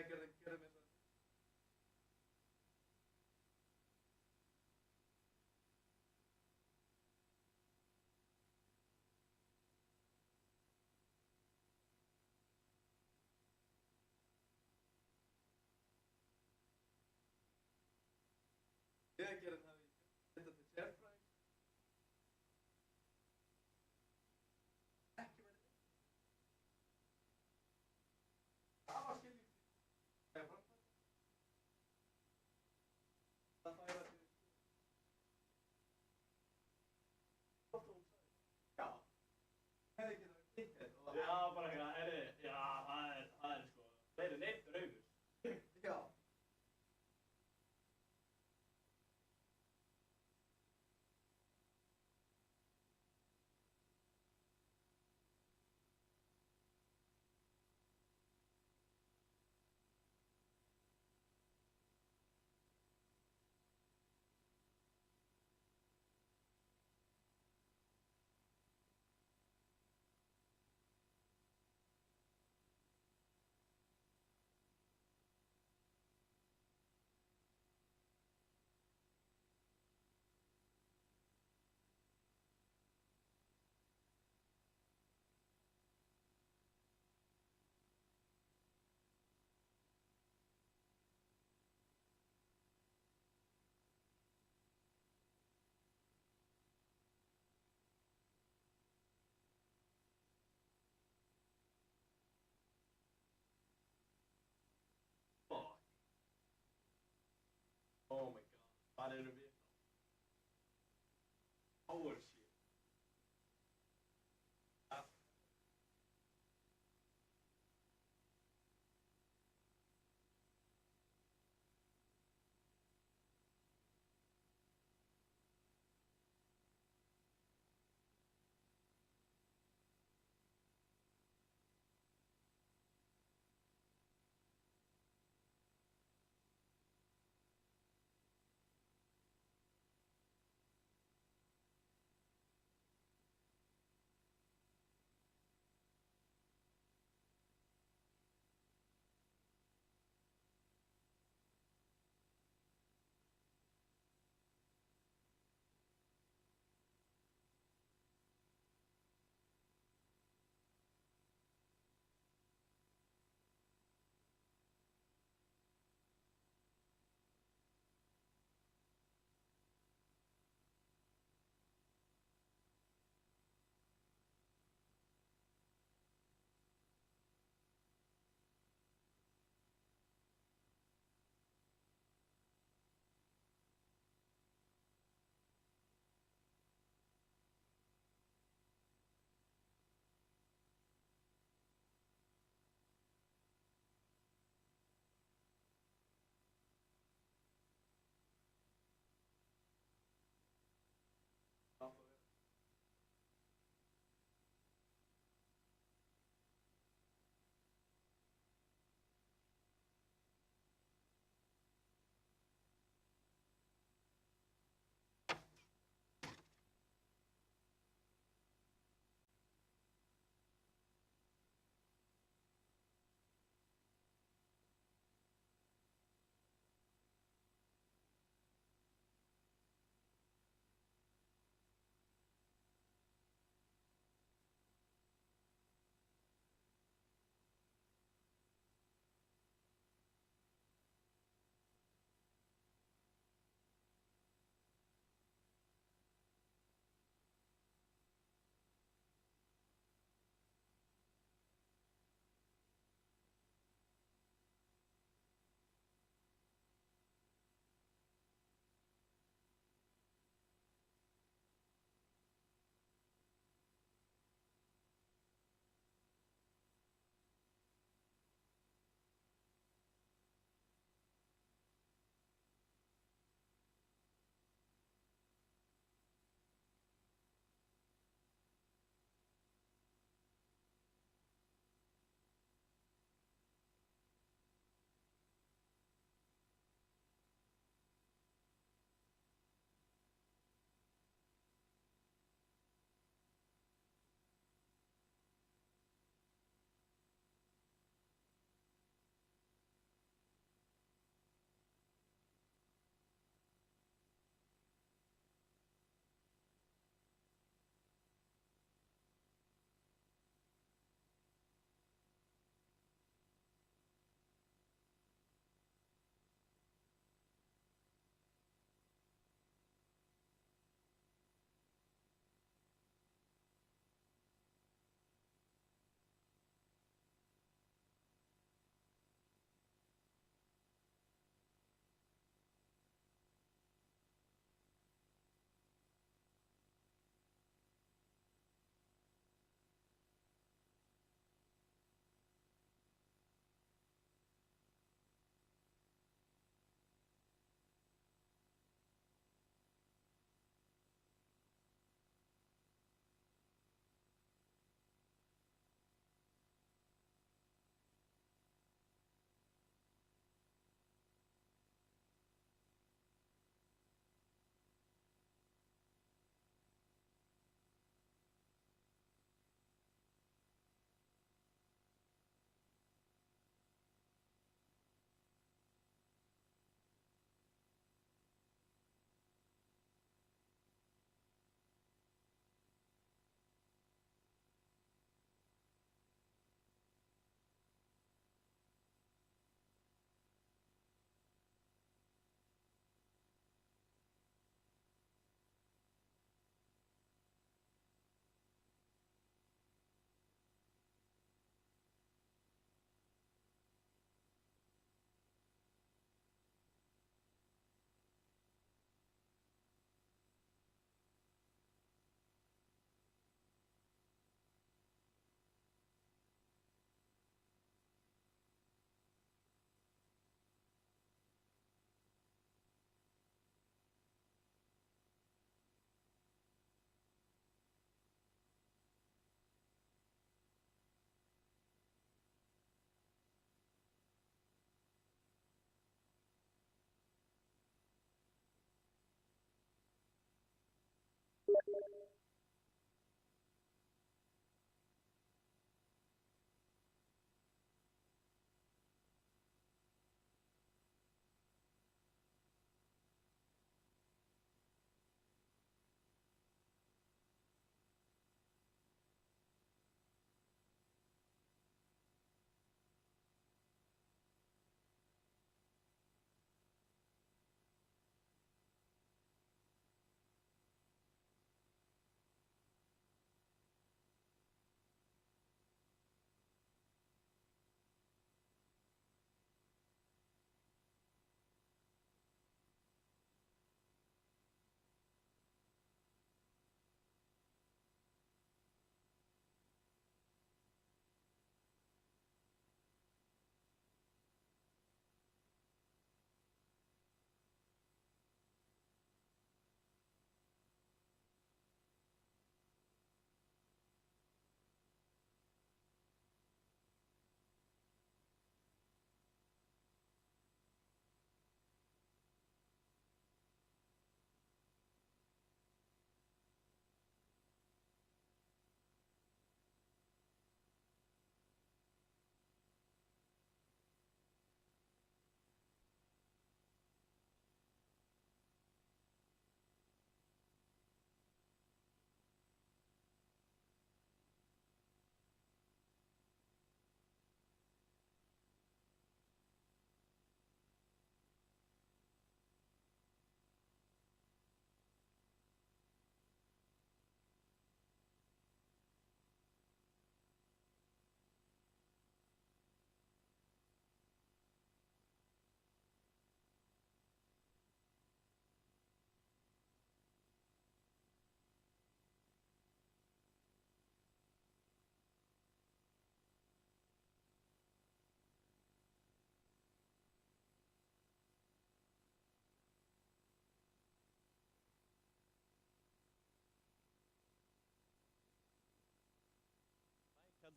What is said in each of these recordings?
gerðum eins og Vegagerðin hafi þetta til sérfræðing ekki verið neitt. Það var skilning þegar framkvæmd það færa til hvort hún sagði. Já, hefði ekki það verið þitt og Já, bara eitthvað, já, það er sko, fleiri en einn draumur. Já. Fuck. Oh my god, hvað erum við þá? Power shit. Ja.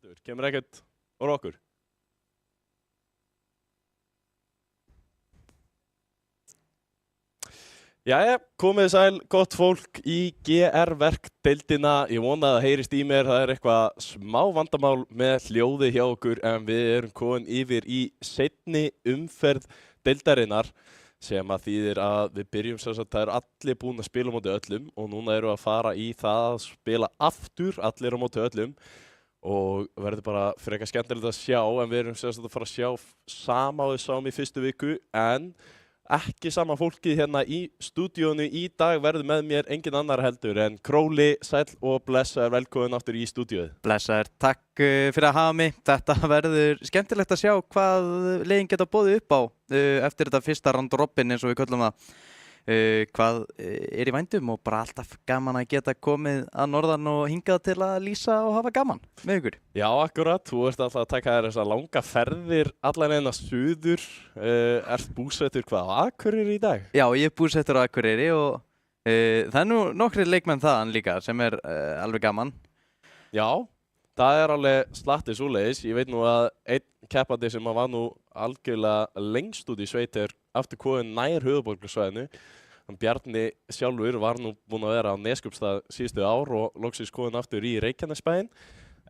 heldur, kemur ekkert úr okkur. Jæja, komið sæl, gott fólk í GR-verkdeildina. Ég vona að það heyrist í mér, það eitthvað smá vandamál með hljóði hjá okkur en við erum komin yfir í seinni umferð deildarinnar sem að þýðir að við byrjum sem sagt, það eru allir búin að spila á móti öllum og núna erum við að fara í það að spila aftur allir á móti öllum og verður bara fyrir eitthvað skemmtilegt að sjá en við erum sem sagt að fara að sjá sama og við sáum í fyrstu viku en ekki sama fólkið hérna í stúdíónu í dag verður með mér engin annar heldur en Króli, sæll og blessaður velkomin aftur í stúdíóið. Blessaður, takk fyrir að hafa mig. Þetta verður skemmtilegt að sjá hvað liðin geta boðið upp á eftir þetta fyrsta round robin eins og við köllum það. Hvað í vændum og bara alltaf gaman að geta komið að norðan og hingað til að lýsa og hafa gaman með ykkur. Já, akkurat, þú ert alltaf að taka þér þessar langa ferðir allan einn að suður, ert búsettur hvað á Akureyri í dag? Já, ég er búsettur á Akureyri og það er nú nokkrir leikmenn þaðan líka sem er alveg gaman. Já, það er alveg slatti svoleiðis, ég veit nú að einn keppandi sem var nú algjörlega lengst út í sveit er aftur komin nær höfuðborgarsvæðinu. Bjarni sjálfur var nú búinn að vera á Neskaupstað síðustu ár og loksins komin aftur í Reykjanesbæinn.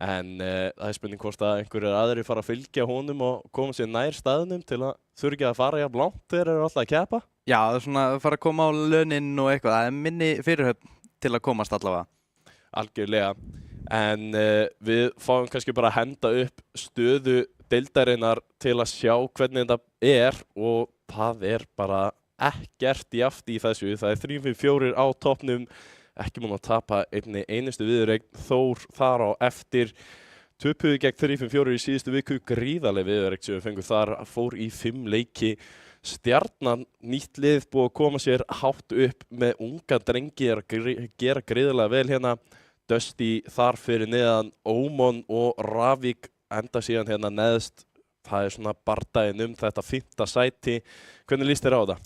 En það er spurning hvort að einhverjir aðrir fara að fylgja honum og koma sér nær staðnum til að þurfi ekki að fara jafn langt þegar þeir eru alltaf að keppa. Já, það er svona að fara að koma á lönin og eitthvað. Það er minni fyrirhöfn til að komast allavega. Algjörlega. En við fáum kannski bara að henda upp stöðu deildarinnar til að sjá hvernig þetta er og það er bara ekkert jaft í þessu. Það er 3-4 á toppnum, ekki múin að tapa einni einustu viðureign. Þór þar á eftir töpuðu gegn 3-4 í síðustu viku, gríðarleg viðureign sem við fengum þar, fór í 5 leiki. Stjarnan, nýtt lið, búið að koma sér hátt upp með unga drengi að gera gríðarlega vel hérna. Dusty þar fyrir neðan, Ómon og Ravík enda síðan hérna neðst. Það er svona bardaginn þetta 5. sæti. Hvernig líst þér á þetta?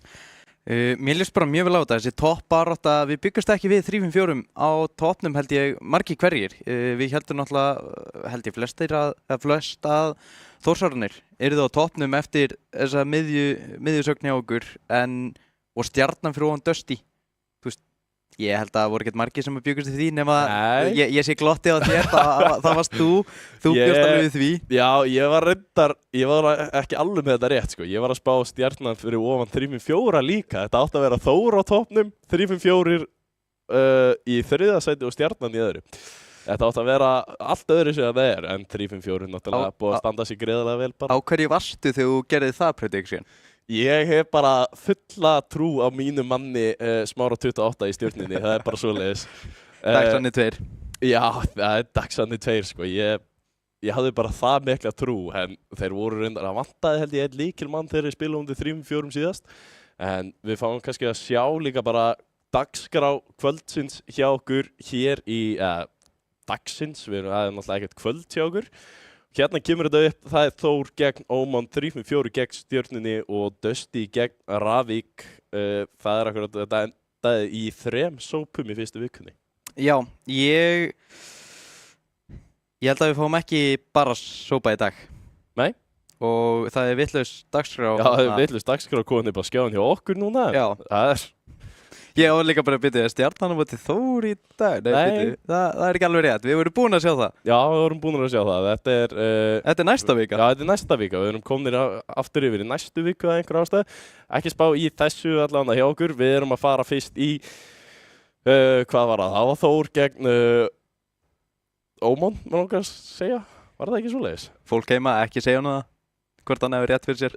Mér líst bara mjög vel á þetta. Þessi toppbarátta, við byggumst ekki við 3-4 á toppnum held ég margir hverjir. Við heldum náttúrulega, held ég flest að Þórsararnir yrðu á toppnum eftir þessa miðjusögn hjá okkur og Stjarnan fyrir ofan Dusty. Ég held að það voru ekkert margir sem byggust í því nema ég sé glotti á þér, það varst þú bjóst alveg við því. Já, ég var ekki alveg með þetta rétt sko. Ég var að spá Stjarnan fyrir ofan 3-4 líka. Þetta átti að vera Þór á toppnum, 3-4 í 3. sæti og Stjarnan í öðru. Þetta átti að vera allt öðru sem það er en 3-4 náttúrulega búið að standa sig greiðlega vel bara. Á hverju varstu þegar þú gerðið það prediction? Ég hef bara fulla trú á mínu manni Smára 28 í Stjörninni, það er bara svoleiðis. Dagsranni 2. Já, það er Dagsranni 2 sko. Ég hafði bara það mikla trú en þeir voru reyndar að vantaði held ég einn lykilmann þegar þeir spila um til 3-4 síðast. En við fáum kannski að sjá líka bara dagskrá kvöldsins hjá okkur hér í dagsins, það er náttúrulega ekkert kvöld hjá okkur. Hérna kemur þetta upp, það er Þór gegn Ómon, 3-4 gegn Stjörnunni og Dusty gegn Ravík. Það er akkurat þetta endaði í 3 sópum í fyrstu vikunni. Já, ég held að við fáum ekki bara sópa í dag. Nei. Og það er vitlaus dagskrá. Já, það er vitlaus dagskrá komin upp á skjáin hjá okkur núna. Já. Það er... Ég var líka bara að byrja Stjarnan á móti Þór í dag. Nei. Það er ekki alveg rétt. Við vorum búin að sjá það. Já, við vorum búin að sjá það. Þetta er næsta vika. Já, þetta er næsta vika. Við erum komin aftur yfir í næstu viku að einhver ástæðu. Ekki spá í þessu allavega hjá okkur. Við erum að fara fyrst í hvað var það? Það var Þór gegn Ómon, maður okkar segja. Var það ekki svoleiðis? Fólk heima ekki segja hana það. Hvort hann hefur rétt fyrir sér.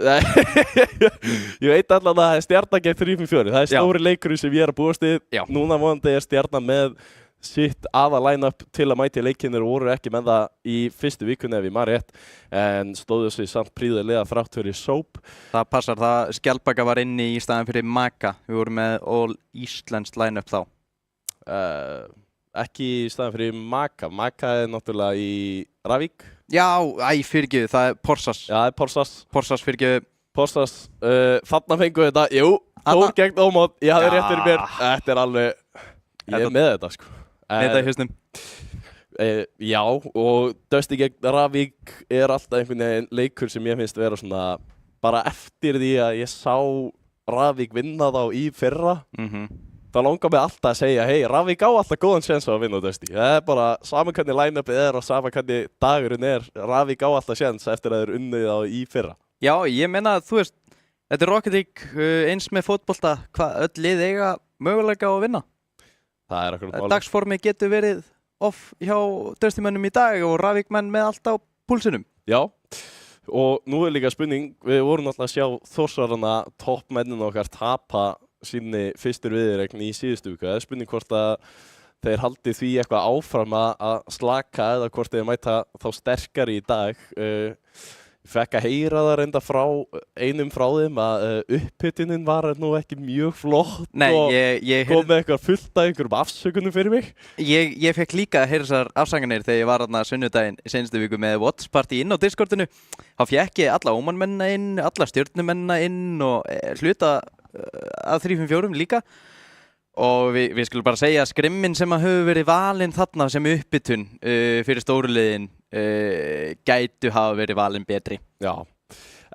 Ég veit allan að það er Stjarnan gegn 3-4. Það er stóri leikurinn sem ég er að búast við. Núna vonandi er Stjarnan með sitt aða line-up til að mæti leikinn. Þeir voru ekki með það í fyrstu vikunni ef ég maður rétt. En stóðu sig samt príðilega þrátt fyrir sóp. Það passar það. Skjaldbaka var inni í staðan fyrir Maka. Við vorum með all íslenskt line-up þá. Ekki í staðan fyrir Maka. Maka er náttúrulega í Ravík. Já, fyrirgefðu, það er Porsas. Já, það er Porsas. Porsas, fyrirgefðu. Porsas, þarna fengu þetta, jú, Þór gegn Ómon, ég hafði rétt fyrir mér. Þetta er alveg, ég er með þetta sko. Með þetta í hausnum. Já, og Dusty gegn Ravík alltaf einhvern veginn leikur sem ég finnst vera svona bara eftir því að ég sá Ravík vinna þá í fyrra. Það langar mig alltaf að segja, hei, Ravík á alltaf góðan séns á að vinna Dusty. Það bara saman hvernig line-upið og saman hvernig dagurinn Ravík á alltaf séns eftir að þeir unnið þá í fyrra. Já, ég meina að þú veist, þetta Rocket League eins með fótbolta, öll lið eiga möguleika á að vinna. Það akkurat málið. Dagsformi getur verið off hjá Dusty-mönnum í dag og Ravík-menn með allt á púlsinum. Já, og nú líka spurning, við vorum alltaf að sjá Þórsarana toppmennin okkar tapa sinni fyrstur viðureign í síðustu viku. Það spurning hvort að þeir haldi því eitthvað áfram að slaka eða hvort þeir mæta þá sterkari í dag. Ég fekk að heyra það reynda frá einum frá þeim að upphitunin var nú ekki mjög flott. Nei, og kom með eitthvað fullt af einhverjum afsökunum fyrir mig. Ég fekk líka að heyra þessar afsakanir þegar ég var þarna sunnudaginn í seinustu viku með Watch Party inn á Discordinu. Þá fékk ég alla ómanmennina inn, alla stjörnumennina inn og hluta að 354 líka. Og við skulum bara segja að skrimmin sem að hefur verið valinn þarna sem uppbytun fyrir stóruliðin gætu hafa verið valinn betri. Já,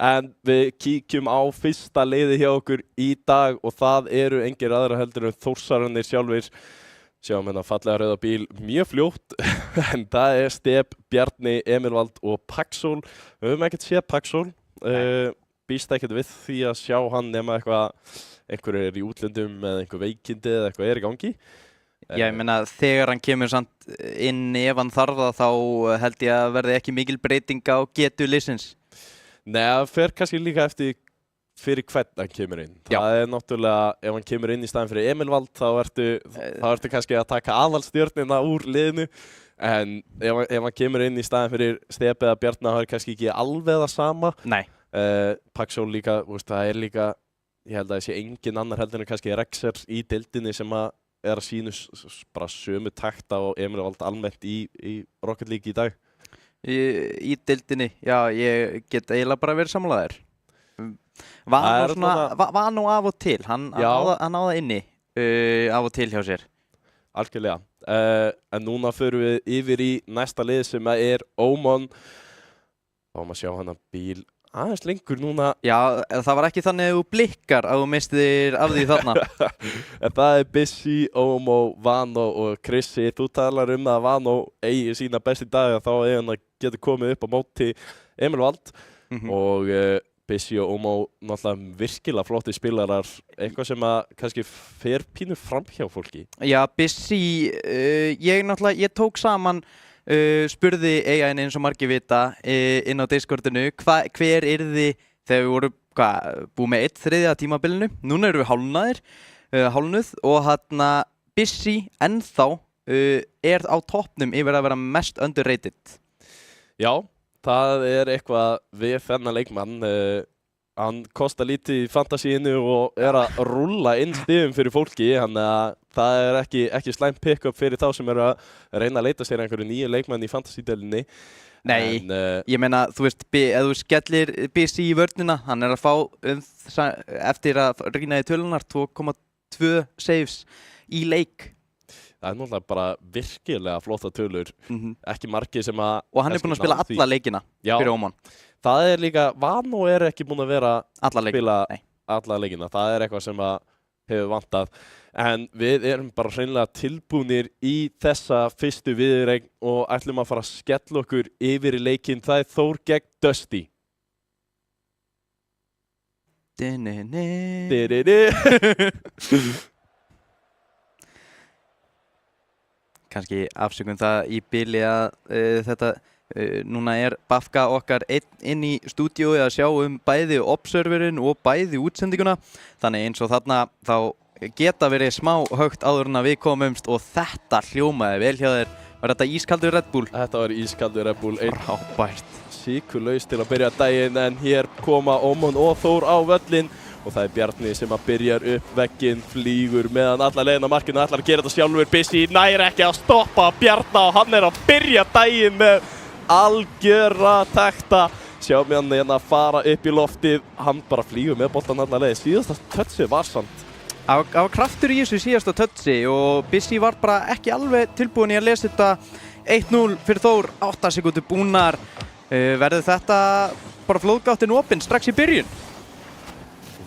en við kíkjum á fyrsta liði hjá okkur í dag og það eru engir aðra heldur en Þórsararnir sjálfir. Sjáum hérna fallega rauða bíl mjög fljótt, en það Steb, Bjarni, Emilvald og Paxól. Við höfum ekkert séð Paxól, býst ekkert við því að sjá hann nema einhverju í útlöndum eða einhver veikindi eða eitthvað í gangi. Ég meina þegar hann kemur samt inn ef hann þarf það þá held ég að verði ekki mikil breyting á getu liðsins. Nei, það fer kannski líka eftir fyrir hvern hann kemur inn. Já. Það náttúrulega, ef hann kemur inn í staðinn fyrir Emilvald þá ertu kannski að taka aðalstjörnina úr liðinu. En ef hann kemur inn í staðinn fyrir Steb eða Bjarni þá kannski ekki alveg það sama. Nei. Paxól líka, það líka, ég held að það sé engin annar heldur en kannski Rexer í deildinni sem að sínu bara sömu takta og Emilvald almennt í Rocket League í dag. Í deildinni, já, ég get eiginlega bara verið sammálaður. Var nú af og til, hann á það inni af og til hjá sér. Algjörlega, en núna förum við yfir í næsta lið sem Oman. Fáum að sjá hana bíl aðeins lengur núna. Já, það var ekki þannig að þú blikkar að þú mistir af því þarna. En það Bissi, Omo, Vano og Krissi. Þú talar um að Vano eigi sína besti daga þá hann getur komið upp á móti Emilvald. Og Bissi og Omo náttúrulega virkilega flotti spilarar. Eitthvað sem að kannski fer pínu fram hjá fólki. Já, Bissi, ég tók saman spurði AI-in eins og margir vita inn á Discordinu hver yrði þegar við vorum búið með 1/3 tímabilinu. Núna erum við hálfnuð og hann Bissi ennþá á toppnum yfir að vera mest underrated. Já, það eitthvað við þennan leikmann. Hann kostar lítið í fantasíinu og að rúlla inn stigum fyrir fólki, þannig að það ekki slæmt pick-up fyrir þá sem að reyna að leita sér einhverju nýju leikmann í fantasídelinni. Nei, ég meina, þú veist, ef þú skellir Bissi í vörnina, hann að fá eftir að rýna í tölunar 2,2 saves í leik. Það náttúrulega bara virkilega flotta tölur, ekki margir sem að... Og hann búinn að spila alla leikina fyrir Oman. Það líka, Vano ekki búinn að vera að spila alla leikina. Það eitthvað sem að hefur vantað. En við erum bara hreinlega tilbúnir í þessa fyrstu viðureign og ætlum að fara að skella okkur yfir í leikinn. Það Þór gegn Dusty. Kannski afsökum það í bili að þetta núna Bafka okkar inn í stúdíói að sjá bæði observerinn og bæði útsendinguna. Þannig eins og þarna þá geta verið smá högt áður en að við komumst og þetta hljómaði vel hjá þér. Var þetta ískaldur Red Bull? Þetta var ískaldur Red Bull. Frábært. Sykurlaus til að byrja daginn en hér koma Oman og Þór á völlinn. Og það Bjarni sem að byrjar upp vegginn, flýgur meðan alla leiðin á markinu, ætlar að gera þetta sjálfur. Bissi nær ekki að stoppa Bjarna og hann að byrja daginn með algjöra takta. Sjáum hann hérna að fara upp í loftið, hann bara flýgur með boltan alla leiðin. Síðasta touchið var samt. Það var kraftur í þessu síðasta touchi og Bissi var bara ekki alveg tilbúin í að lesa þetta 1-0 fyrir Þór, 8 sekúndur búnar. Verður þetta bara flóðgáttin opinn strax í byrjun?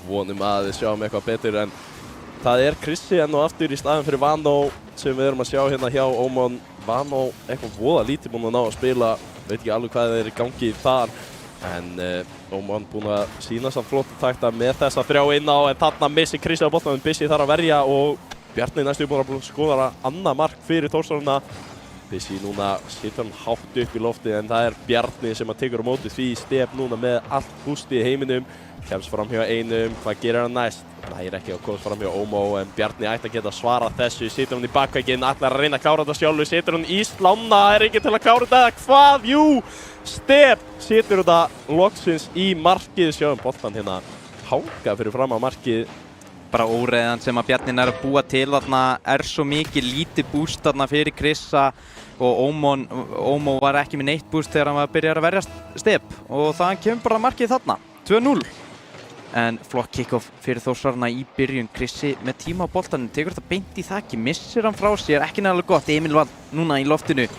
Vonum að við sjáum eitthvað betur en það er Krissi enn og aftur í staðin fyrir Vano sem við erum að sjá hérna hjá Ómon. Vano eitthvað voða lítið búinn að ná að spila, veit ekki alveg hvað er í gangi þar. En Ómon búinn að sína samt flott takta með þessa 3 inn á en þarna missi Krissi á boltanum, Bissi þarf að verja og Bjarni næstu búinn að skoða annað mark fyrir Þórsarana. Bissi núna situr hann hátt upp í lofti en það er Bjarni sem að tekur á móti því Stef núna með allt bústi í heiminum. Kemst fram hjá einum, hvað gerir hann næst? Næri ekki að komast fram hjá Ómó en Bjarni ætti að geta svarað þessu. Situr hann í bakvegginn, ætlar að reyna að klára þetta sjálfur. Situr hann í slána, er ekki til að klára þetta eða hvað? Jú, Stef situr þetta loksins í markið. Sjáum boltan hérna hanga fyrir fram á markið. Bara óreiðan sem að Bjarni nær að búa til þarna er svo mikið lítið búst þarna fyrir Krissa og Ómó var ekki með neitt búst þegar hann var að byrja að verja Stef og það kemur bara markið þarna, 2-0. En flott kick-off fyrir Þórsarana í byrjun. Krissi með tíma á boltanum, tekur þetta beint í þakki, missir hann frá sér, ekki nægilega gott. Emil Vald núna í loftinu,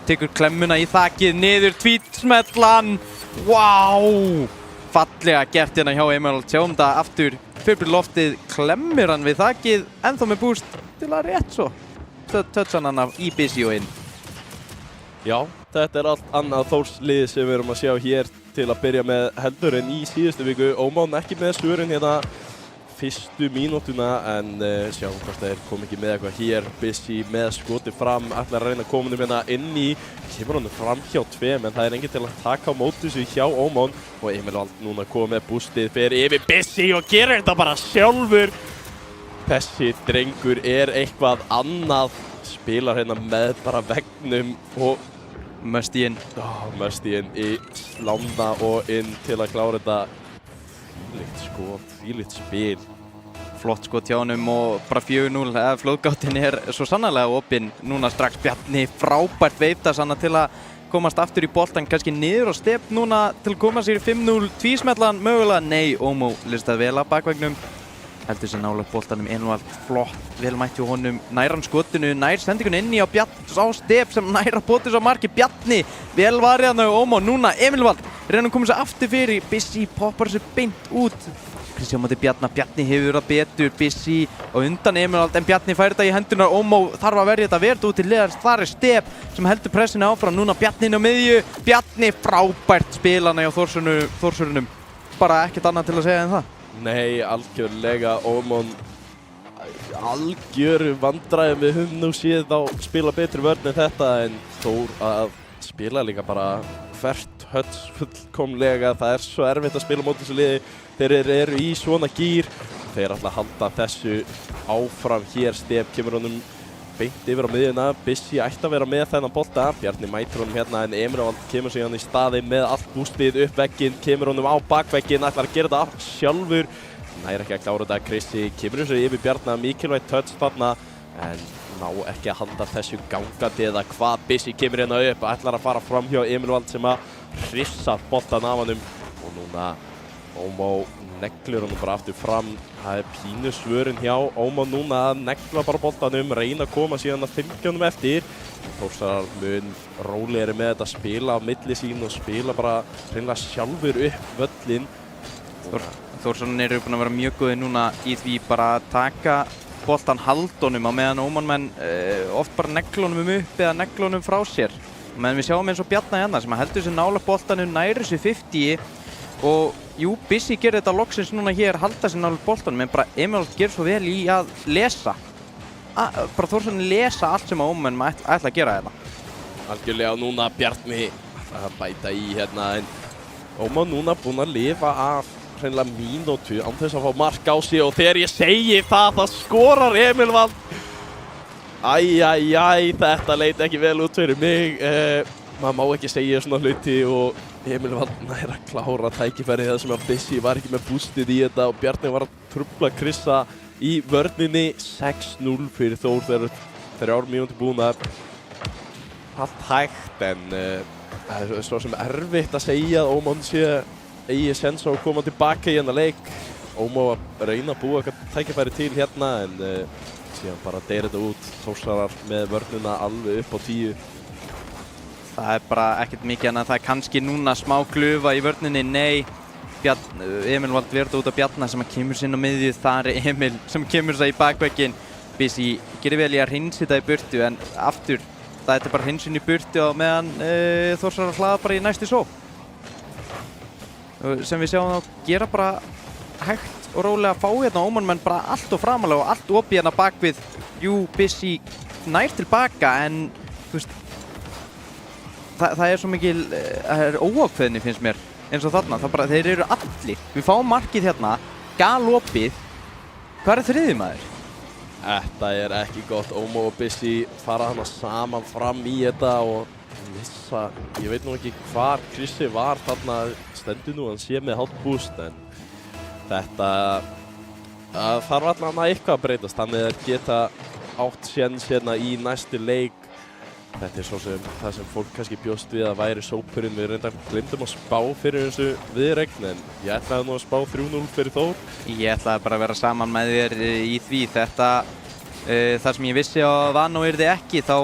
tekur klemmuna í þakkið, niður, tvítssmellan, wow! Fallega gert hérna hjá Emil Vald, sjáum þetta aftur, fyrir loftið, klemmir hann við þakkið, ennþá með búst til að rétt svo. Touchan hann af í Bissi og inn. Já, þetta er allt annað Þórslið sem við erum að sjá hér til að byrja með heldur en í síðustu viku. Ómon ekki með svörin hérna fyrstu mínútuna en sjáum hvort þeir kom ekki með eitthvað hér. Bissi með skoti fram, ætlar að reyna að koma inn hérna inn í, kemur hann fram hjá 2 en það er enginn til að taka á móti sig hjá Ómon og Emil Vald núna komið með bústið fyrir yfir Bissi og gerir þetta bara sjálfur. Þessi drengur er eitthvað annað, spilar hérna með bara veggnum og Mösti inn. Mösti inn í slána og inn til að klára þetta. Þvílíkt skot, þvílíkt spil. Flott skot hjá honum og bara 4-0. Flóðgáttin er svo sannarlega opinn núna strax. Bjarni frábært veiftas hann til að komast aftur í boltan, kannski niður og Stef núna til að koma sér í 5-0. Tvísmellan mögulega, nei, Ómó listað vel að bakvegnum. Heldur sér nálega boltanum Einvald, flott, vel mætt hjá honum, nær hann skotinu, nær sendingun inn í á Stef sem nær að bóti svo marki. Bjarni, vel varið hann á Ómó, núna Emil Vald, reyna að koma sér aftur fyrir, Bissi poppar sér beint út. Kristján móti Bjarni hefur það betur, Bissi á undan Emil Vald, en Bjarni fær þetta í hendunar, Ómó þarf að verja þetta verð út til liðar, þar er Stef sem heldur pressinu áfram, núna Bjarni inn á miðju, Bjarni frábært spilana hjá Þórsarunum, bara ekkert annað til að segja en það. Nei, algjörlega Ómon algjöru vandræðum. Við höfum nú séð þá spila betri vörn en þetta en Þór að spila líka bara hvert höll fullkomlega. Það er svo erfitt að spila móti þessu liði. Þeir eru í svona gír. Þeir ætla að halda þessu áfram hér. Stef kemur honum beint yfir á miðjuna. Bissi ætti að vera með þennan bolta. Bjarni mætir honum hérna en Emil Vald kemur sig hann í staði með allt bústið upp vegginn. Kemur honum á bakvegginn, ætlar að gera þetta sjálfur. Nær ekki að klára þetta. Krissi kemur þessu yfir Bjarna, mikilvægt touch þarna en ná ekki að halda þessu gangandi eða hvað. Bissi kemur hérna upp, ætlar að fara fram hjá Emil Vald sem að hrissa boltan af honum og núna Ómó neglur honum bara aftur fram. Það er pínu svörin hjá Ómó núna að negla bara boltanum, reyna að koma síðan að fylgja honum eftir. Þórsarar mun rólegri með þetta, spila á milli sín og spila bara hreinlega sjálfur upp völlin. Þórsarar eru búin að vera mjög góði núna í því bara að taka boltan haldunum á meðan Ómon oft bara neglunum upp eða neglunum frá sér. Meðan við sjáum eins og Bjarna hérna sem heldur sér nála boltanum næri sér 50 og jú, Bissi gerir þetta loksins núna hér, halda sér nála boltanum en bara Emil gerir svo vel í að lesa. Bara Þórsarar lesa allt sem Ómon ætla að gera þetta. Algjörlega núna Bjarni að bæta í hérna en Ómó núna búinn að lifa af hreinlega mínútu án þess að fá mark á sig og þegar ég segi það skorar Emil Vald. Þetta leit ekki vel út fyrir mig. Maður má ekki segja svona hluti og Emil Vald nær að klára tækifærið þar sem að Bissi var ekki með boostið í þetta og Bjarni var að trufla Krissa í vörninni. 6-0 fyrir Þór þegar 3 mínútur búnar. Allt hægt en það er svo sem erfitt að segja að Ómon sé eigi sens á að koma tilbaka í hérna leik. Ómó að reyna að búa eitthvað tækifæri til hérna en síðan bara deyra þetta út. Þórsarar með vörnina alveg upp á 10. Það bara ekkert mikið en það kannski núna smá glufa í vörninni, nei. Emil Vald verður út á Bjarna sem kemur sinna á miðju, þar Emil sem kemur það í bakvegginn. Busy gerir vel í að hreinsa þetta í burtu en aftur, það er bara hreinsun í burtu og meðan Þórsarar hlaða bara í næstu sókn. Sem við sjáum þá gera bara hægt og rólega að fá hérna Óman menn bara allt og framalega og allt opið hérna bakvið. Jú, Busy nær tilbaka en þú veist, það er svo mikil, það er óákveðni finnst mér eins og þarna, það bara, þeir eru allir. Við fáum markið hérna, galopið. Hvað er þriðji maður? Þetta er ekki gott. Ómo og Busy fara hana saman fram í þetta og missa, ég veit nú ekki hvar Krissi var þarna, stendur nú hann sé með hálft búst en þetta þarf allan að eitthvað að breytast, þannig að geta átt séns hérna í næstu leik. Þetta er svo sem það sem fólk kannski bjóst við að væri sópurinn. Við reyndar glemdum að spá fyrir þessu viðureign en ég ætlaði nú að spá 3-0 fyrir Þór. Ég ætlaði bara að vera saman með þér í því. Þetta, þar sem ég vissi að Vanó yrði ekki, þá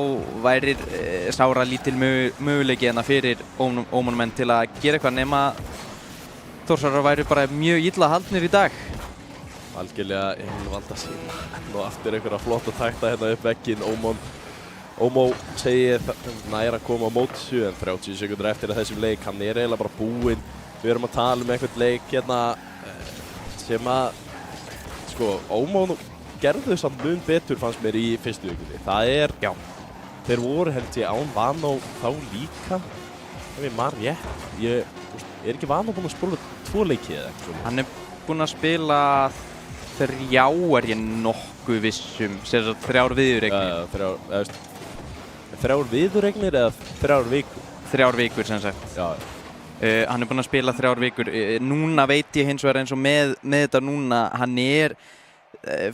væri sára lítil möguleiki hérna fyrir Óman menn til að gera eitthvað nema Þórsarar væri bara mjög illa haldnir í dag. Algjörlega Emil Valda sína og aftur einhverja flott að takta hérna upp vegginn. Ómo segir nær að koma á móti þessu en 30 sekundur eftir að þessum leik, hann er eiginlega bara búinn. Við erum að tala um einhvern leik hérna sem að, sko, Ómo gerðu samt mun betur fannst mér í fyrstu vikunni. Það er, já, þeir voru held ég án Vanó þá líka, ef ég man rétt. Er ekki Vanó búinn að spila 2 leiki eða eitthvað? Hann er búinn að spila 3 er ég nokkuð vissum, sem sagt 3 viðureignir. 3 viðureignir eða 3 vikur? 3 vikur sem sagt. Já. Hann er búinn að spila 3 vikur. Núna veit ég hins vegar eins og með þetta núna, hann er,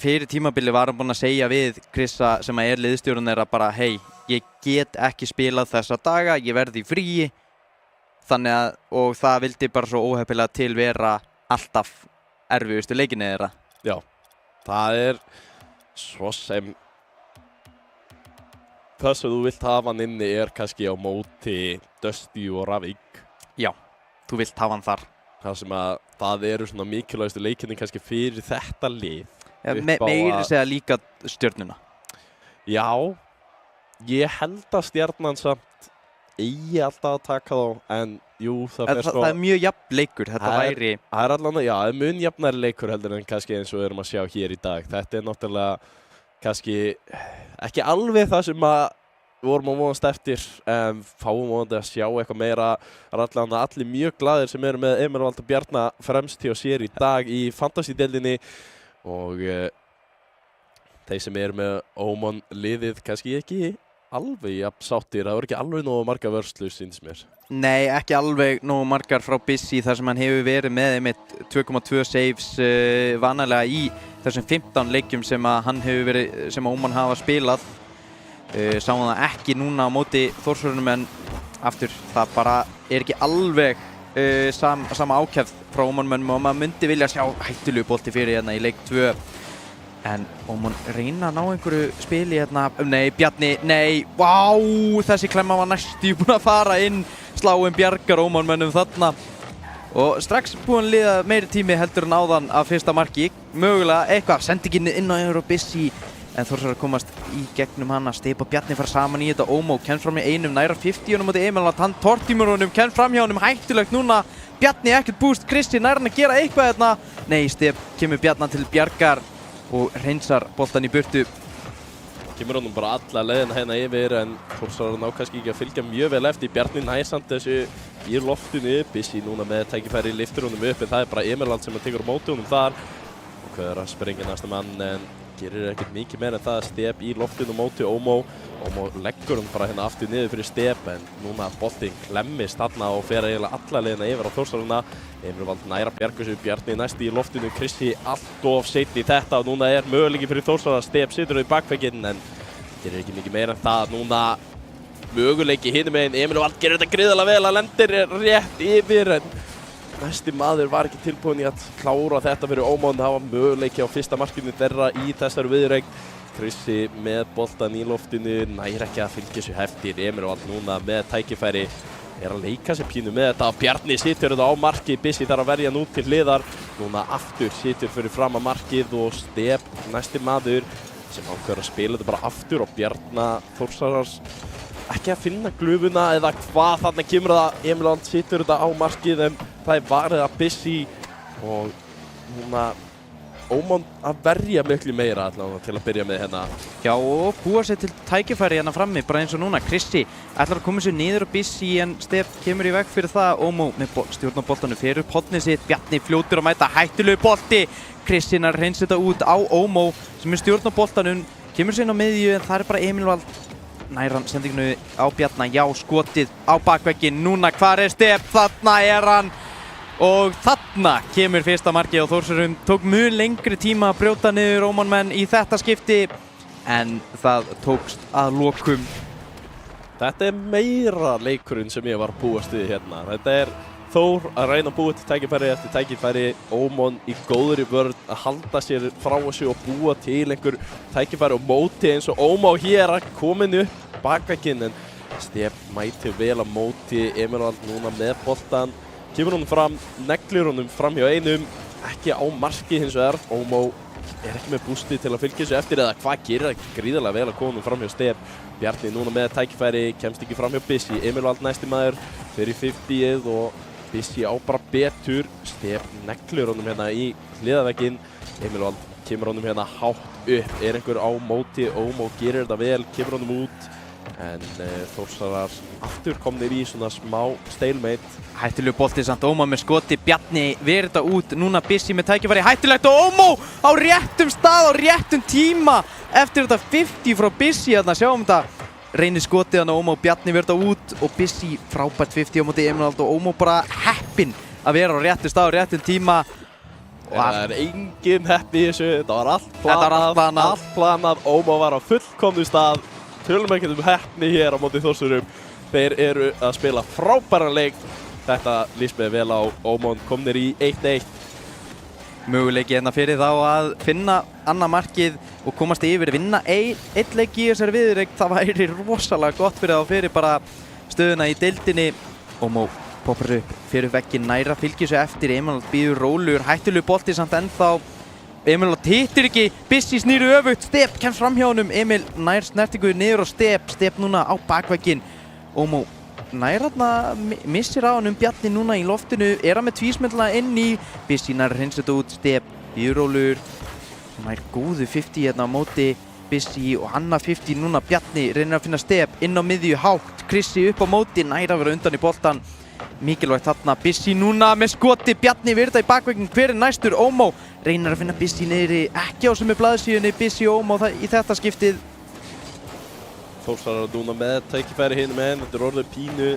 fyrir tímabili var hann búinn að segja við Krissa sem er liðstjórinn þeirra bara hei, ég get ekki spilað þessa daga, ég verði í fríi. Þannig að, og það vildi bara svo óheppilega til vera alltaf erfiðustu leikinni þeirra. Já, það er svo sem það sem þú vilt hafa hann inni er kannski á móti Dusty og Ravík. Já, þú vilt hafa hann þar. Það sem að það eru svona mikilvægastu leikinni kannski fyrir þetta lið. Ja, meiri segja líka Stjörnuna. Já, ég held að Stjarnan samt eigi alltaf að taka þá, en jú, það er mjög jafn leikur, þetta væri. Það er allavega, já, það er mun jafnari leikur heldur en kannski eins og við erum að sjá hér í dag. Þetta er náttúrulega kannski ekki alveg það sem að við vorum að vonast eftir, fáum vonandi að sjá eitthvað meira. Allir mjög glaðir sem eru með Emil Valda Bjarna fremst hjá sér í dag í fantasy-deildinni og þeir sem eru með Óman liðið kannski ekki alveg jafn sáttir. Það voru ekki alveg nógu margar vörslur, sýnst mér. Nei, ekki alveg nógu margar frá Busy þar sem hann hefur verið með einmitt 2,2 saves vanalega í þessum 15 leikjum sem að hann hefur verið, sem Óman hafa spilað. Sáum það ekki núna á móti Þórsarunum en aftur, það bara er ekki alveg sama ákefð frá Ómanmönnum og maður myndi vilja sjá hættulegu bolti fyrir hérna í leik 2. En Óman reyna að ná einhverju spili hérna, nei, Bjarni, nei, vá, þessi klemma var næstu búin að fara inn, sláin bjargar Ómanmönnum þarna. Og strax búin að liða meiri tími heldur en áðan af fyrsta marki, mögulega eitthvað, sendi ekki inn á yfir og Busy. En Þórsarar komast í gegnum hann að Stip og Bjarni fara saman í þetta. Ómo kemst fram í einum, næra 50 honum átti Emil að hann tortímur honum, kemst fram hjá honum, hættulegt núna. Bjarni ekkert búst, Krissi nær hann að gera eitthvað hérna. Nei, Stip kemur Bjarna til bjargar og hreinsar boltan í burtu. Kemur honum bara alla leiðina hérna yfir en Þórsarar ná kannski ekki að fylgja mjög vel eftir. Bjarni nær samt þessu í loftinu, Busy núna með tækifæri liftur honum upp en það er bara Emil sem tekur á móti honum þar. Og hvað er að springa næsta mann en gerir ekkert mikið meira en það að Step í loftinu móti Ómo. Ómo leggur hann bara hérna aftur niður fyrir Step en núna boltinn klemmist þarna og fer eiginlega alla leiðina yfir á Þórsarana. Emil Vald næra bjarga sig, Bjarni næst í loftinu, Krissi allt of seinn í þetta og núna er möguleiki fyrir Þórsarana. Step situr í bakvegginn en gerir ekki mikið meira en það. Núna möguleiki hinum megin, Emil Vald gerir þetta gríðarlega vel, hann lendir rétt yfir en næsti maður var ekki tilbúinn í að klára þetta fyrir Óman. Það var möguleiki á fyrsta markinu þeirra í þessari viðureign Krissi með boltan í loftinu, nær ekki að fylgja sér heftir. Emerald núna með tækifæri, að leika sér pínu með þetta. Bjarni situr þetta á markið, Bissi þarf að verja nú til hliðar. Núna aftur situr fyrir fram að markið og Step, næsti maður, sem ákveður að spila þetta bara aftur og Bjarna Þórsarars ekki að finna glufuna eða hvað. Þarna kemur það, Emerald situr þetta á markið en það varið að Bissi og núna Ómon að verja miklu meira allavega til að byrja með hérna. Já, og búa sér til tækifæri hérna frammi, bara eins og núna. Krissi ætlar að koma sér niður á Bissi en Stef kemur í veg fyrir það. Ómó með stjórn á boltanum fyrir upp hornið sitt. Bjarni fljótur að mæta, hættulegu bolti. Krissi er að reynsa þetta út á Ómó sem er stjórn á boltanum. Kemur sér inn á miðju en það er bara Emilvald. Nær hann sendinginu á Bjarna. Já, skotið á bakvegginn. Núna, hvar er Stef? Þarna er hann. Og þarna kemur fyrsta markið á Þórsurum. Tók mun lengri tíma að brjóta niður Ómanmenn í þetta skipti en það tókst að lokum. Þetta er meira leikurinn sem ég var að búast við hérna. Þetta er Þór að reyna að búa til tækifæri eftir tækifæri. Ómon í góðri vörn að halda sér frá þessu og búa til einhver tækifæri og móti eins og Ómó hér komin upp bakvegginn en Stef mæti vel á móti. Emerald núna með boltan. Kemur honum fram, neglir honum fram hjá einum, ekki á marki hins vegar. Ómó er ekki með bústi til að fylgja þessu eftir eða hvað gerir það gríðarlega vel að koma honum fram hjá Stef. Bjarni núna með tækifæri, kemst ekki fram hjá Bissi. Emilvald næsti maður fyrir 50-ið og Bissi á bara betur. Stef neglir honum hérna í hliðavegginn. Emilvald kemur honum hérna hátt upp, er einhver á móti. Ómó gerir þetta vel, kemur honum út. En Þórsarar aftur komnir í svona smá stalemate. Hættulegu bolti samt Ómó með skoti. Bjarni verið þetta út. Núna Bissi með tækifæri. Hættulegt og Ómó á réttum stað, á réttum tíma. Eftir þetta 50 frá Bissi þarna. Sjáum þetta. Reynir skotið hann og Ómó. Bjarni verið þetta út og Bissi frábært 50 á móti Emerald og Ómó bara heppinn að vera á réttum stað, á réttum tíma. Það er engin heppi í þessu. Þetta var allt planað. Ómó var á fullkomnu stað. Tölum ekki heppni hér á móti Þórsurum. Þeir eru að spila frábæran leik. Þetta líst mér vel á. Ómon komnir í 1-1. Möguleiki hérna fyrir þá að finna annað markið og komast yfir, vinna einn leik í þessari viðureign. Það væri rosalega gott fyrir þá fyrir bara stöðuna í deildinni. Ómó poppar upp fyrir vegginn, næra fylgir sig eftir. Emerald býður rólegur, hættulegu bolti samt ennþá. Emil hittir ekki, Bissi snýru öfugt, Step kemst fram hjá honum, Emil nær snertingu niður á Step núna á bakvegginn. Ómó nær þarna, missir á honum, Bjarni núna í loftinu, er hann með tvísmellina inn í, Bissi nær hreins þetta út, Step býðurólur, nær góðu 50 hérna á móti Bissi og annað 50 núna, Bjarni reynir að finna Step inn á miðju hátt, Krissi upp á móti, nær að vera undan í boltan. Mikilvægt þarna, Bissi núna með skoti, Bjarni verið þetta í bakvegginn, hver er næstur? Ómó reynir að finna Bissi niðri, ekki á sömu blaðsíðunni, Bissi og Ómó í þetta skiptið. Þórsarar núna með tækifæri hinum með, þetta er orðið pínu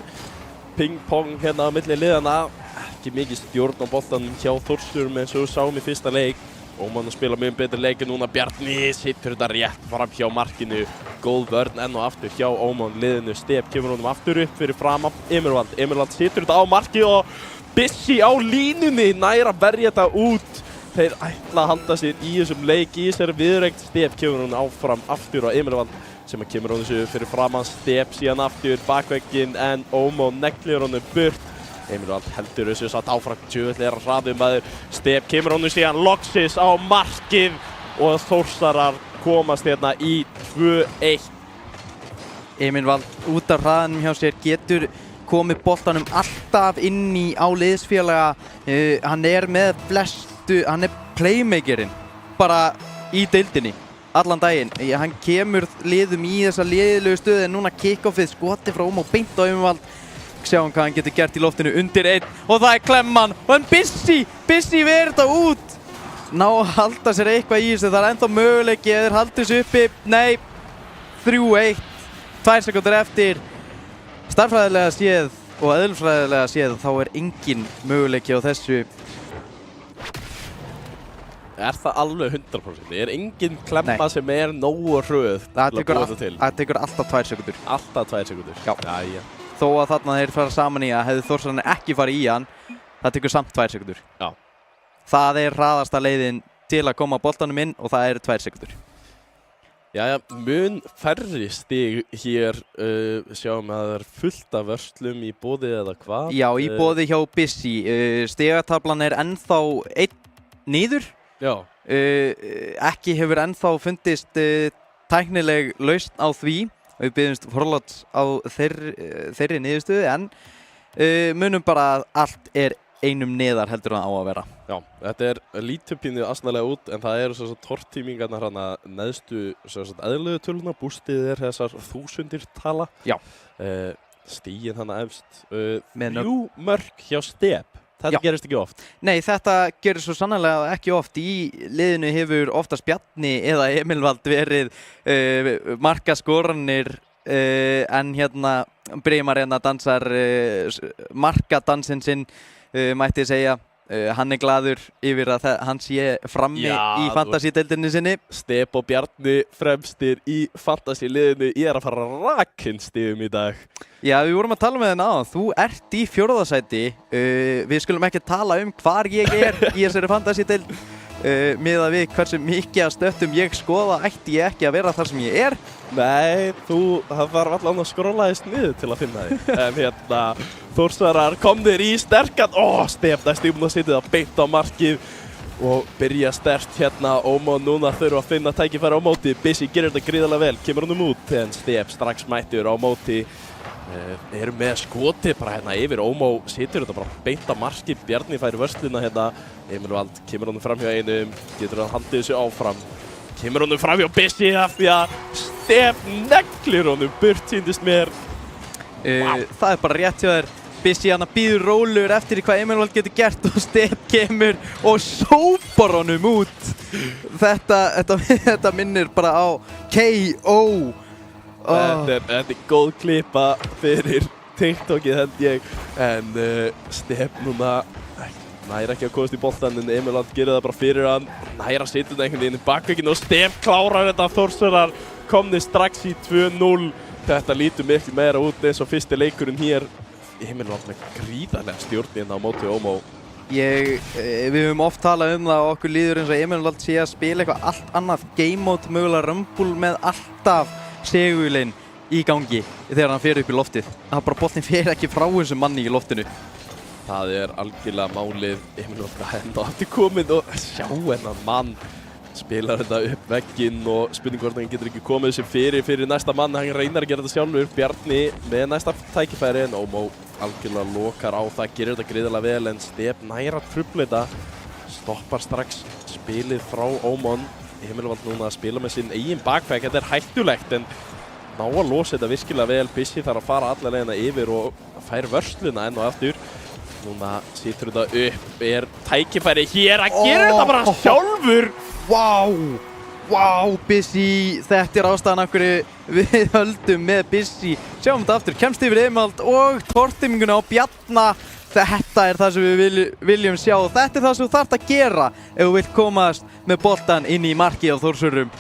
ping-pong hérna á milli liðana. Ekki mikið stjórn á boltanum hjá Þórsurum eins og við sáum í fyrsta leik. Ómon að spila mjög betur leiki núna, Bjarni situr þetta rétt fram hjá markinu. Góð vörn enn og aftur hjá Ómon liðinu. Stef kemur honum aftur upp fyrir fram af Emerald. Emerald situr þetta á markið og Bissi á línunni nær að verja þetta út. Þeir ætla að halda sér í þessum leik í þessari viðureign. Stef kemur honum áfram aftur á Emerald sem að kemur honum þessu fyrir fram hans. Stef síðan aftur bakvegginn en Ómon neglir honum burt. Emerald heldur þessu satt áfram, tjöfull er að hraðum maður. Stef kemur honum síðan loksis á markið og Þórsarar komast hérna í 2-1. Emerald út af hraðanum hjá sér, getur komið boltanum alltaf inn í á liðsfélaga. Hann er með flestu, hann er playmakerinn bara í deildinni allan daginn. Hann kemur liðum í þessa liðilegu stöðu en núna kick-offið skoti frá Ómó beint á Emerald. Sjáum hvað hann getur gert í loftinu undir einn og það er klemman og en Bissi verið þetta út. Ná að halda sér eitthvað í þessu, það er ennþá möguleiki ef þeir halda þessu uppi. Nei, 3-1, 2 sekúndur eftir. Stærðfræðilega séð og eðlisfræðilega séð þá er engin möguleiki á þessu. Er það alveg 100%? Er engin klemma sem er nógu hröð til að búa þetta til? Það tekur alltaf 2 sekúndur. Alltaf 2 sekúndur? Já. Jæja. Þó að þarna þeir fara saman í að hefðu Þórsararnir ekki farið í hann, það tekur samt 2 sekúndur. Já. Það er hraðasta leiðin til að koma boltanum inn og það eru 2 sekúndur. Jæja, mun færri stig hér, sjáum að það er fullt af vörslum í boði eða hvað? Já, í boði hjá Busy. Stigatablan er ennþá einn niður. Já. Ekki hefur ennþá fundist tæknileg lausn á því. Við biðjumst forláts á þeirri niðurstöðu en munum bara að allt er einum neðar heldur en það á að vera. Já, þetta er lítið pínu asnalega út en það eru svo tortímingarnar hana neðstu eðlilegu töluna, bústið er þessar 1000 tala. Já. Stigin hana efst, Með 3 mörk hjá Step. Þetta gerist ekki oft. Nei, þetta gerist svo sannarlega ekki oft. Í liðinu hefur oftast Bjarni eða Emilvald verið markaskoranir en hérna Brimar hérna dansar markadansinn sinn, mætti segja. Hann er glaður yfir að hann sé frammi í fantasy-deildinni sinni. Step og Bjarni fremstir í fantasy-liðinu. Ég er að fara rakinn stigum í dag. Já, við vorum að tala með þennan áðan. Þú ert í 4. sæti. Við skulum ekki tala um hvar ég er í þessari fantasy-deild. Miðað við hversu mikið að stöttum ég skoða ætti ég ekki að vera þar sem ég er. Nei, það var allan að skrollaðist niður til að finna þig. En hérna, Þórsarar komnir í sterkan. Stef næst að setja það beint á markið og byrja sterkt hérna. Ómó núna þurfa að finna tækifæri á móti. Busy gerir þetta gríðarlega vel, kemur honum út en Stef strax mættur á móti. Erum með skotið bara hérna yfir. Ómó situr þetta bara beint á markið. Bjarni færi vörsluna hérna. Emilvald kemur honum fram hjá einum, getur hann haldið þessu áfram. Kemur honum fram hjá Busy af því að Stef neglir honum burt, sýndist mér. Það er bara rétt hjá þér. Busy hann býður rólur eftir hvað Emilvald getur gert og Stef kemur og sópar honum út. Þetta minnir bara á KO. Þetta er góð klippa fyrir TikTokið held ég. En Stef núna næra ekki að komast í boltan en Emilvald gerir það bara fyrir hann. Næra situr það einhvern veginn í bakvegginu og Stef klárar þetta. Þórsarar komni strax í 2-0. Þetta lítur miklu meira út eins og fyrsti leikurinn hér. Emilvald með gríðarlega stjórnin á móti Ómó. Við höfum oft talað um það og okkur líður eins og Emilvald sé að spila eitthvað allt annað game mode, mögulega Rumble með alltaf segulinn í gangi þegar hann fer upp í loftið. Það bara boltinn fer ekki frá þessum manni í loftinu. Það er algjörlega málið. Emilvald henn og aftur kominn og sjá hennan mann spilar þetta upp vegginn og spurning hvort hann getur ekki komið sér fyrir næsta mann. Hann reynar að gera þetta sjálfur. Bjarni með næsta tækifæri en Ómó algjörlega lokar á það, gerir þetta gríðarlega vel en Stef næra trufla þetta. Stoppar strax spilið frá Ómon. Emilvald núna að spila með sinn eigin bakvegg. Þetta er hættulegt en ná að losa þetta virkilega vel. Busy þarf að fara alla leiðina yfir og fær vörsluna enn og aftur. Núna situr þetta upp, er tækifæri hér að gera þetta bara sjálfur. Vá, Busy, þetta er ástæðan af hverju við höldum með Busy. Sjáum þetta aftur, kemst yfir Emilvald og tortíminguna á Bjarna. Þetta er það sem við viljum sjá. Þetta er það sem þú þarft að gera ef þú vilt komast með boltan inn í markið á Þórsurum.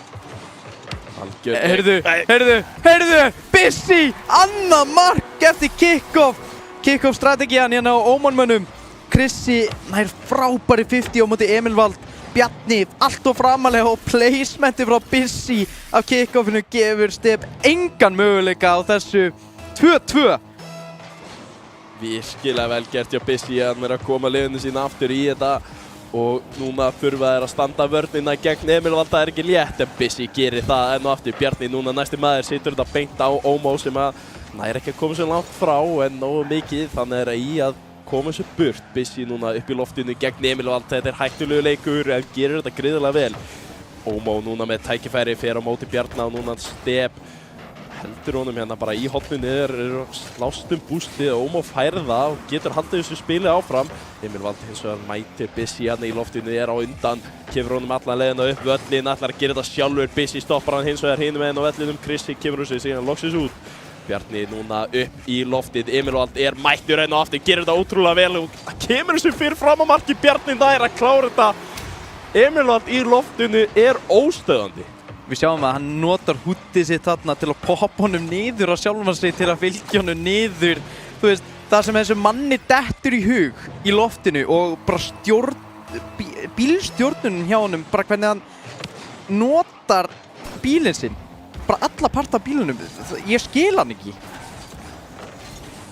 Heyrðu, Busy, annað mark eftir kick-off. Kick-off strategían hérna á Ómonmönnum. Krissi nær frábæri 50 á móti Emilvald. Bjarni allt og framalega og placementi frá Busy af kick-offinu gefur Stef engan möguleika á þessu 2-2. Virkilega vel gert hjá Busy að hann er að koma liðinu sína aftur í þetta og núna þurfa þær að standa vörnina gegn Emilvald. Það er ekki létt en Busy gerir það enn og aftur. Bjarni núna næsti maður situr þetta beint á Ómó sem að nær ekki að koma sér langt frá en nógu mikið þannig er í að koma sér burt. Busy núna upp í loftinu gegn Emilvald. Þetta er hættulegu leikur en gerir þetta gríðarlega vel. Ómó núna með tækifæri fer á móti Bjarna og núna Stef heldur honum hérna bara í hotninu er slást bústið. Ómó fær það og getur haldið þessu spili áfram. Emilvald hins vegar mætir Busy hérna í loftinu, er á undan, kemur honum allan leiðina upp völlin, ætlar að gera þetta sjálfur. Busy stoppar hann hins vegar hinum meginn á vellinum. Krissi kemur þessu síðan loksins út. Bjarni núna upp í loftið. Emilvald er mættur enn og aftur, gerir þetta ótrúlega vel og kemur þessu fyrir fram á marki. Bjarni nær að klára þetta. Emilvald í loftinu er óstöðandi. Við sjáum að hann notar húttið sitt þarna til að poppa honum niður á sjálfan sig til að fylgja honum niður. Þú veist, það sem þessu manni dettur í hug í loftinu og bara bílstjórnunum hjá honum, bara hvernig hann notar bílinn sinn bara alla parta af bílunum. Ég skil hann ekki.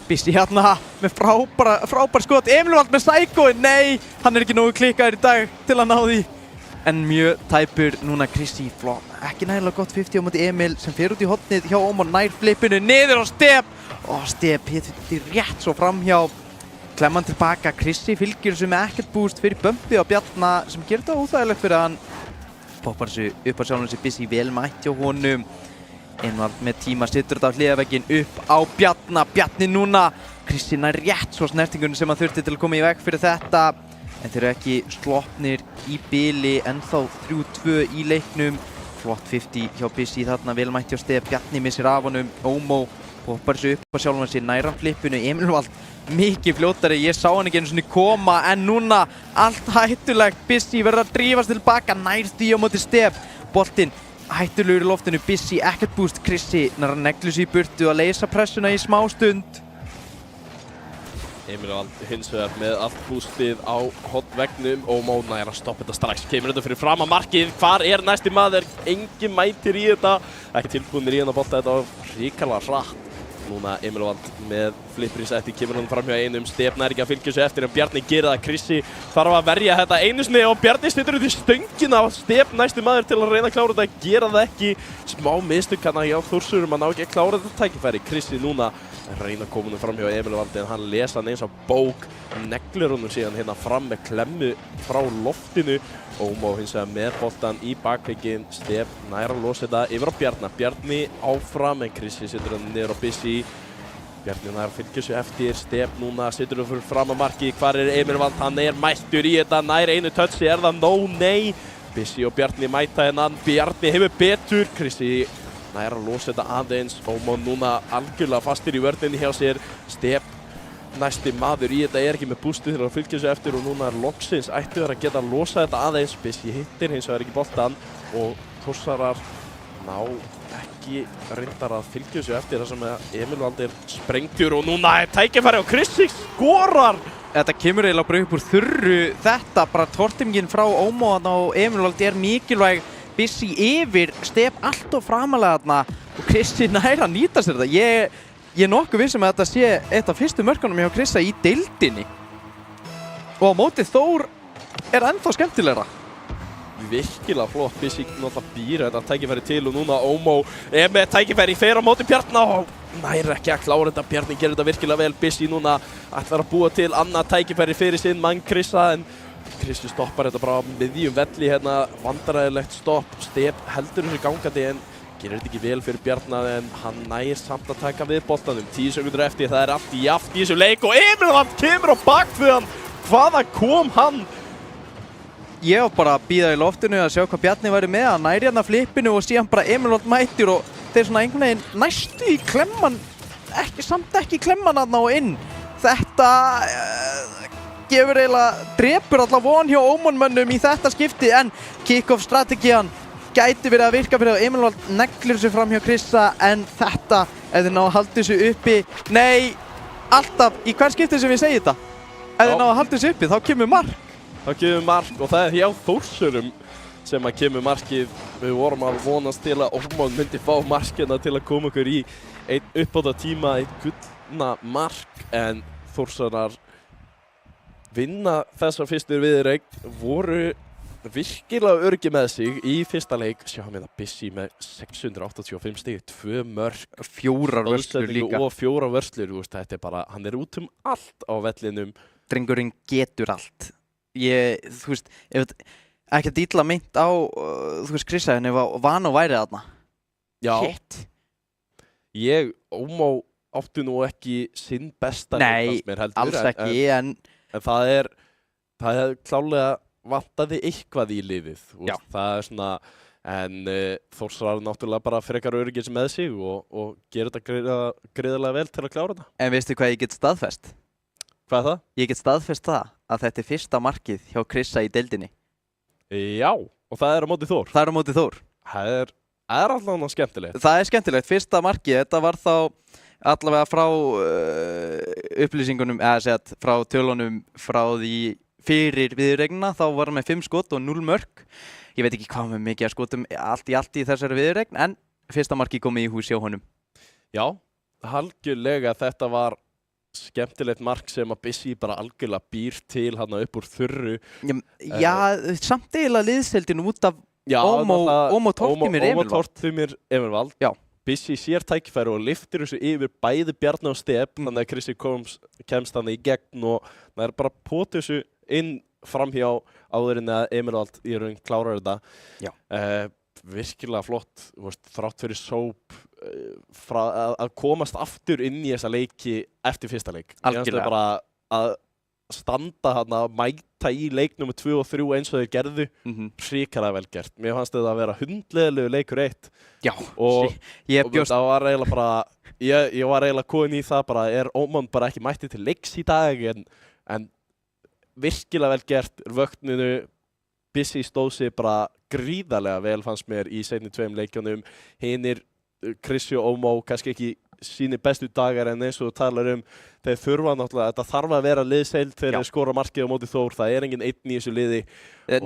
Bissi hérna með frábær skot. Emilvald með sækóin. Nei, hann er ekki nógu klikkaður í dag til að ná því. En mjög tæpur núna Krissi Fló. Ekki nægilega gott 50 á móti Emil sem fer út í hornið hjá Ómar nær flippinu. Niður á Step. Step hittir rétt svo framhjá. Klemman tilbaka. Krissi fylgir þessu með ekkert búst fyrir bömpi á Bjarna sem gerir þetta óþægilegt fyrir hann. Poppar þessu upp á sjálfum þessu Bissi vel mætt hjá honum. Einvald með tíma setur þetta á hliðarvegginn upp á Bjarna. Bjarni núna. Krissi nær rétt svo snertingunni sem hann þurfti til að koma í veg fyrir þetta. En þeir eru ekki sloppnir í bili, ennþá 3-2 í leiknum. Flott 50 hjá Bissi þarna, vel mætt hjá Stef. Bjarni missir af honum, Ómó poppar þessu upp á sjálfan sig, næran flippinu. Emilvald mikið fljótari, ég sá hann ekki einu sinni koma, en núna allt hættulegt. Bissi verður að drífast tilbaka, nær því á móti Stef. Boltinn hættulegur í loftinu, Bissi ekkert búst. Krissi nær að neglu sig í burtu og leysa pressuna í smá stund. Emilvald hins vegar með allt bústið á hotvegnum og Móna er að stoppa þetta strax. Kemur þetta fyrir fram að markið. Hvar er næsti maður? Engin mætir í þetta. Ekki tilbúinir í hann að bolta þetta á hrikalega hratt. Núna Emilvald með flippri setti, kemur hann fram hjá einum. Stef nær ekki að fylgja sig eftir en Bjarni gerir það. Krissi þarf að verja þetta einu sinni og Bjarni stýttur út í stöngina. Stef næsti maður til að reyna að klára þetta, gera það ekki. Smá mistök hann hjá Þórsurum að ná ekki að klára þetta tækifæri. Krissi núna reyna að koma hann fram hjá Emilvaldi en hann lesa hann eins á bók. Neglir honum síðan hérna fram með klemmu frá loftinu. Ómó hins vegar með boltan í bakvegginn. Stef nær að losa þetta yfir á Bjarna. Bjarni áfram en Krissi setur hann niður á Bissi. Bjarni nær fylgir sig eftir. Stef núna setur hann fyrir fram að marki. Hvar er Emilvald? Hann er mættur í þetta. Nær einu touchi. Er það no? Nei. Bissi og Bjarni mæta hennan. Bjarni hefur betur. Krissi nær að losa þetta aðeins. Ómó núna algjörlega fastir í vörninni hjá sér. Stef næsti maður í þetta er ekki með bústið til að fylgja sig eftir og núna er loksins ættu að geta losa þetta aðeins. Bissi hittir hins vegar ekki boltan og Þórsarar ná ekki reyndar að fylgja sig eftir þar sem Emilvald er sprengtur og núna er tækifæri og Krissi skorar! Þetta kemur eiginlega bara upp úr þurru. Þetta bara tortimginn frá Ómó og Emilvald er mikilvæg. Bissi yfir, Stef allt of framalega þarna og Krissi nær að nýta sér þetta. Ég er nokkuð vissum að þetta sé eitt af fyrstu mörkunum hjá Krissa í deildinni. Og á móti Þór er ennþá skemmtilegra. Virkilega flott, Bissi náttúrulega býr þetta tækifæri til og núna Ómó er með tækifæri fer á móti Bjarna og nær ekki að klára þetta. Bjarni gerir þetta virkilega vel. Bissi núna ætlar að búa til annað tækifæri fyrir sinn mann Krissa en Krissi stoppar þetta bara á miðjum velli hérna, vandræðilegt stopp. Stef heldur þessu gangandi en gerir þetta ekki vel fyrir Bjarna en hann nær samt að taka við boltanum. 10 sekundur eftir, það er allt jafnt í þessu leik og Emilvald kemur á bakföðan. Hvaðan kom hann? Ég var bara að bíða í loftinu að sjá hvað Bjarni væri með. Hann nær hérna flippinu og síðan bara Emilvald mættir og þeir svona einhvern veginn næstu í klemman. Samt ekki klemman þarna og inn. Þetta gefur eiginlega, drepur alla von hjá Ómónmönnum í þetta skipti en kick-off strategían gæti verið að virka fyrir að Emilvald neglir sig fram hjá Krissa en þetta, ef þið ná að halda þessu uppi, nei, alltaf, í hvern skipti sem ég segi þetta, ef þið ná að halda þessu uppi, þá kemur mark. Þá kemur mark og það er hjá Þórsurum sem að kemur markið. Við vorum að vonast til að Ómón myndi fá markina til að koma okkur í einn uppbóta tíma, einn gullna mark en Þórsarar vinna þessar fyrstur viðureign, voru virkilega öryggi með sig í fyrsta leik. Sjáum við að Bissi með 685 stig, 2 mörk, 4 vörslur líka. Og 4 vörslur, þetta er bara, hann er út allt á vellinum. Drengurinn getur allt. Þú veist, ekki að illa meint á, þú veist, Krissa henni var van og værið þarna. Já. Shit. Ómó átti nú ekki sinn besta leik, mér heldur. Alls ekki, en það er klálega vantaði eitthvað í liðið. Það er svona, en Þórsarar náttúrulega bara frekar öryggis með sig og gerir þetta greiðarlega vel til að klára þetta. En veistu hvað ég get staðfest? Hvað er það? Ég get staðfest það að þetta er fyrsta markið hjá Krissa í deildinni. Já, og það er á móti Þór. Það er á móti Þór. Það er allavega skemmtilegt. Það er skemmtilegt. Fyrsta markið, þetta var þá allavega frá upplýsingunum, eða segja frá tölunum frá því fyrir viðuregnina, þá var hann með 5 skot og 0 mörk. Ég veit ekki hvað með mikið að skotum allt í þessari viðuregn, en fyrsta marki komið í hús hjá honum. Já, algjörlega þetta var skemmtilegt mark sem að Bissi bara algjörlega býr til hann upp úr þurru. Já, samt eiginlega liðseldin út af Ómó Tortimir Emirvald. Já. Bissi sér tækifæri og liftir þessu yfir bæði Bjarni og Step, þannig að Krissi kemst hann í gegn og það er bara potið þessu inn framhjá áður en að Emirvald í raun klárar þetta. Já. Virkilega flott, þrátt fyrir sóp að komast aftur inn í þessa leiki eftir fyrsta leik. Algjörlega. Bara að standa hann að mæta í leik nummer 2 og 3 eins og þeir gerðu, hrikalega vel gert. Mér fannst þetta að vera hundleðilegu leikur 1. Já, og það var eiginlega bara, ég var eiginlega komin í það bara, Ómar bara ekki mætti til leiks í dag en virkilega vel gert, vökninu, Bissi stóð sig bara gríðarlega vel fannst mér í seinni 2 leikjunum, hinir Krissi og Ómó kannski ekki síni bestu dagar en eins og þú talar þeir þurfa náttúrulega, þetta þarf að vera liðseild þegar þeir skora markið á móti Þór, það er engin einn í þessu liði.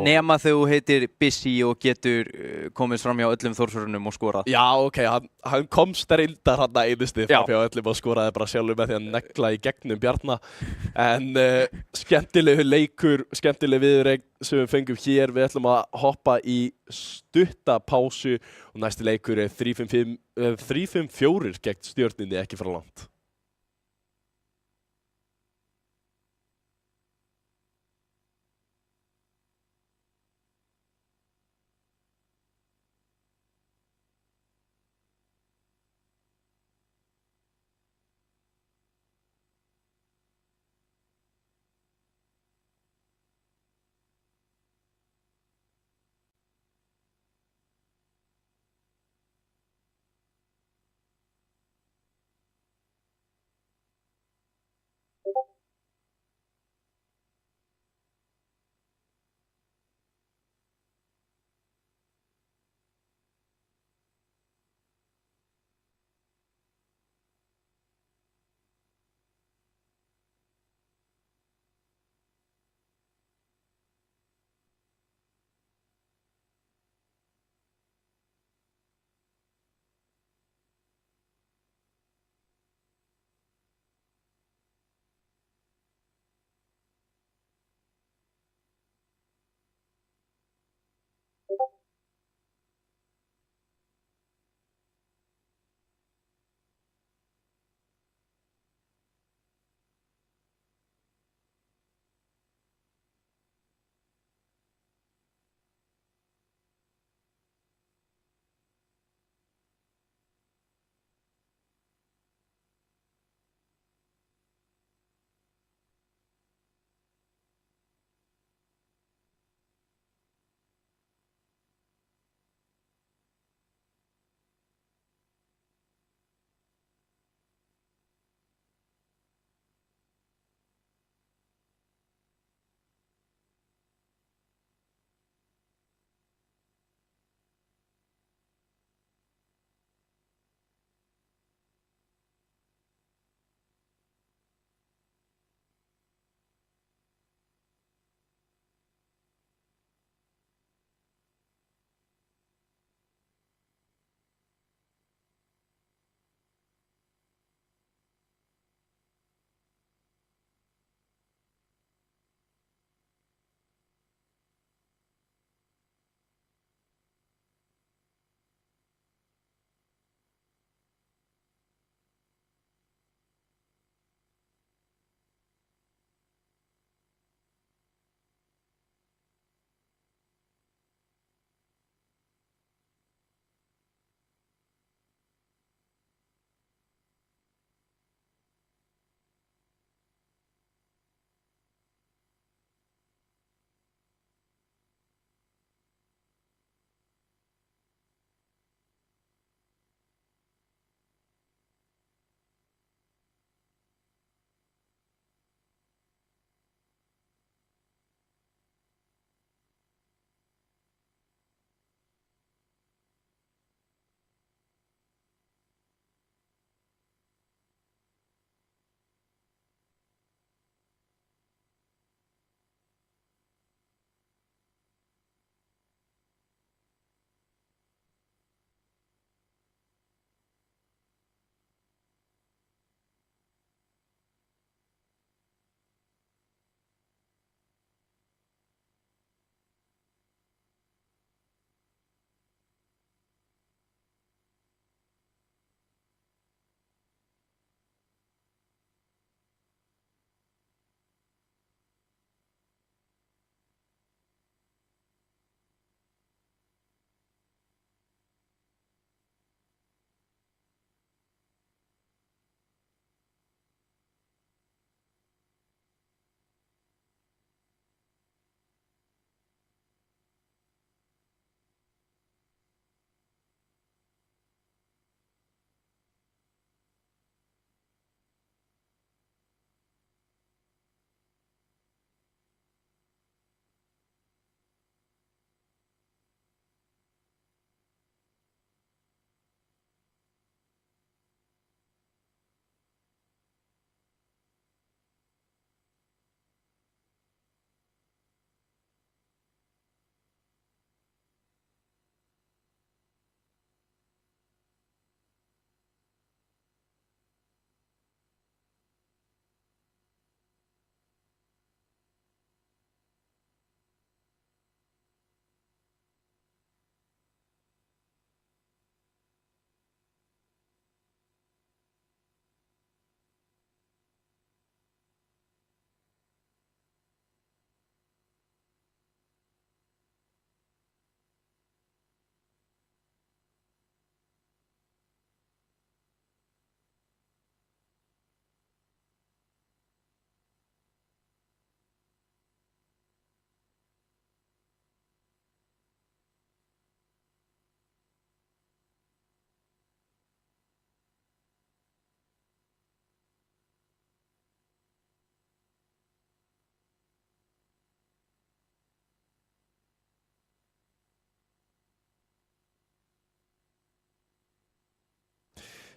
Nema þegar þú heitir Bissi og getur komist fram hjá öllum Þórsvörunum og skorað. Já, ok, hann komst reyndar hann að einustið fram hjá öllum og skoraði bara sjálfur með því að negla í gegnum Bjarna. En skemmtilegu leikur, skemmtileg viðureign sem við fengum hér, við ætlum að hoppa í stutta pásu og næsti leikur er 3-5-4 gegn Stjörnunni, ekki frá langt.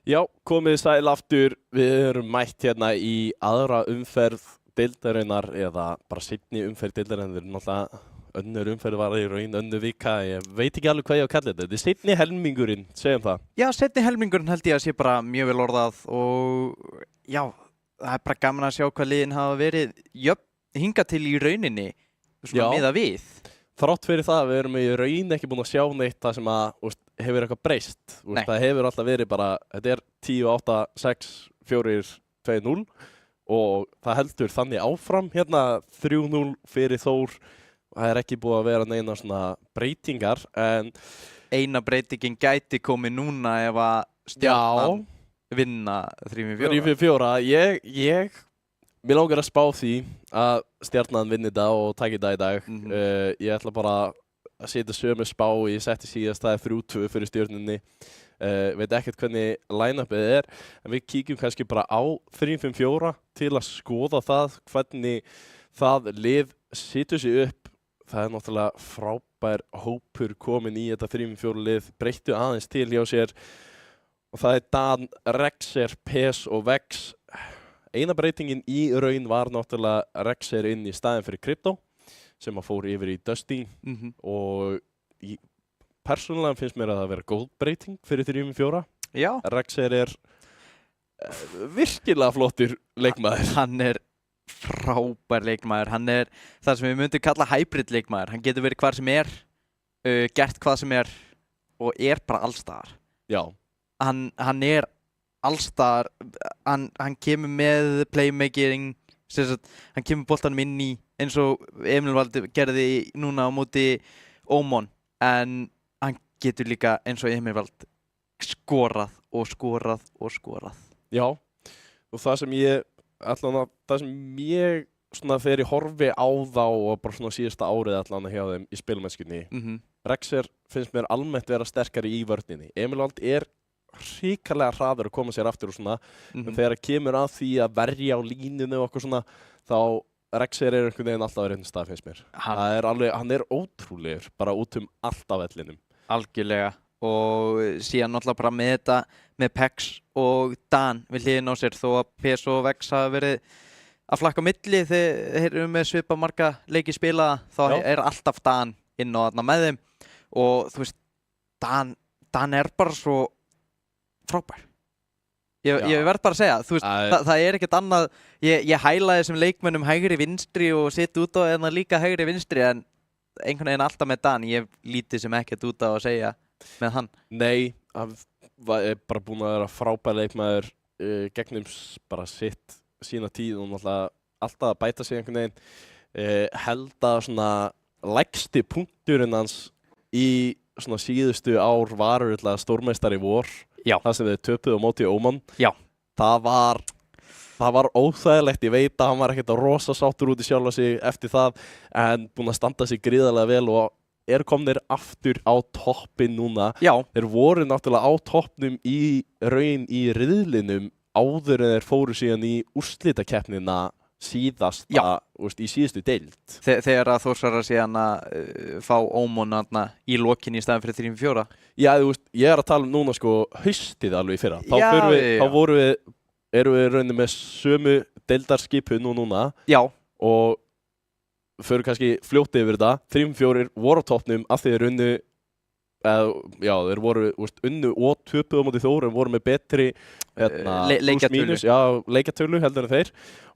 Já, komið sæl aftur. Við erum mætt hérna í aðra umferð deildarinnar eða bara seinni umferð deildarinnar. Náttúrulega önnur umferð var í raun önnur vika. Ég veit ekki alveg hvað ég á að kalla þetta. Þetta er seinni helmingurinn, segjum það. Já, seinni helmingurinn held ég að sé bara mjög vel orðað og já, það er bara gaman að sjá hvað liðin hafa verið hingað til í rauninni svona miða við. Þrátt fyrir það, við erum í raun ekki búin að sjá neitt það sem að hefur eitthvað breyst. Það hefur alltaf verið bara, þetta er 10-8-6-4-2-0 og það heldur þannig áfram. Hérna 3-0 fyrir Þór. Það er ekki búið að vera neina svona breytingar en eina breytingin gæti komið núna ef að Stjarnan vinna 3-4. Mér langar að spá því að Stjarnan vinni þetta og taki þetta í dag. Ég ætla bara að setja sömu spá í setti síðast, það er 3-2 fyrir Stjörnunni. Veit ekkert hvernig line-upið er, en við kíkjum kannski bara á 3-5-4 til að skoða það, hvernig það lið situr sig upp. Það er náttúrulega frábær hópur komin í þetta 3-4 lið, breyttu aðeins til hjá sér. Og það er Dan, Rexer, Pes og Vex. Eina breytingin í raun var náttúrulega Rexer inn í staðinn fyrir Krypto sem að fór yfir í Dusty og persónulega finnst mér að það vera góð breyting fyrir 3-4. Já. Rexer er virkilega flottur leikmaður. Hann er frábær leikmaður, hann er það sem við myndum kalla hybrid leikmaður. Hann getur verið hvar sem er, gert hvað sem er og er bara allstaðar. Já. Hann er allstaðar, hann kemur með playmaking, hann kemur boltanum inn í eins og Emil Valdi gerði núna á móti Ómon, en hann getur líka eins og Emil Valdi skorað og skorað og skorað. Já, og það sem ég svona þegar ég horfi á þá og bara svona síðasta árið allan hjá þeim í spilmennskunni, Rexer finnst mér almennt vera sterkari í vörninni. Emil Valdi er hrikalega hraður að koma sér aftur og svona, en þegar það kemur að því að verja á línunni og okkur svona, þá Rexer er einhvern veginn alltaf á réttum stað finnst mér. Hann er ótrúlegur bara út allt af vellinum. Algjörlega, og síðan náttúrulega bara með þetta, með Pex og Dan við hliðina á sér, þó að PS og Vex hafa verið að flakka á milli þegar þeir eru með svipa marga leiki spilaða, þá er alltaf Dan inn á þarna með þeim og þú veist, Dan er bara svo frábær. Ég verð bara að segja, þú veist, það er ekkert annað, ég hælaði þessum leikmönnum hægri vinstri og sitt út á en það líka hægri vinstri, en einhvern veginn alltaf með Dan, ég hef lítið sem ekkert út á að segja með hann. Nei, hann er bara búinn að vera frábær leikmaður gegnum bara sína tíð og alltaf að bæta sig einhvern veginn. Held að svona lægsti punkturinn hans í svona síðustu ár var stórmeistari vor. Já. Það sem þið töpuðu á móti Óman. Já. Það var óþægilegt, ég veit að hann var ekkert rosa sáttur út í sjálfa sig eftir það, en búinn að standa sig gríðarlega vel og er komnir aftur á toppinn núna. Já. Þeir voru náttúrulega á toppnum í raun í riðlinum áður en þeir fóru síðan í úrslitakeppnina síðasta, í síðustu deild. Þegar að Þórsarar síðan að fá Ómon í lokinni í staðin fyrir 3-4. Já, þú veist, ég er að tala um núna haustið alveg í fyrra. Þá erum við rauninni með sömu deildarskipu núna. Já. Og förum kannski fljótið yfir þetta. 3-4 voru á toppnum af því þeir unnu, þeir voru unnu og töpuðu á móti Þór en voru með betri leikjatölu heldur en þeir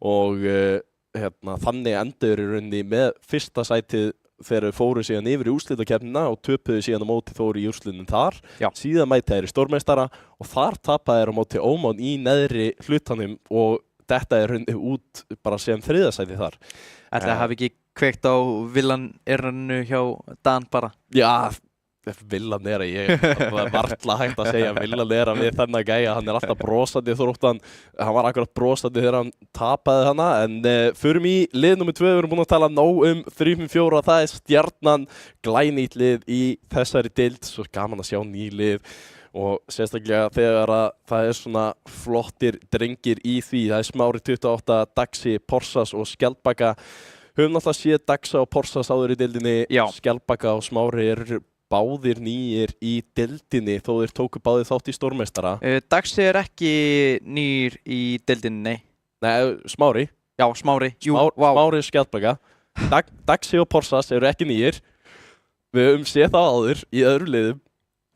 og þannig endur í rauninni með fyrsta sætið þegar þau fóru síðan yfir í úrslitakeppnina og töpuðu síðan á móti Þór í úrslitunum þar. Já. Síðan mæta þeir í stórmeistara og þar tapaði þeir á móti Óman í neðri hlutanum og þetta er rauninni út bara sem þriðja sætið þar. Ætli hafi ekki kveikt á villaniranu hjá Dan bara? Já, Villanera, það er varla hægt að segja Villanera við þennan gæja, hann er alltaf brosandi Þróttan, hann var akkurat brosandi þegar hann tapaði hana, en förum í lið nummer 2, við erum búin að tala nóg 3-4, það er Stjarnan, glænýtt lið í þessari deild, svo gaman að sjá ný lið og sérstaklega þegar að það er svona flottir drengir í því, það er Smári 28, Daxi, Porsas og Skjaldbaka. Höfum náttúrulega séð Daxa og Porsas áður í deildinni, Skjaldbaka og Smári eru báðir nýir í deildinni þó þeir tóku báðir þátt í stórmeistara. Daxi er ekki nýr í deildinni, nei. Nei, Smári. Já, Smári. Jú, Smári Skjaldbaka. Daxi og Porsas eru ekki nýir. Við höfum séð það áður í öðru liðum.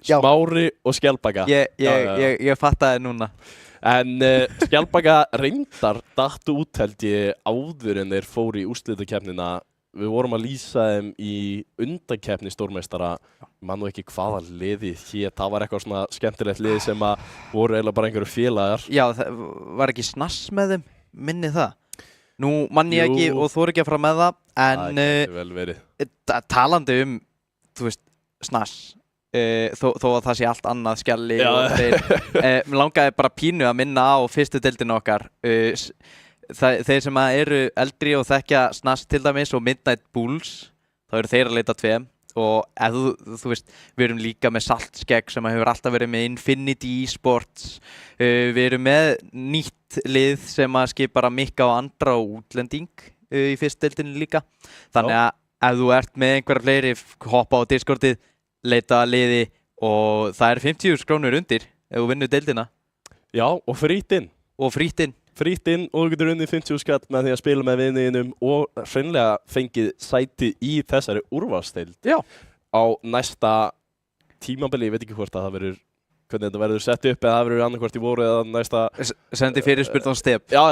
Já. Smári og Skjaldbaka. Ég fattaði núna. En Skjaldbaka reyndar datt út held ég áður en þeir fóru í úrslitakeppnina. Við vorum að lýsa þeim í undankeppni stórmeistara. Man nú ekki hvaða liðið hér. Það var eitthvað svona skemmtilegt lið sem að voru eiginlega bara einhverju félagar. Já, það var ekki snass með þeim, minni það. Nú mann ég ekki og þú ekki að fara með það, en Það getur vel verið. Talandi þú veist, snass, þó að það sé allt annað skjalli Já. og þeir, mér langaði bara pínu að minna á fyrstu deildinu okkar. Þeir sem eru eldri og þekkja snass til dæmis og Midnight Bulls, þá eru þeir að leita tveim. Og þú veist, við erum líka með Saltskegg sem hefur alltaf verið með Infinity Esports. Við erum með nýtt lið sem að skipar að Mikka og Andra og útlending í fyrstdeildinni líka. Þannig að ef þú ert með einhverja fleiri, hoppa á Discordið, leita að liði og það er 50.000 krónur undir ef þú vinnur deildina. Já, og frýtt inn. Og frýtt inn. Frýtt inn og þú getur unnið 50 skatt með því að spila með vinniðinum og hreinlega fengið sæti í þessari úrvalsdeild. Já. Á næsta tímabili, ég veit ekki hvort að það verður, hvernig þetta verður sett upp eða það verður annarkvort í voru eða næsta... Sendi fyrirspurn á step. Já,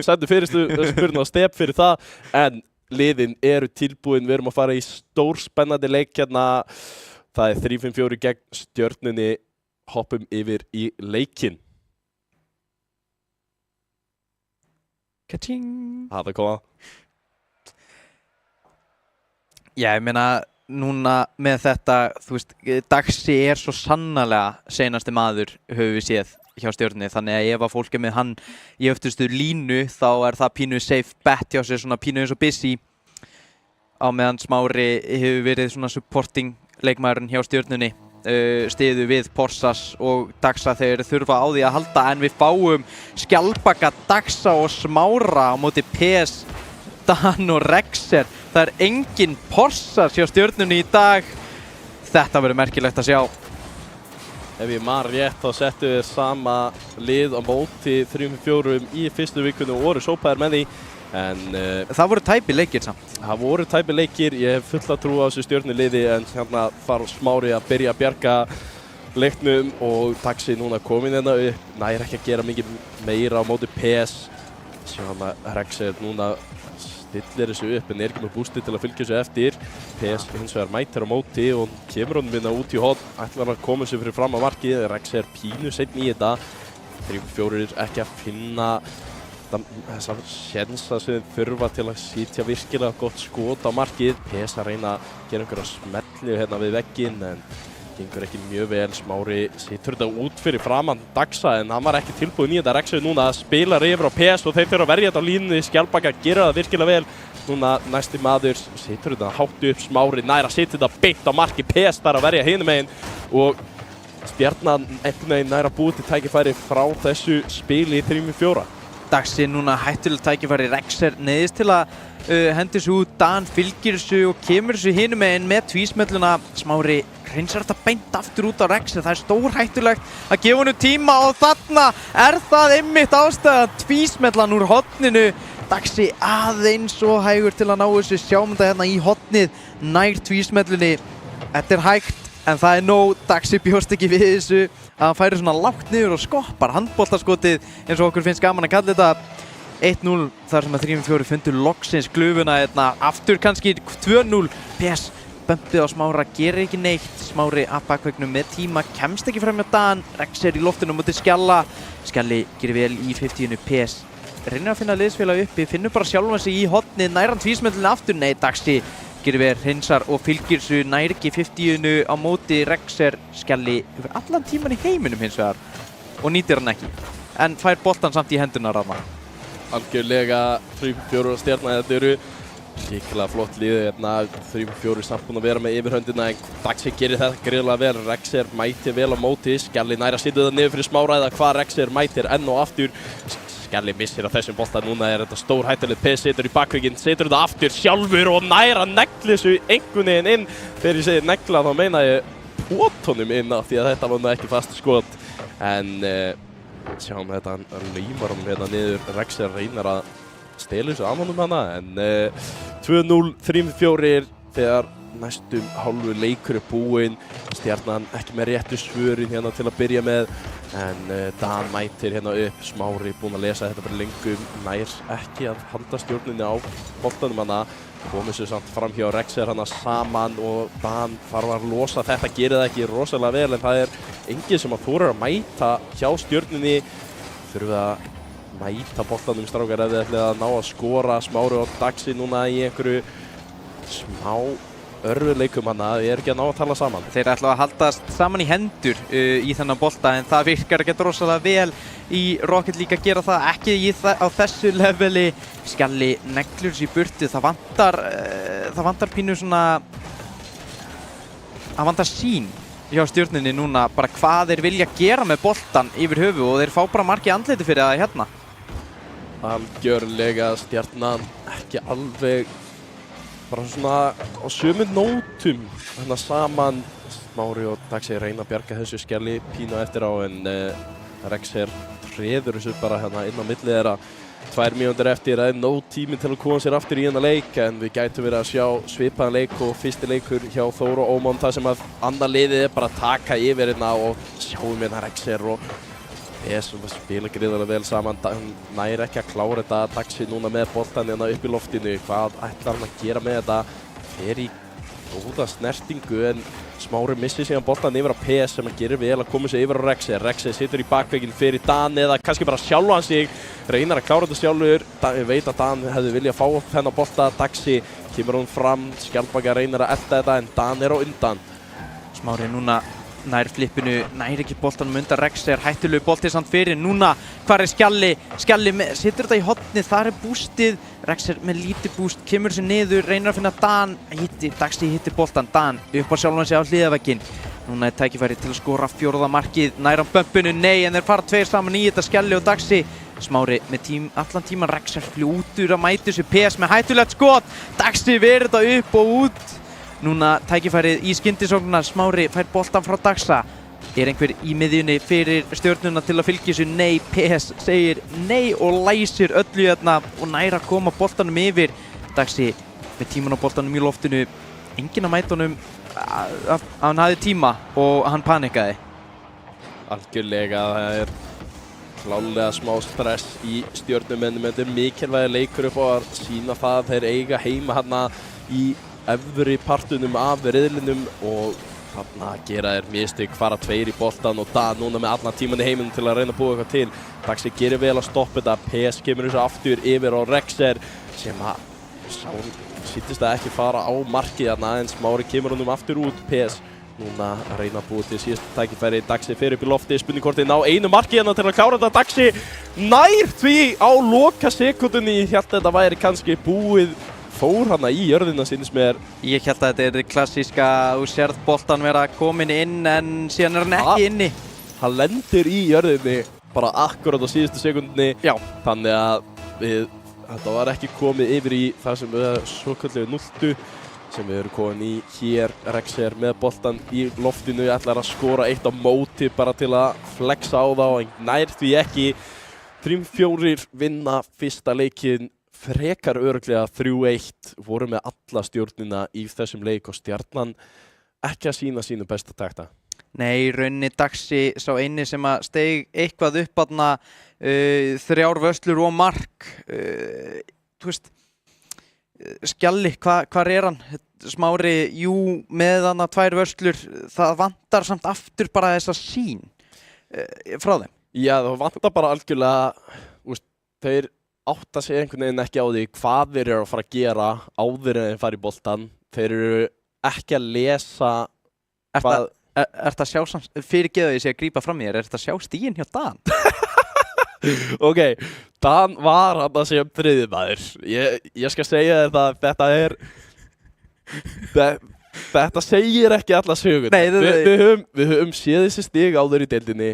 sendum fyrirspurn á step fyrir það, en liðin eru tilbúin, við erum að fara í stór spennandi leik hérna. Það er 3-5-4 gegn Stjörnunni, hoppum yfir í leikinn. Ka-ching! Það er koma. Já, ég meina, núna með þetta, þú veist, Daxi er svo sannarlega seinasti maður, höfum við séð hjá Stjörnunni. Þannig að ef að fólk er með hann í öftustu línu, þá er það pínu safe bet hjá sér, svona pínu eins og busy. Á meðan Smári hefur verið svona supporting leikmaðurinn hjá Stjörnunni. Stiðu við Porsas og Daxa þegar þurfa á því að halda, en við fáum Skjaldbaka, Daxa og Smára á móti PS, Dan og Rexer. Það er engin Porsas hjá Stjörnunni í dag. Þetta verður merkilegt að sjá. Ef ég man rétt þá settu við sama lið á móti 3-4 í fyrstu vikunni og voru sópaðir með því. En það voru tæpi leikir samt. Það voru tæpi leikir, ég hef fulla trú á þessu Stjörnuliði, en hérna þarf Smári að byrja að bjarga leiknum og Daxi núna komin hérna upp, nær ekki að gera mikið meira á móti PS. Sjáum að Rexer núna stillir þessu upp en er ekki með bústi til að fylgja þessu eftir. PS hins vegar mætir á móti og kemur honum hérna út í horn, ætlar að koma sér fyrir fram á markið. Rexer pínu seinni í þetta, 3-4 ekki að finna þessar sjensa sem þurfa til að sitja virkilega gott skot á markið. PS að reyna að gera einhverja smelli hérna við vegginn en gengur ekki mjög vel. Smári situr þetta út fyrir framann Daxa en hann var ekki tilbúinn í þetta. Rexer núna spilar yfir á PS og þeir þurfa að verja þetta á línunni. Skjaldbaka gera það virkilega vel. Núna næsti maður situr þetta hátt upp. Smári nær að sitja þetta beint á marki. PS þar að verja hinum megin og Stjarnan einhvern veginn nær að búið til tækifæri frá þessu spili í 3-4. Daxi núna hættulega tækifæri. Rexer neyðist til að hendi þessu út. Dan fylgir þessu og kemur þessu hinum megin með tvísmelluna. Smári hreinsar þetta beint aftur út á Rexer. Það er stór hættulegt að gefa honum tíma og þarna er það einmitt ástæða. Tvísmellan úr horninu. Daxi aðeins og hægur til að ná þessu. Sjáum þetta hérna í hornið nær tvísmellunni. Þetta er hægt en það er nóg. Daxi bjóst ekki við þessu. Að hann færi svona lágt niður og skoppar handboltaskotið eins og okkur finnst gaman að kalla þetta. 1-0 þar sem að 3-4 fundur loksins glufuna hérna. Aftur kannski 2-0. PS bömpið á Smára, gerir ekki neitt. Smári að bakveggnum með tíma, kemst ekki fram hjá Dan. Rexer í loftinu mútið Skjalla. Skjalli gerir vel í 50-inu. PS reynir að finna liðsfélag uppi, finnur bara sjálfan sig í hornið, næran tvísmellinu aftur. Nei, Daxi gerir vel, hreinsar og fylgir þessu nær ekki 50-inu á móti Rexer. Skjalli yfir allan tíman í heiminum hins vegar og nýtir hann ekki, en fær boltan samt í hendunar af hann. Algjörlega 3-4 Stjarnan, þetta eru ríkilega flott lið hérna. 3-4 samt búin að vera með yfirhöndina en Daxi gerir þetta greiðlega vel. Rexer mætir vel á móti, Skjalli nær að sitja það niður fyrir Smára eða hvað Rexer mætir enn og aftur. Skelli missir á þessum bolta, núna er þetta stór hættulegt. PS setur í bakveginn, setur þetta aftur sjálfur og næra negli þessu einhvern veginn inn. Þegar ég segi negla þá meina ég pótunum inn af því að þetta var nú ekki fast skot. En sjáum þetta, hann límar honum hérna niður. Rexer reynar að stela þessu af honum hana, en 2-0, 3-4 þegar næstum hálfu leikur er búinn. Stjarnan ekki með réttu svörin hérna til að byrja með, en Dan mætir hérna upp. Smári búinn að lesa þetta bara lengum, nær ekki að halda stjórninni á boltanum hana. Komið sér samt fram hjá Rexer hana saman og Dan þarf að losa þetta, gerir það ekki rosalega vel, en það er enginn sem að þorir að mæta hjá stjórninni. Þurfum að mæta boltanum strákar ef þið ætlið að ná að skora. Smári og Daxi núna í einhverju smá örðuleikum hana, ég er ekki að ná að tala saman. Þeir ætla að haldast saman í hendur í þennan bolta, en það virkar ekki rosalega vel í Rocket League að gera það, ekki á þessu leveli. Skelli neglur sér í burtu, það vantar pínu svona, það vantar sýn hjá stjórninni núna, bara hvað þeir vilja gera með boltan yfir höfu, og þeir fá bara margir andliti fyrir það hérna. Algjörlega Stjarnan ekki alveg bara svona á sömu nótum hérna saman. Smári og Daxi reyna að bjarga þessu Skelli pínu eftir á, en Rexer treður þessu bara hérna inn á milli þeirra. 2 mínútur eftir, það er nóg tími til að koma sér aftur í hérna leik, en við gætum verið að sjá svipaðan leik og fyrsti leikur hjá Þór og Ómon, þar sem að annað liðið er bara að taka yfir hérna og sjáum hérna Rexer og sem spila gríðarlega vel saman. Hann næri ekki að klára þetta. Daxi núna með boltan hérna upp í loftinu. Hvað ætlar hann að gera með þetta? Fer í góða snertingu, en Smári missir síðan boltan yfir á PS sem hann gerir vel að koma sér yfir á Rexer. Rexer situr í bakveginn fyrir Dan eða kannski bara sjálfan sig. Reynar að klára þetta sjálfur. Ég veit að Dan hefði viljað fá upp þennan bolta. Daxi kemur hún fram. Skjaldbaka reynar að elta þetta, en Dan er á undan. Smári núna nær flippinu, nær ekki boltanum undan Rexer, hættulegu boltið samt fyrir. Núna, hvar er Skjalli? Skjalli setur þetta í hornið, þar er bústið. Rexer með lítið búst, kemur sér niður, reynir að finna Dan. Daxi hittir boltan, Dan upp á sjálfan sig á hliðarvegginn. Núna er tækifæri til að skora 4. markið, nær á bömpinu, nei, en þeir fara 2 saman í þetta, Skjalli og Daxi. Smári með allan tíman, Rexer fljótur að mæta þessu, PS með hættulegt skot. Daxi verður þetta upp og út. Núna tækifærið í skyndisóknina, Smári fær boltan frá Daxa. Er einhver í miðjunni fyrir stjörnuna til að fylgja þessu? Nei, PS segir nei og læsir öllu hérna og nær að koma boltanum yfir. Daxi með tíman á boltanum í loftinu, enginn að mæta honum, hann hafði tíma og hann panikaði. Algjörlega, það er klálega smá stress í stjörnumennum, en þetta er mikilvægur leikur upp á að sína það að þeir eiga heima hérna í efri partunum af riðlinum, og þarna gera þeir mistök, fara 2 í boltan og Dan núna með allan tíman í heiminum til að reyna að búa eitthvað til. Daxi gerir vel að stoppa þetta, PS kemur þessu aftur yfir á Rexer sem að sýttist að ekki fara á markið þarna, en Smári kemur honum aftur út. PS núna að reyna að búa til síðasta tækifæri. Daxi fer upp í lofti, spurningakortið ná einu markið hérna til að klára þetta. Daxi nær því á loka sekundunni. Ég held að þetta væri kannski búið. Fór hana í jörðina sýnist mér. Ég held að þetta er klassíska, þú sérð boltan vera komin inn en síðan er hann ekki inni. Hann lendir í jörðinni bara akkurat á síðustu sekundinni. Já. Þannig að þetta var ekki komið yfir í það sem við svokölluðu nultu sem við erum komin í hér. Rexer með boltan í loftinu, ætlar að skora 1 á móti bara til að flexa á þá, en nær því ekki. 3-4 vinna fyrsta leikinn. Frekar örugglega 3-1, voru með alla stjórnina í þessum leik og Stjarnan ekki að sína sínu besta takta. Nei, rauninni Daxi sá eini sem að steig eitthvað upp aðna, 3 vörslur og mark. Þú veist, Skjalli, hvar er hann? Smári, jú, með hana 2 vörslur, það vantar samt aftur bara þessa sýn frá þeim. Já, það vantar bara algjörlega, þeir átta sig einhvern veginn ekki á því hvað þeir eru að fara að gera áður en þeir fara í boltan. Þeir eru ekki að lesa hvað... Er þetta að sjá samt, fyrirgeðu ég sé að grípa fram í þér, er þetta að sjá stíginn hjá Dan? Ok, Dan var hann að segja þriðjumaður. Ég skal segja þér að þetta er... Þetta segir ekki alla söguna. Nei, Við höfum séð þessi stig áður í deildinni.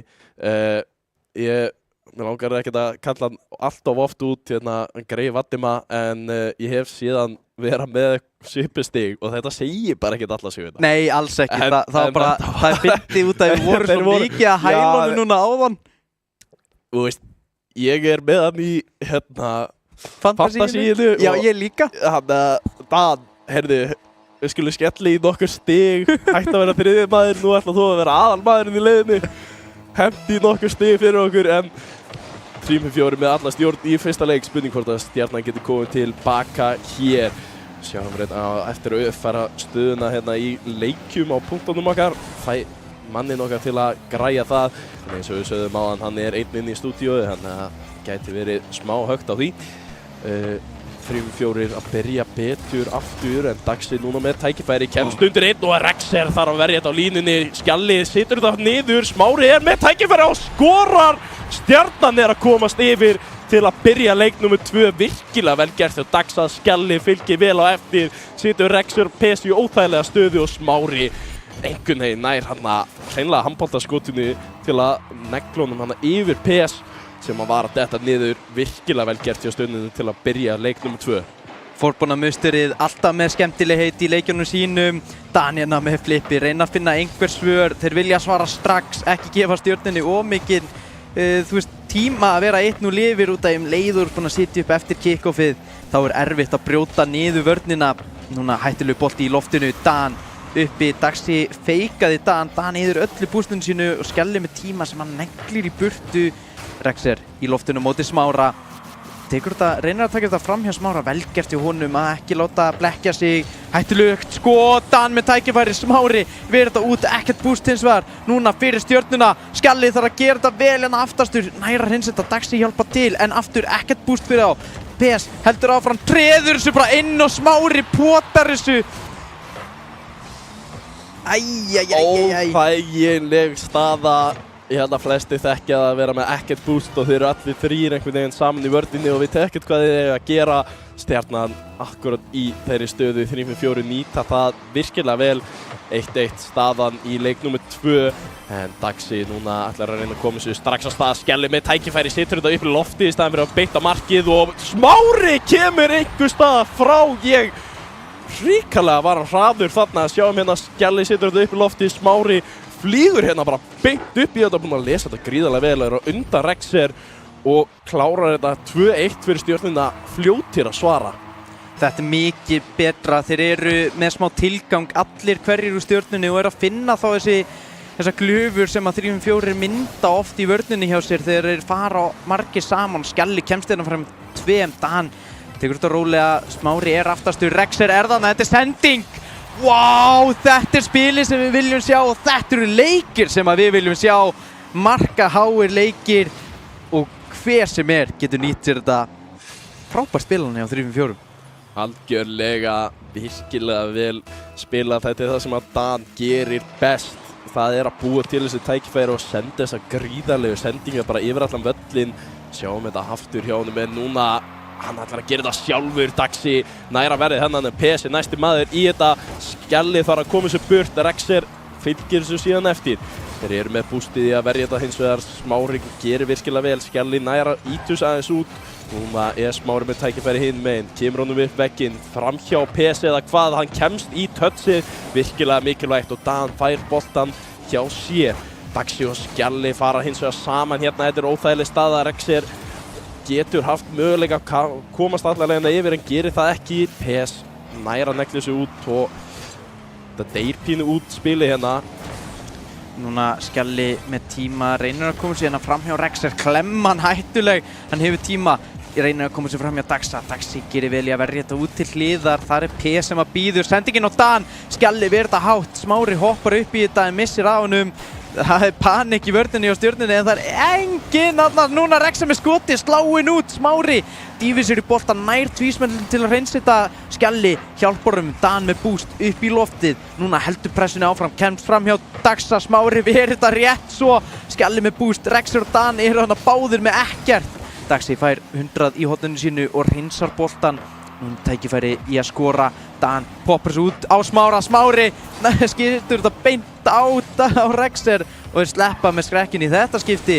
mér langar ekkert að kalla hann allt of oft út hérna Grey Vaddima en ég hef síðan vera með svipustig og þetta segir bara ekkert alla söguna. Nei, alls ekki, En- það var en- bara, það er fyndið út að við vorum Þeir svo voru- mikið að hæla Já, honum núna áðan. Þú veist, ég er með hann í hérna Fantasíinu. Fantasíinu Já, og- ég líka. hann Dan, heyrðu, við skulum skelli í nokkur stig, hægt að vera þriðið maður, nú ætla þú að vera aðalmaðurinn í leiðinni, hendi nokkur stig fyrir okkur en 3-4 með alla stjórn í fyrsta leik, spurning hvort að Stjarnan getur komið til baka hér. Sjáum reyna eftir að uppfæra stöðuna hérna í leikjum á punktunum okkar, fæ mannin okkar til að græja það, en eins og við sögðum á hann er einn inn í stúdíói, þannig að gæti verið smá högt á því. 3-4 að byrja betur aftur en Daxi núna með tækifæri kemst undir einn og Rexer þarf að verja þetta á línunni, Skjalli situr þetta niður, Smári er með tækifæri og skorar, Stjarnan er að komast yfir til að byrja leik nr. 2, virkilega vel gert og Daxa Skjalli fylgir vel á eftir, situr Rexer Pes í óþægilega stöðu og Smári einhvern veginn nær hann að hreinlega handboltaskotinu til að negla honum hann yfir Pes sem að var að detta niður, virkilega vel gert hjá stundinu til að byrja leik nr. 2. Fórbúnamusturið alltaf með skemmtilegheit í leikjunum sínum, Danina með flippi, reyna að finna einhver svör, þeir vilja svara strax, ekki gefa Stjörnunni ómikinn tíma að vera 1-0 yfir út af leiður búin að sitja upp eftir kick-offið, þá er erfitt að brjóta niður vörnina, núna hættilegu bolti í loftinu, Dan uppi, Daxi feikaði Dan yfir öllu púslunum sínu og Skjalli með tíma sem hann neglir í burtu, Rexer í loftinu móti Smára, reynir að taka þetta fram hjá Smára, velgert hjá honum að ekki láta blekkja sig, hættulegt Dan með tækifæri, Smári verið þetta út, ekkert búst hins vegar, núna fyrir Stjörnuna, Skjalli þarf að gera þetta vel en aftastur, næra hreins þetta, Daxi hjálpa til en aftur ekkert búst fyrir þá, PS heldur áfram, treður þessu bara inn og Smári potar þessu, Óþægileg staða. Ég held að flesti þekkja að vera með ekkert boost og þeir eru allir þrír einhvern veginn saman í vörðinni og við þekkjum hvað þeir eru að gera. Stjarnan akkurat í þeirri stöðu 3-4 nýta það virkilega vel. 1-1 staðan í leik nr. 2 en Daxi núna ætlar að reyna að koma sér strax á stað. Skjalli með tækifæri, situr þetta upp í lofti í staðan fyrir að beita markið og Smári kemur einhver stað frá ég. Hrikalega var hann hraður þarna, sjáum hérna Skjalli situr þetta upp í lofti, Smári flýgur hérna bara beint upp í þetta, búinn að lesa þetta gríðarlega vel, er á undan Rexer og klárar þetta 2-1 fyrir Stjörnuna, fljótir að svara. Þetta er mikið betra, þeir eru með smá tilgang allir hverjir úr Stjörnunni og eru að finna þá þessa glufur sem að 3-4 mynda oft í vörninni hjá sér þegar þeir fara margir saman. Skjalli kemst hérna fram 2, Dan tekur þetta rólega, Smári er aftastur, Rexer er þarna, þetta er sending! Vá, þetta er spilið sem við viljum sjá og þetta eru leikir sem við viljum sjá, markaháir leikir og hver sem getur nýtt sér þetta frábært spilanir á 3-4. Algjörlega, virkilega vel spilað, þetta er það sem að Dan gerir best. Það er að búa til þessi tækifæri og senda þessa gríðarlegu sendinga bara yfir allan völlin. Sjáum þetta aftur hjá honum en núna hann ætlar að gera þetta sjálfur, Daxi næra verið hennan en PS er næsti maður í þetta, Skjalli þarf að koma sér burt, Rexer fylgir þessu síðan eftir. Þeir eru með bústið í að verja þetta hins vegar, Smári gerir virkilega vel, Skjalli næra ítus aðeins út, núna er Smári með tækifæri hinn meginn, kemur honum upp vegginn, framhjá PS eða hvað, hann kemst í touchið, virkilega mikilvægt og Dan fær boltan hjá sér. Daxi og Skjalli fara hins vegar saman hérna, þetta er óþægileg staða, Rexer getur haft möguleika að komast allarlega yfir en gerir það ekki. PS næra neglir sig út og þetta deyr pínu út spili hérna. Núna Skjalli með tíma, reynir að koma sér hérna fram hjá Rexer, klemman hættuleg, hann hefur tíma, reynir að koma sér fram hjá Daxa, Daxi gerir vel í að verja þetta út til hliðar, þar er P sem að býður, sendingin á Dan, Skjalli verður þetta hátt, Smári hoppar upp í þetta en missir á honum, það er panik í vörninni á Stjörnunni en það er enginn allar, núna Rexer með skoti, sláinn út, Smári dýfir sér í boltan, nær tvísmennum til að reynsita, Skjalli hjálpar Dan með búst upp í loftið, núna heldur pressunni áfram, kemst fram hjá Daxa, Smári verður þetta rétt svo, Skjalli með búst, Rexer og Dan eru hann báðir með ekkert, Daxi fær 100 í horninu sínu og reynsar boltan, núna tækifæri í að skora, Dan poppar svo út á Smára, Smári skýrtur þetta beint á Rexer og þeir sleppa með skrekkin í þetta skipti.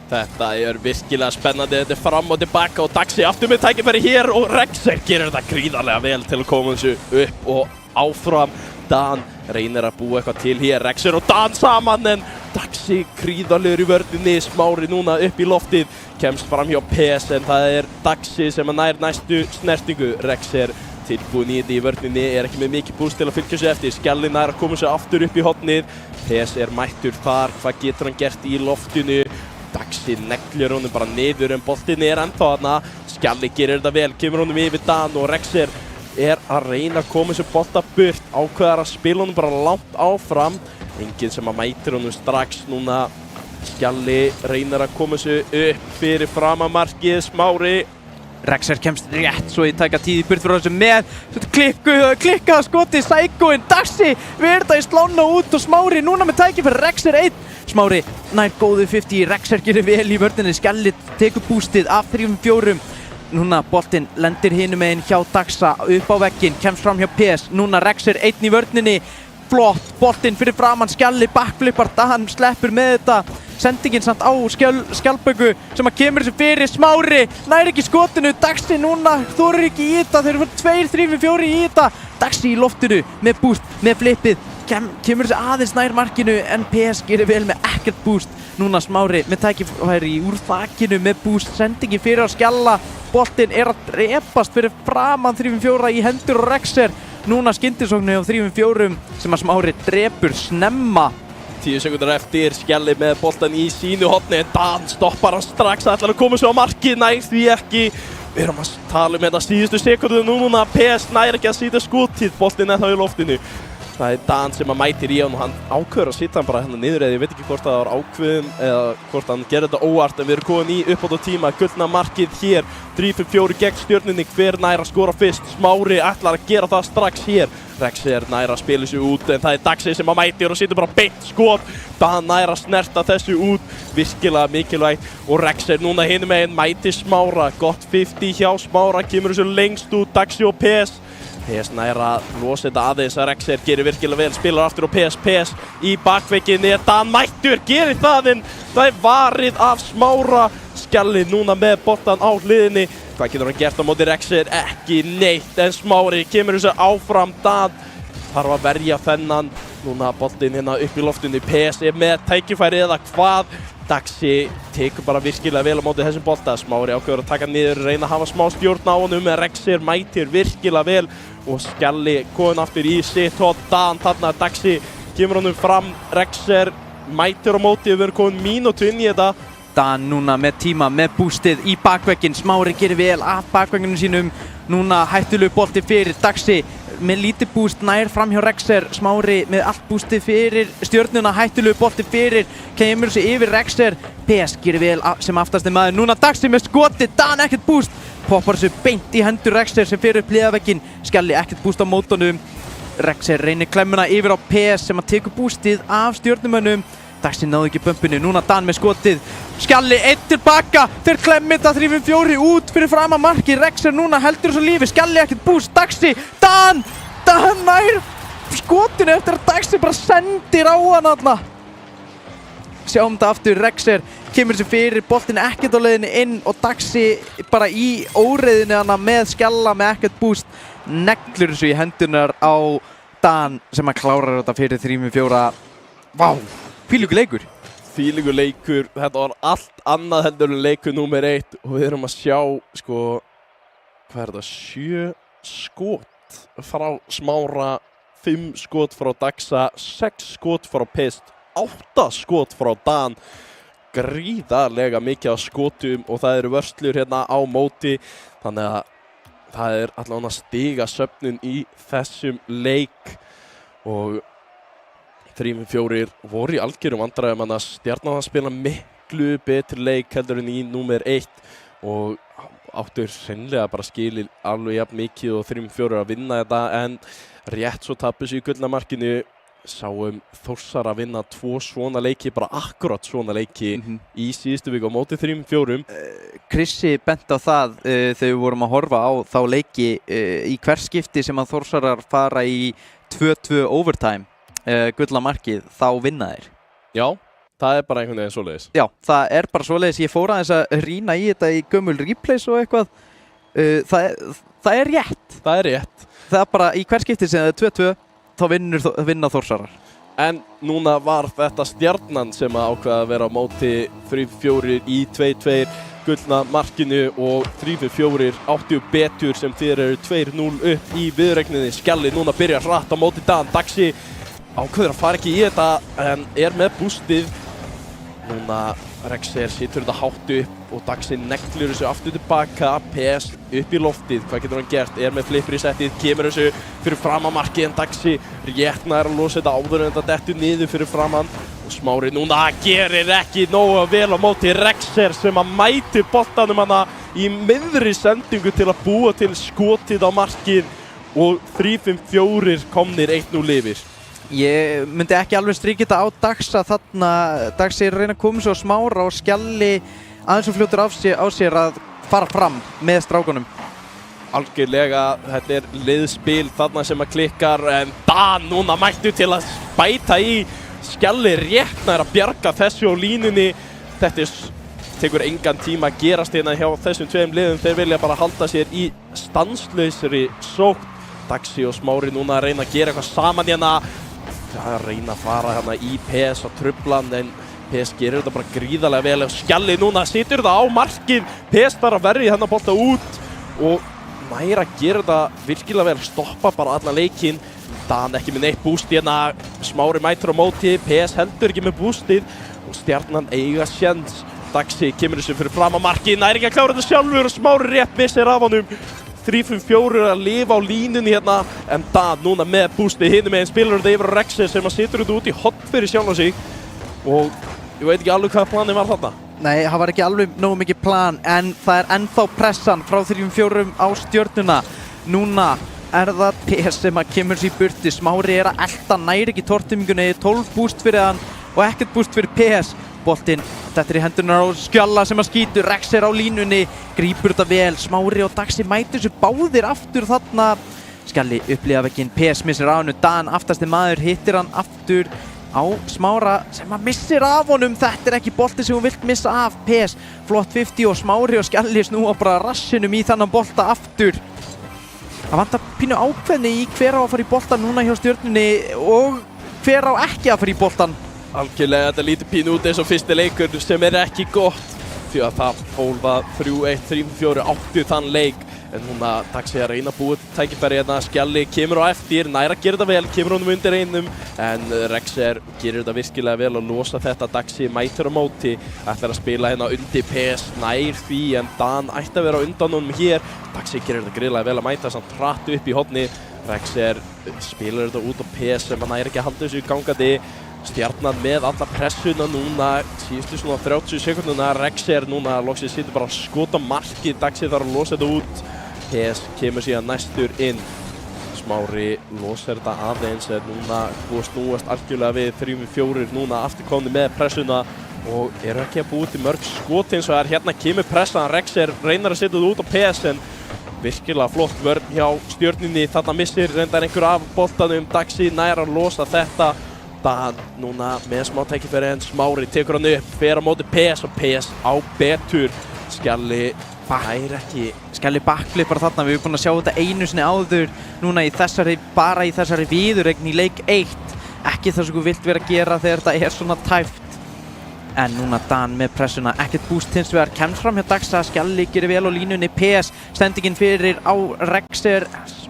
Þetta virkilega spennandi, þetta fram og tilbaka og Daxi aftur með tækifæri hér og Rexer gerir þetta gríðarlega vel til að koma þessu upp og áfram. Dan reynir að búa eitthvað til hér, Rexer og Dan saman en Daxi gríðarlegur í vörninni, Smári núna upp í loftið, kemst fram hjá PS en það Daxi sem nær næstu snertingu. Rexer tilbúin í þetta í vörninni, ekki með mikið búst til að fylgja sig eftir, Skjalli nær að koma sig aftur upp í hornið, PS mættur þar, hvað getur hann gert í loftinu? Daxi neglir honum bara niður en boltinn ennþá þarna, Skjalli gerir þetta vel, kemur honum yfir Dan og Rexer að reyna að koma þessu bolta burt, ákveðar að spila honum bara langt áfram, enginn sem mætir honum strax núna. Skjalli reynir að koma þessu upp fyrir framamarkið, Smári. Rexer kemst rétt svo í tæka tíð í burt frá þessu með klikkaða skoti, Psychoinn, Daxi verða í slána út og Smári núna með tækifæri, Rexer 1. Smári nær góðu 50, Rexer gerir vel í vörninni, Skjalli tekur bústið af 3-4. Núna boltinn lendir hinum meginn hjá Daxa upp á vegginn, kemst fram hjá PS, núna Rexer 1 í vörninni. Flott, boltinn fyrir framann, Skjalli backflippar, hann sleppur með þetta. Sendingin samt á Skjaldböku sem kemur þessu fyrir, Smári nær ekki skotinu, Daxi núna þorir ekki í þetta, þeir eru 2-3-4 í þetta. Daxi í loftinu með boost, með flippið, kemur þessu aðeins nær markinu en PS gerir vel með ekkert boost. Núna Smári með tækifæri úr þakinu með boost, sendingin fyrir á Skjalla, boltinn að drepast fyrir framann 3-4 í hendur og Rexer. Núna skyndisóknu á 3-4 sem Smári drepur snemma. 10 sekúndur eftir, Skjalli með boltan í sínu horni, Dan stoppar hann strax, ætlar að koma svo á markið, nær því ekki. Við erum að tala þetta síðustu sekundu núna, PS nær ekki að sýta skotið, boltinn þá í loftinu. Það Dan sem mætir í hann og hann ákveður að sýta hann bara hérna niður eða ég veit ekki hvort það var ákveðin eða hvort hann gerði þetta óvart en við erum komin í uppbótartíma, gullna markið hér, 3-4 gegn Stjörnunni, hver nær að skora fyrst? Smári ætlar að gera það strax hér. Rexer nær að spila þessu út en það Daxi sem mætir og setur bara beint skot. Dan nær að snerta þessu út, virkilega mikilvægt og Rexer núna hinum meginn mætir Smára, gott 50 hjá Smára, kemur þessu lengst út, Daxi og PS. PS nær að losa þetta aðeins að Rexer gerir virkilega vel, spilar aftur og PS í bakvegginni, Dan mættur, gerir það en það varið af Smára. Skjalli núna með boltan á hliðinni, hvað getur hann gert á móti Rexer? Ekki neitt en Smári kemur þessu áfram, Dan þarf að verja þennan, núna boltinn hérna upp í loftinu, PS með tækifæri eða hvað? Daxi tekur bara virkilega vel á móti þessum bolta, Smári ákveður að taka niður, reyna að hafa smá stjórn á honum en Rexer mætir virkilega vel og Skjalli komin aftur í sitt hot, Dan þarna, Daxi kemur honum fram, Rexer mætir á móti, við erum komin mínútu inn í þetta. Dan núna með tíma, með boostið í bakvegginn, Smári gerir vel af bakvegginu sínum, núna hættulegu bolti fyrir Daxi með lítið boost nær fram hjá Rexer, Smári með allt boostið fyrir Stjörnuna, hættulegu bolti fyrir, kemur þessu yfir Rexer, PS gerir vel sem aftasti maður, núna Daxi með skoti, Dan ekkert boost, poppar þessu beint í hendur Rexer sem fyrir upp hliðarvegginn, Skjalli ekkert boost á mótunum, Rexer reynir klemmuna yfir á PS sem tekur boostið af Stjörnumönnum, Daxi náði ekki bumpinu, núna Dan með skotið, Skjalli einn tilbaka, þeir klemmi þetta 3-4 út fyrir fram að marki, Rexer núna heldur þessu lífi, Skjalli ekkert boost, Daxi, Dan nær skotinu eftir að Daxi bara sendir á hann alla. Sjáum þetta aftur, Rexer kemur þessu fyrir, boltinn ekkert á leiðinni inn og Daxi bara í óreiðinu hana með Skjalla með ekkert boost, neglur þessu í hendunar á Dan sem klárar þetta fyrir 3-4. Vá, fílíkur leikur. Fílíkur leikur, þetta var allt annað heldur en leikur númer 1 og við erum að sjá, sko, hvað er þetta, 7 skot frá Smára, 5 skot frá Daxa, 6 skot frá PS, 8 skot frá Dan, gríðarlega mikið af skotum og það eru vörslur hérna á móti, þannig að það er allavega stiga söfnun í þessum leik og 3-4 voru í algjörum vandræðum en að Stjarnan að spila miklu betri leik heldur en í númer 1 og áttur hreinlega bara skilið alveg jafn mikið og 3-4 að vinna þetta en rétt svo tapis í gullna markinu sáum Þórsara að vinna 2 svona leiki, bara akkurat svona leiki í síðustu viku á móti 3-4. Krissi bent á það þegar við vorum að horfa á þá leiki í hvers skipti sem að Þórsarar fara í 2-2 overtime gulla markið, þá vinna þeir. Já, Það er bara einhvern veginn svoleiðis. Já, það er bara svoleiðis. Ég fór aðeins að rýna í þetta í gömul replays og eitthvað. Það er rétt. Það er rétt. Það er bara í hver skipti sem það er 2-2, þá vinna Þórsarar. En núna var þetta Stjarnan sem að ákveða að vera á móti 3-4 í 2-2 gullna markinu og 3-4 áttu betur sem þeir eru 2-0 upp í viðregninni. Skjalli núna byrja hratt á móti Dan. Daxi ákveður að fara ekki í þetta en er með boostið. Núna Rexer situr þetta hátt upp og Daxi neglur þessu aftur tilbaka. PS upp í loftið, hvað getur hann gert? Er með flipper í settið, kemur þessu fyrir framan markið en Daxi réttnar að losa þetta áður en þetta dettur niður fyrir framan. Og Smári núna gerir ekki nógu vel á móti Rexer sem að mætir boltanum hana í miðri sendingu til að búa til skotið á markið og 3-5-4 komnir 1-0 yfir. Ég myndi ekki alveg strýkja þetta á Daxa þarna. Daxi er að reyna að koma svo á Smára og Skjalli aðeins og fljótur á sér að fara fram með strákunum. Algjörlega, þetta er liðspil þarna sem að klikkar en Dan núna mættu til að bæta í. Skjalli réttnar að bjarga þessu á línunni. Þetta tekur engan tíma að gerast hérna hjá þessum tveim liðum. Þeir vilja bara halda sér í stanslausri sókn. Daxi og Smári núna að reyna að gera eitthvað saman hérna. Það að reyna að fara hérna í PS og trublan en PS gerir þetta bara gríðarlega vel og Skjalli núna situr þetta á markið. PS þarf að verja hérna bolta út og næra að gera þetta virkilega vel, stoppa bara allan leikinn. Dan ekki með neitt boost hérna, Smári mætur á móti, PS heldur ekki með boostið og Stjarnan eiga sjens. Daxi kemur þessu fyrir fram á markið, næri ekki að klára þetta sjálfur og Smári rétt missir af honum. 3-5-4 að lifa á línunni hérna en Dan núna með boostið hinum meginn spilar þetta yfir á Rexer sem að situr þetta út í hot fyrir sjálf á sig og ég veit ekki alveg hvað planið var þarna. Nei, það var ekki alveg nógu mikið plan en það er ennþá pressan frá 3-4 á Stjörnuna. Núna er það PS sem að kemur sér í burti. Smári er að elta, næri ekki tortimingunni, 12 boost fyrir hann og ekkert boost fyrir PS. Boltinn, þetta er í hendunar á Skjalla sem að skýtur, Rexer á línunni, grípur þetta vel, Smári og Daxi mætur sér báðir aftur þarna. Skjalli upplifa vekkinn, PS missir á hannu, Dan aftasti maður hittir hann aftur á Smára sem að missir af honum. Þetta er ekki bolti sem hún vilt missa af. PS, flott 50 og Smári og Skjalli snúa bara rassinum í þannan bolta aftur. Það vantar pínu ákveðni í hver á að fara í boltan núna hjá Stjörnunni og hver á ekki að fara í boltan. Algjörlega, þetta lítur pínu út eins og fyrsti leikur sem er ekki gott því að það fólfa 3-1, 3-4 áttu þann leik en núna Daxi að reyna að búa til tækifæri hérna. Skjalli kemur á eftir, næra að gera þetta vel, kemur honum undir einum en Rexer gerir þetta virkilega vel og losa þetta. Daxi mætur á móti, ætlar að spila hérna undir PS, nær því en Dan ætti að vera undan honum hér. Daxi gerir þetta gríðarlega vel að mæta samt hratt upp í horni. Rexer spilar þetta út á PS sem hann næri ekki að halda þessu gangandi. Stjarnan með alla pressuna núna, síðustu svona 30 sekunduna. Rexer núna loksins situr bara að skota markið, Daxi þarf að losa þetta út. PS kemur síðan næstur inn. Smári losar þetta aðeins en núna búið að snúast algjörlega við 3-4 núna aftur komni með pressuna og eru ekki að búið til mörg skot eins og það er. Hérna kemur pressan, Rexer reynar að setja þetta út á PS en virkilega flott vörn hjá Stjörnunni. Þarna missir reyndar einhver af boltanum, Daxi nær að losa þetta. Dan núna með smá tækifæri en Smári tekur hann upp, fer á móti PS og PS á betur. Skjalli fær ekki. Skjalli backflippar þarna, við erum búin að sjá þetta einu sinni áður núna í þessari, bara í þessari viðureign í leik 1. Ekki það sem þú vilt vera að gera þegar þetta er svona tæft. En núna Dan með pressuna, ekkert búst hins vegar, kemst fram hjá Daxa, Skjalli gerir vel á línunni, PS stendingin fyrir á Rexer,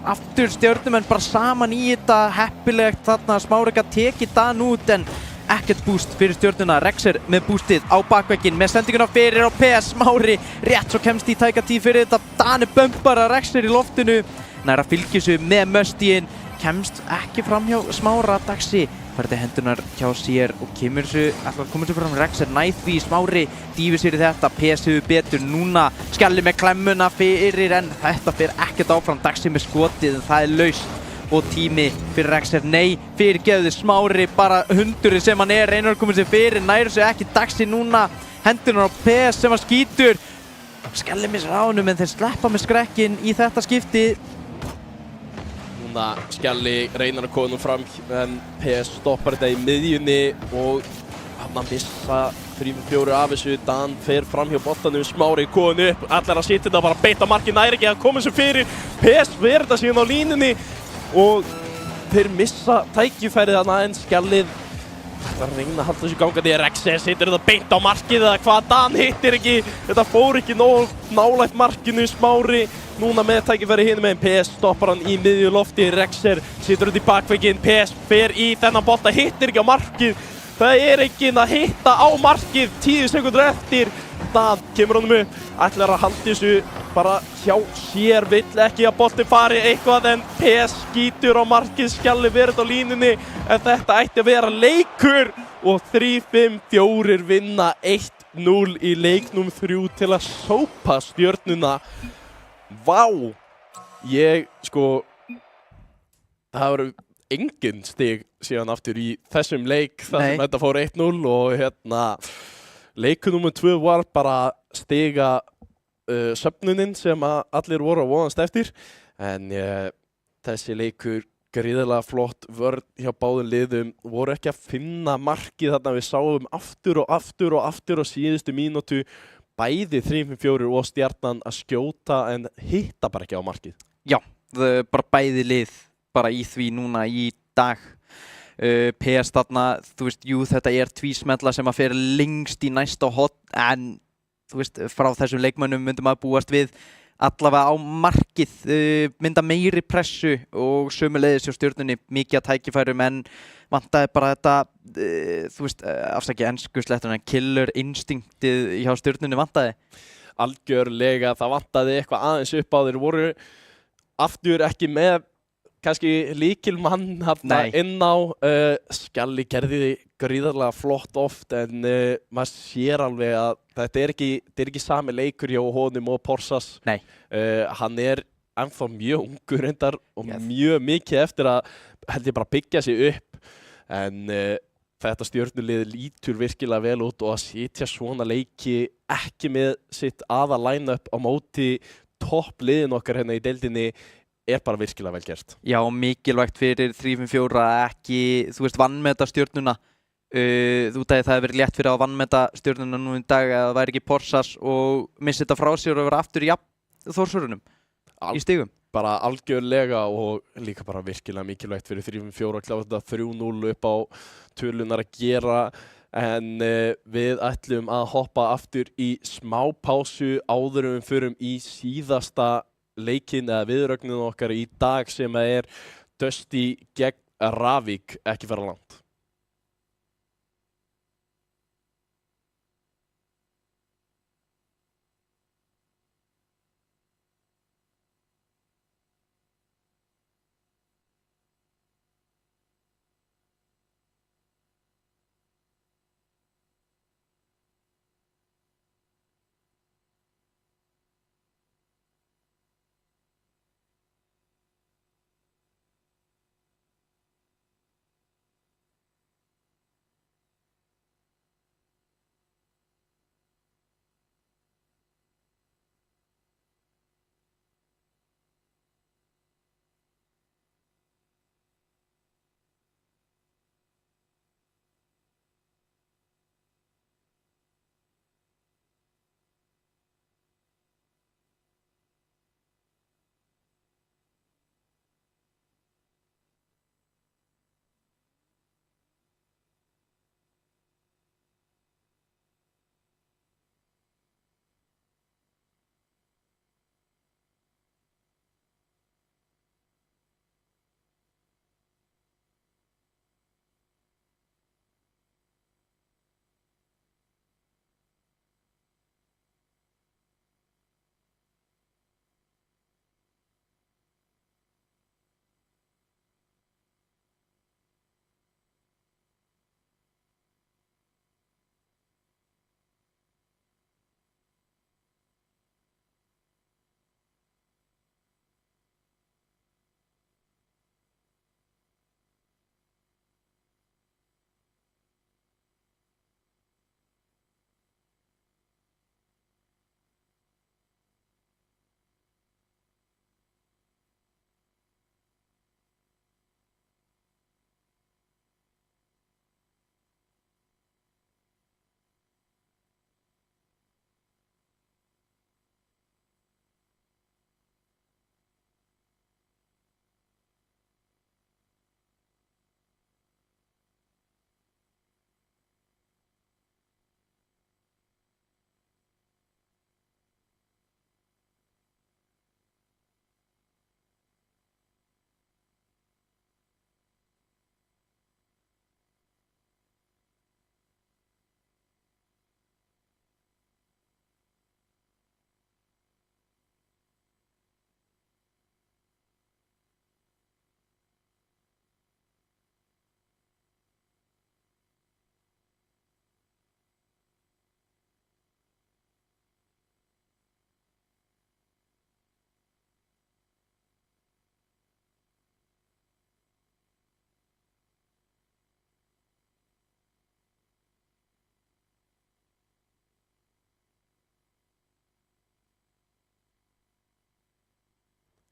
aftur Stjörnumenn bara saman í þetta, heppilegt þarna, Smári gat tekið Dan út en ekkert búst fyrir Stjörnuna. Rexer með bústið á bakvegginn með sendinguna fyrir á PS, Smári rétt svo kemst í tæka tíð fyrir þetta, Dan er bömpar að Rexer í loftinu, nær að fylgja þessu með möstíinn, kemst ekki fram hjá Smára. Daxi færði hendunar hjá sér og kemur þessu, ætlar að koma þessu fram Rexer næð því, Smári dýfir sér í þetta, PS hefur betur núna, Skjalli með klemmuna fyrir en þetta fyrir ekkert áfram. Daxi með skotið en það er laust og tími fyrir Rexer, nei fyrirgefðu, Smári bara hundurinn sem hann er, reynir að koma sér fyrir, næru sér ekki. Daxi núna hendunar á PS sem hann skýtur, Skjalli missir á honum en þeir sleppa með skrekkinn í þetta skipti. Skjalli reynar að koma fram en PS stoppar þetta í miðjunni og Hann að missa 3-4 af þessu, Dan fer fram hjá boltanum, Smári komin upp, allar að sitja þetta bara beint á markið, næri ekki að koma þessu fyrir, PSV er þetta síðan á línunni og þeir missa tækifærið þarna en Skjallið ætlar að reyna að halda þessu gangandi, Rexer situr þetta beint á markið eða hvað, Dan hittir ekki, þetta fór ekki nóg nálægt markinu, Smári núna með tækifæri hinum megin, PS stoppar hann í miðju lofti, Rexer situr út í bakveginn, PS fer í þennan bolta, hittir ekki á markið. Það er enginn að hitta á markið 10 sekundur eftir. Dan kemur honum upp, ætlar að halda þessu bara hjá sér, vill ekki að bolti fari eitthvað en PS skýtur á markið, Skjalli verið á línunni en þetta ætti að vera leikur og 3-5-4 vinna 1-0 í leiknum 3 til að sópa Stjörnuna. Vá, það voru engin stig síðan aftur í þessum leik þar sem þetta fór 1-0 og leikur nummer 2 var bara stiga söfnunin sem að allir voru að vonast eftir en þessi leikur gríðarlega flott vörn hjá báðum liðum, voru ekki að finna markið þarna, við sáum aftur og aftur og aftur á síðustu mínútu bæði 3-5-4 og Stjarnan að skjóta en hitta bara ekki á markið. Já, bara bæði lið bara í því núna í dag. PS þarna, þú veist, jú þetta er tvísmella sem að fer lengst í næsta hot en þú veist, frá þessum leikmönnum myndum að búast við allavega á markið, mynda meiri pressu og sömuleiðis hjá Stjörnunni, mikið að tækifærum en vantaði bara þetta, þú veist, afsakið ensku slettur en killer instinktið hjá Stjörnunni vantaði. Algjörlega, það vantaði eitthvað aðeins upp á, þeir voru aftur ekki með kannski lykilmann inn á, Skjalli gerði gríðarlega flott oft en maður sér alveg að þetta er ekki sami leikur hjá honum og Porsas. Hann er ennþá mjög ungur reyndar og mjög mikið eftir að held ég bara byggja sig upp en þetta Stjörnulið lítur virkilega vel út og að sitja svona leiki ekki með sitt aða line-up á móti toppliðin okkar hérna í deildinni er bara virkilega vel gert. Já, mikilvægt fyrir 3-5-4 ekki, þú veist, vannmeta Stjörnuna. Þú dagir það hefur verið létt fyrir að vannmeta Stjörnuna nú í dag að það væri ekki Porsas og missi þetta frá sér og vera aftur í Þórsvörunum í stigum. Bara algjörlega og líka bara virkilega mikilvægt fyrir 3-5-4 að klára þetta 3-0 upp á tölunar að gera en við ætlum að hoppa aftur í smá pásu áður en við förum í síðasta leikinn eða viðrögninu okkar í dag sem er Dusty gegn Ravík, ekki fara langt.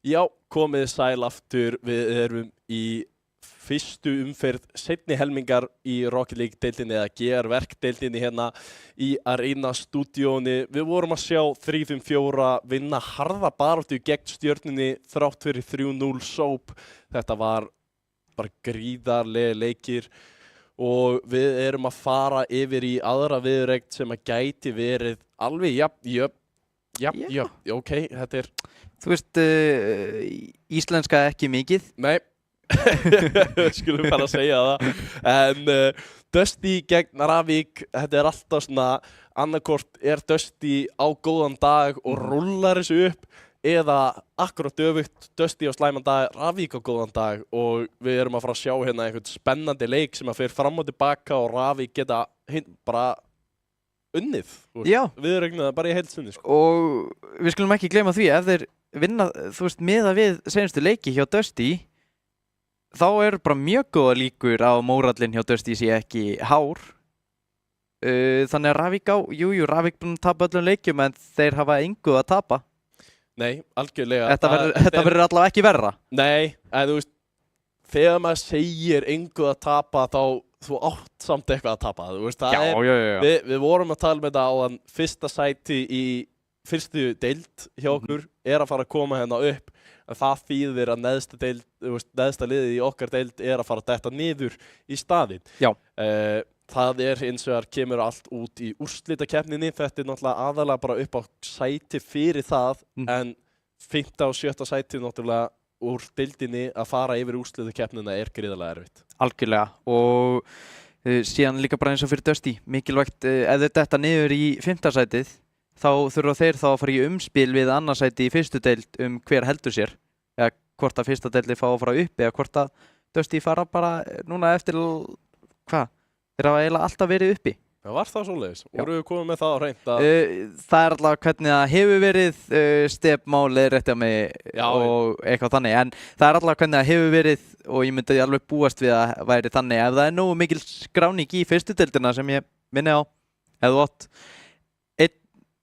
Já, komið sæl aftur, við erum í fyrstu umferð seinni helmingar í Rocket League deildinni eða GR Verk deildinni hérna í Arena stúdíóni. Við vorum að sjá 3-5-4 vinna harða baráttu gegn Stjörnunni þrátt fyrir 3-0 sóp. Þetta var bara gríðarlega leikir og við erum að fara yfir í aðra viðureign sem að gæti verið alveg ok, þetta er... Þú veist, íslenska ekki mikið. Nei, skulum bara segja það. En Dusty gegn Ravík, þetta er alltaf svona, annarkort er Dusty á góðan dag og rullar þessu upp, eða akkurat öfugt, Dusty á slæman dag, Ravík á góðan dag og við erum að fara að sjá hérna einhvern spennandi leik sem að fer fram og tilbaka og Ravík geta bara unnið. Já. Við regnaðum bara í heilsinni, sko. Og við skulum ekki gleyma því, ef þeir vinna, þú veist, miða við seinustu leiki hjá Dusty, þá eru bara mjög góða líkur á mórallinn hjá Dusty sé ekki hár. Þannig að Ravík Ravík búin að tapa öllum leikjum en þeir hafa engu að tapa. Nei, algjörlega. Þetta verður allavega ekki verra. Nei, en þú veist, þegar maður segir engu að tapa þá þú átt samt eitthvað að tapa. Þú veist, við vorum að tala með þetta á þann fyrsta sæti í fyrstu deild hjá okkur er að fara að koma hérna upp. En það þýðir að neðsta liðið í okkar deild er að fara að detta niður í staðinn. Já. Það er hins vegar kemur allt út í úrslitakeppninni. Þetta er náttúrulega aðalega bara upp á sæti fyrir það en 5. og 7. sæti náttúrulega úr deildinni að fara yfir úrslitakeppnina er gríðarlega erfitt. Algjörlega og síðan líka bara eins og fyrir Dusty. Mikilvægt ef þeir detta niður í 5. sætið þá þurfa þeir þá að fara í umspil við annarsæti í fyrstu deild hver heldur sér. Eða hvort að fyrsta deildi fá að fara upp eða hvort að Dusty fara bara núna eftir, hvað? Þeir hafa eiginlega alltaf verið uppi. Það var það svoleiðis. Voru við komið með það á hreint að... Það er alltaf hvernig það hefur verið stefmálið rétt að mig og eitthvað þannig. En það er alltaf hvernig það hefur verið og ég myndi alveg búast við að væri þannig. Ef það er nógu mikil skráning í fyrstu deildina sem ég minni á, ef þú átt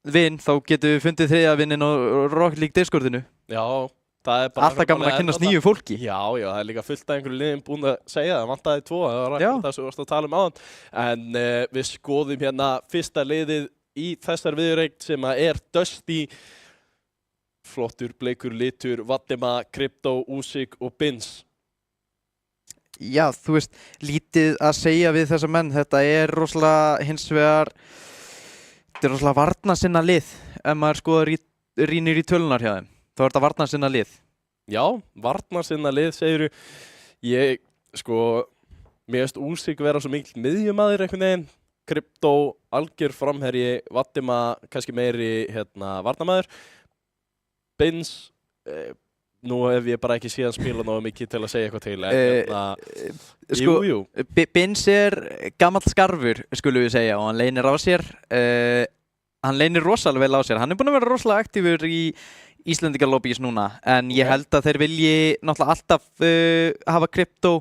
vinn, þá getum við fundið 3. vinnin á Rocket League Discordinu. Já, það er bara... Alltaf gaman að kynnast nýju fólki. Já, það er líka fullt af einhverju liðum búin að segja það, vantaði 2, það var rætt það sem við varst að tala um áðan. En við skoðum hérna fyrsta liðið í þessar viðureign sem er Dusty, flottur, bleikur, litur, Vatima, Crypto, Usyk og Bins. Já, þú veist, lítið að segja við þessa menn, þetta er rosalega hins vegar... Þetta er rosalega varnarsinna lið ef maður skoðar rýnir í tölunar hjá þeim. Þá er þetta varnarsinna lið. Já, varnarsinna lið segirðu. Ég, mér veist Usyk vera svo mikil miðjumaður einhvern veginn. Crypto, algjör framherji, Vatima, kannski meiri varnarmaður. Bins, nú hef ég bara ekki síðan spila náðu mikið til að segja eitthvað til. Jú. Bins er gamall skarfur, skulum við segja, og hann leynir á sér. Hann leynir rosalega vel á sér. Hann er búinn að vera rosalega aktífur í Íslendingalobbies núna, en ég held að þeir vilji náttúrulega alltaf hafa Crypto,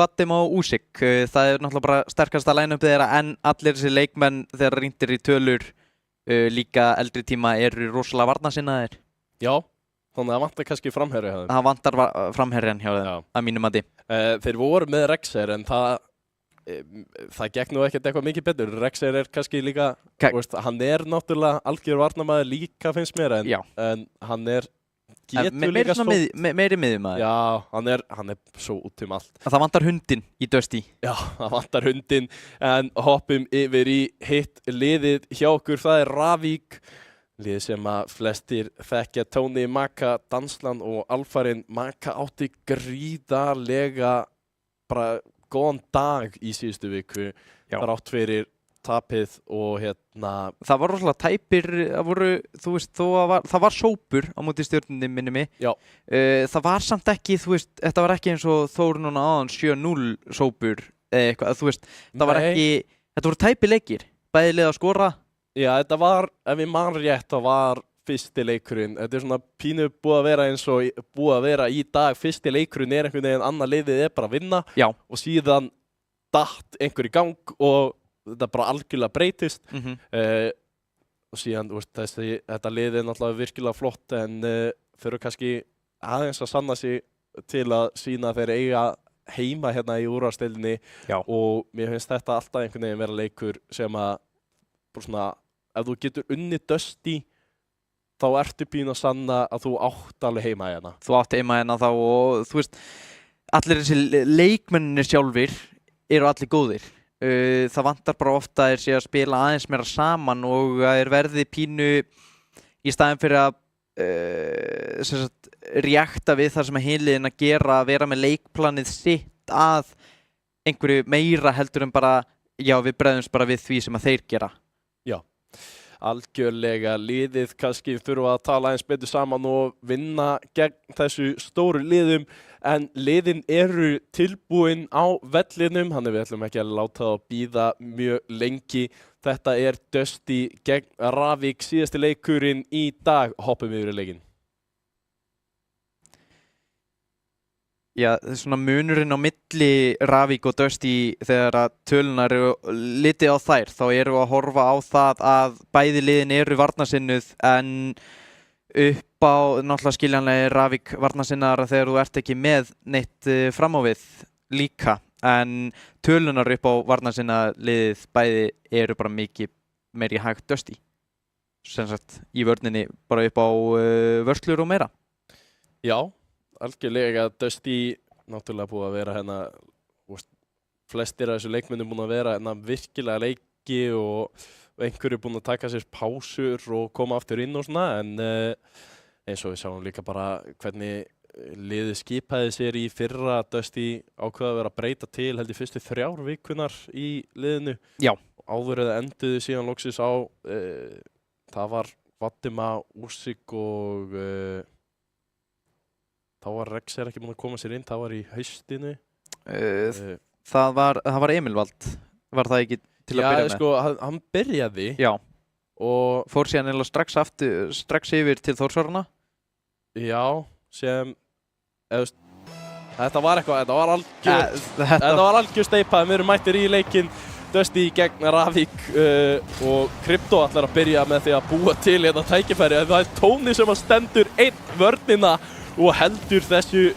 Vatima og Usyk. Það er náttúrulega bara sterkasta line-upið þeirra, en allir þessi leikmenn þegar rýndir í tölur líka eldri tíma eru rosalega varnarsinnaðir. Já. Þannig að það vantar kannski framherja hjá þeim. Það vantar framherjan hjá þeim, að mínu mati. Þeir voru með Rexer en það gekk nú ekkert eitthvað mikið betur. Rexer er kannski líka, hann er náttúrulega algjör varnarmaður líka finnst mér en hann er getur líka svo... Meiri miðjumaður. Já, hann er svo út allt. Það vantar hundinn í Dusty. Já, það vantar hundinn en hoppum yfir í hitt liðið hjá okkur, það er Ravík. Lið sem að flestir þekkja Tony Maka, Dansland og Alfarin. Maka átti gríðarlega bara góðan dag í síðustu viku. Þrátt fyrir tapið og Það var rosalega tæpir, þú veist, það var sópur á móti Stjörnunni minni mig. Já. Það var samt ekki, þú veist, þetta var ekki eins og Þór núna áðan 7-0 sópur eða eitthvað, þú veist, það var ekki, þetta voru tæpir leikir, bæði lið að skora. Já, þetta var, ef ég man rétt, það var fyrsti leikurinn. Þetta er svona pínu búið að vera eins og búið að vera í dag. Fyrsti leikurinn er einhvern veginn, annar liðið er bara að vinna. Já. Og síðan datt einhver í gang og þetta bara algjörlega breytist. Og síðan, þú veist, þetta lið er náttúrulega virkilega flott en fyrir kannski aðeins að sanna sig til að sína þeir eiga heima hérna í úrvalsdeildinni og mér finnst þetta alltaf einhvern veginn vera leikur sem að bara svona, ef þú getur unnið Dusty þá ertu pínu að sanna að þú átt alveg heima hérna. Þú átt heima hérna þá og þú veist, allir þessi leikmennir sjálfir eru allir góðir. Það vantar bara ofta að þeir sé að spila aðeins meira saman og að þeir verði pínu í staðinn fyrir að reakta við það sem er hinliðin að gera, að vera með leikplanið sitt að einhverju meira heldur en bara, já við bregðumst bara við því sem að þeir gera. Já, algjörlega liðið kannski þurfa að tala eins betur saman og vinna gegn þessu stóru liðum en liðin eru tilbúin á vellinum, þannig við ætlum ekki að láta það bíða mjög lengi. Þetta er Dusty gegn Ravík, síðasti leikurinn í dag, hoppum við yfir leikinn. Já, svona munurinn á milli Ravík og Dusty þegar að tölunar eru litið á þær, þá erum við að horfa á það að bæði liðin eru varnarsinnuð en upp á náttúrulega skiljanlega Ravík varnarsinnar þegar þú ert ekki með neitt fram á við líka. En tölunar upp á varnarsinna liðið bæði eru bara mikið meiri hægt Dusty. Sem sagt í vörninni bara upp á vörslur og meira. Já, algjörlega Dusty náttúrulega búið að vera hérna, flestir af þessu leikmennum búin að vera hérna virkilega leiki og einhverju búin að taka sér pásur og koma aftur inn og svona en eins og við sáum líka bara hvernig liðið skipaði sér í fyrra. Dusty ákveða að vera að breyta til held í fyrstu 3 vikunar í liðinu. Já. Áður eða enduðu síðan loksins á það var Vatima, Úsik og þá var Rex ekki búinn að koma sér inn, það var í haustinu. Það var Emil Vald, var það ekki til að byrja með? Já, sko, hann byrjaði. Já. Og fór síðan eiginlega strax yfir til Þórsarana. Já, sem þetta var algjör steipað, við erum mættir í leikinn Dusty gegn Ravík og Krypto ætlar að byrja með því að búa til hérna tækifæri. Það er Tóni sem að stendur einn vörnina og heldur þessu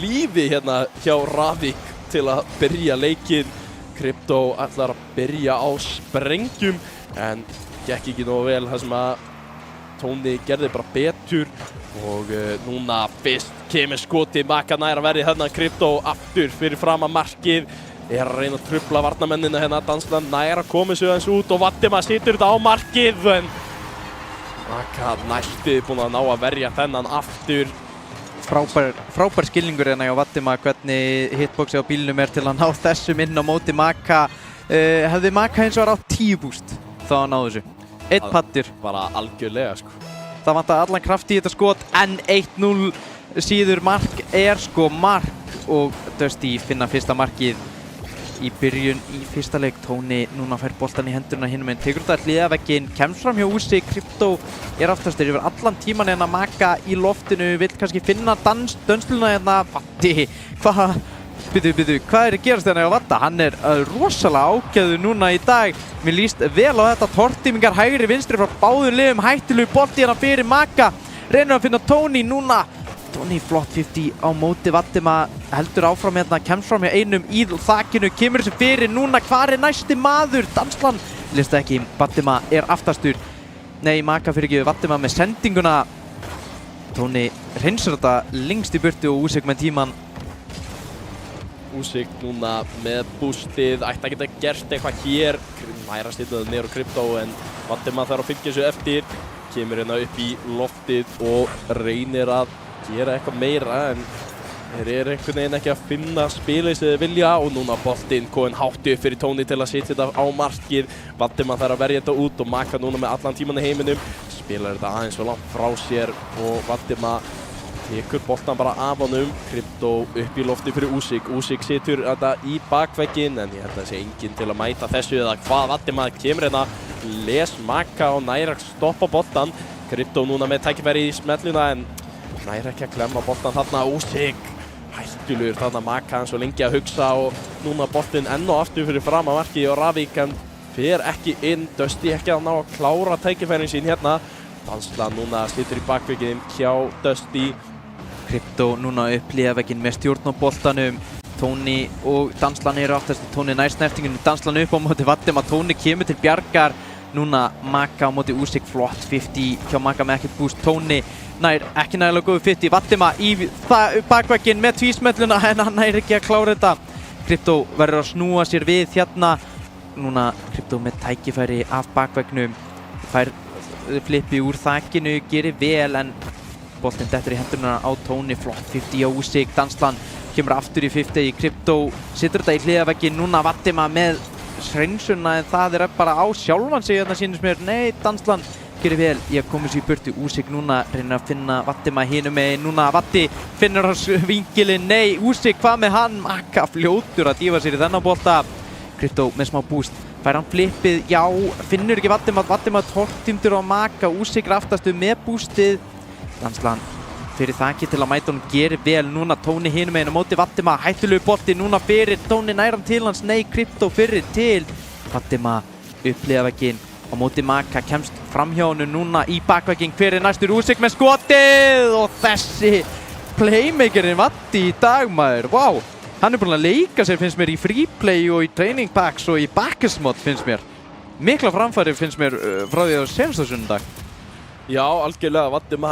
lífi hérna hjá Ravík til að byrja leikinn. Krypto ætlar að byrja á sprengjum en gekk ekki nógu vel þar sem að Tóni gerði bara betur og núna fyrst kemur skoti Maka nær að verði hérna Krypto aftur fyrir fram að markið er að reyna að trufla varnarmennina hérna Dansland nær að koma sig aðeins út og Vatima situr þetta á markið en Maka næstu búinn að ná að verja þennan aftur. Frábær skilningur hérna hjá Vatima hvernig hitboxi á bílnum er til að ná þessum inn á móti Maka. Hefði Maka hins vegar á 10 búst þá að ná þessu. Einn pattur. Bara algjörlega sko. Það vantar allan kraft í þetta skot en 1-0 síður mark er sko mark og Dusty finna fyrsta markið í byrjun í fyrsta leik. Tóni núna fær boltan í hendurna hinum en tekur þetta hliðavegginn, kemst fram hjá Úsi. Krypto er aftastur yfir allan tíman hérna Maka í loftinu, vill kannski finna dönsluna hérna. Vatti, hvað er að gerast hérna hjá Vatta? Hann er rosalega ágæður núna í dag. Mér líst vel á þetta, tortímingar hægri vinstri frá báðum liðum, hættulegu bolti hérna fyrir Maka. Reynir að finna Tóni núna. Tóni flott 50 á móti Vatima, heldur áfram hérna, kemst fram hjá einum í þakinu, kemur þessu fyrir núna. Hvar er næsti maður? Dansland líst ekki, Vatima er aftastur. Nei, Maka fyrir ekki Vatima með sendinguna. Tóni hreinsar þetta lengst í burtu og Úsik með tíman. Úsik núna með bústið, ætti að geta gert eitthvað hér. Næra stillið niður á Krypto en Vatima þarf að fylgja þessu eftir. Kemur hérna upp í loftið og reynir að gera eitthvað meira en þeir eru einhvern veginn ekki að finna spilið sem þeir vilja og núna boltinn kominn hátt upp fyrir Tóni til að setja þetta á markið. Vatima þarf að verja þetta út og Maka núna með allan tíman í heiminum. Spilar þetta aðeins svo langt frá sér og Vatima tekur boltan bara af honum. Krypto upp í lofti fyrir Úsik. Úsik situr þetta í bakvegginn en ég held að það sé enginn til að mæta þessu eða hvað. Vatima kemur hérna, les Maka og nær að stoppa boltan. Krypto núna með tækifæri í smelluna en nær ekki að klemma boltan þarna. Úsik hættulegur þarna, Maka hann svo lengi að hugsa og núna boltinn enn og aftur fyrir fram að marki og Ravík en fer ekki inn. Dusty ekki að ná að klára tækifærin sín hérna. Dansland núna situr í bakvegginn hjá Dusty. Krypto núna upp hliðarvegginn með stjórn á boltanum. Tóni og Danslan eru aftast. Tóni nær snertingunum, Danslan upp á móti Vadim. Tóni kemur til bjargar. Núna Maka á móti Usyk, flott 50 hjá Maka með ekkert boost. Tóni nær ekki nægilega góðu 50. Vadim í bakvegginn með tvísmelluna en hann nær ekki að klára þetta. Krypto verður að snúa sér við hérna. Núna Krypto með tækifæri af bakveggnum. Fær flippi úr þakinu, gerir vel en boltinn dettur í hendurna á Tóni, flott 50 á Usyk. Danslan kemur aftur í 50. Krypto situr þetta í hliðarvegginn. Núna Vadim með hreinsuna en það bara á sjálfan sig þarna sýnist mér. Nei, Danslan gerir vel í að koma sér í burtu. Usyk núna reynir að finna Vadim hinum megin. Núna Vadi finnur hans vinkilinn. Nei, Usyk, hvað með hann? Maka fljótur að dífa sér í þennan bolta. Krypto með smá boost. Fær hann flippið? Já, finnur ekki Vadim að tortimtur á Maka. Usyk raftastu með boostið. Danslan fyrir þakki til að mæta honum, gerir vel. Núna Tóni hinum megin á móti Vadim. Hættulegu bolti núna fyrir Tóni, nær hann til hans. Nei, Krypto fyrir til Vadim upp hliðarvegginn á móti Maka, kemst fram hjá honum núna í bakvegginn. Hver næstur? Usyk með skotið og þessi playmakerinn Vadi í dag, maður. Vá, hann búinn að leika sér, finnst mér, í freeplay og í training packs og í backesmod, finnst mér. Mikla framfæri, finnst mér, frá því á senasta sunnudag. Já, algjörlega. Vadim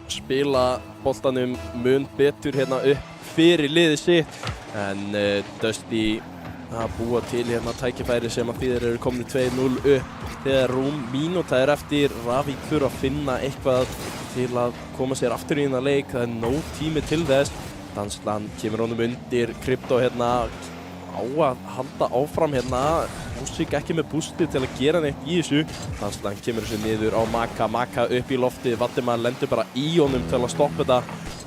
spila boltanum mun betur hérna upp fyrir liðið sitt en Dusty að búa til hérna tækifæri sem að þýðir eru komin 2-0 upp þegar rúm mínúta eftir. Ravik þurfa að finna eitthvað til að koma sér aftur í hérna leik. Það nóg tími til þess. Danslan kemur honum undir. Krypto hérna á að halda áfram hérna. Usyk ekki með boosti til að gera neitt í þessu. Danslan kemur þessu niður á Maka. Maka upp í loftið. Vadim lendur bara í honum til að stoppa þetta.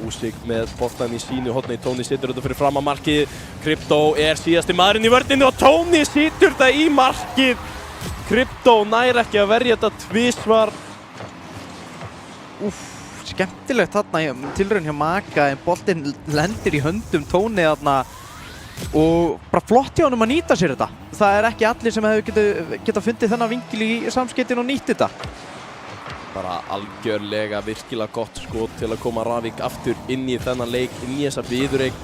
Usyk með boltan í sínu horni. Tóni situr þetta fyrir fram að markið. Krypto síðasti maðurinn í vörninni og Tóni situr þetta í markið. Krypto nær ekki að verja þetta tvisvar. Skemmtilegt þarna tilraun hjá Maka en boltinn lendir í höndum Tóni þarna. Og bara flott hjá honum að nýta sér þetta. Það ekki allir sem hefur getað fundið þennan vinkil í samskeytin og nýtt þetta. Bara algjörlega virkilega gott skot til að koma Ravik aftur inn í þennan leik, inn í þessa viðureign.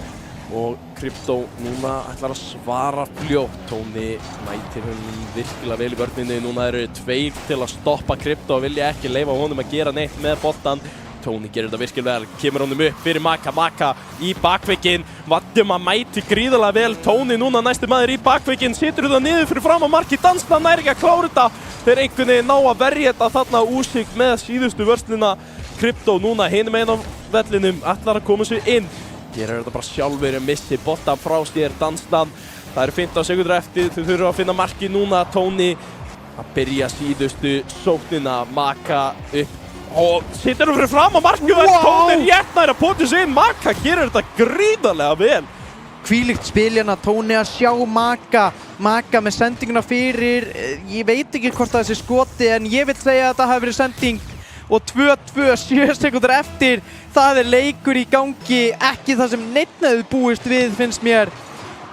Og Krypto núna ætlar að svara fljótt. Tóni mætir honum virkilega vel í vörninni. Núna eru tveir til að stoppa Krypto og vilja ekki leyfa honum að gera neitt með boltan. Tóni gerir þetta virkilega vel, kemur honum upp fyrir Maka. Maka í bakvegginn. Vadim mæti gríðarlega vel. Tóni núna næstu maður í bakvegginn. Situr þetta niður fyrir fram á markið. Danslan nær ekki að klára þetta. Þeir einhvern veginn ná að verja þetta þarna. Usyk með síðustu vörsluna. Krypto núna hinum einn á vellinum. Ætlar að koma sér inn. Gerir þetta bara sjálfur, missi boltan frá sér. Danslan, það eru 15 sekúndur eftir. Þau þurfa að finna markið núna. Tóni að byrja síðustu sóknina. Maka upp og situr fyrir fram á markið. Tóni rétt nær að pota sig inn. Maka gerir þetta gríðarlega vel. Hvílíkt spil hérna, Tóni að sjá Maka. Maka með sendinguna fyrir. Ég veit ekki hvort það sé skoti en ég vil segja að það hafi verið sending. Og 2-2, 7 sekúndur eftir. Það leikur í gangi. Ekki það sem neitt hefði búist við, finnst mér.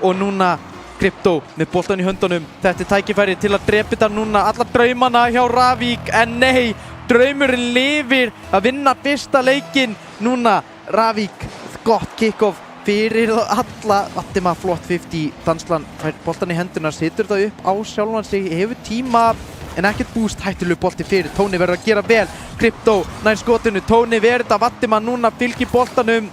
Og núna Krypto með boltan í höndunum. Þetta tækifæri til að drepa þetta núna. Alla draumana hjá Ravik. En nei, draumurinn lifir að vinna fyrsta leikinn. Núna Ravik, gott kick-off fyrir alla. Vadim flott 50. Danslan fær boltan í hendurna, situr þetta upp á sjálfan sig, hefur tíma en ekkert búst. Hættulegu bolti fyrir. Tóni verður að gera vel. Krypto nær skotinu. Tóni verður þetta. Vadim núna fylgir boltanum.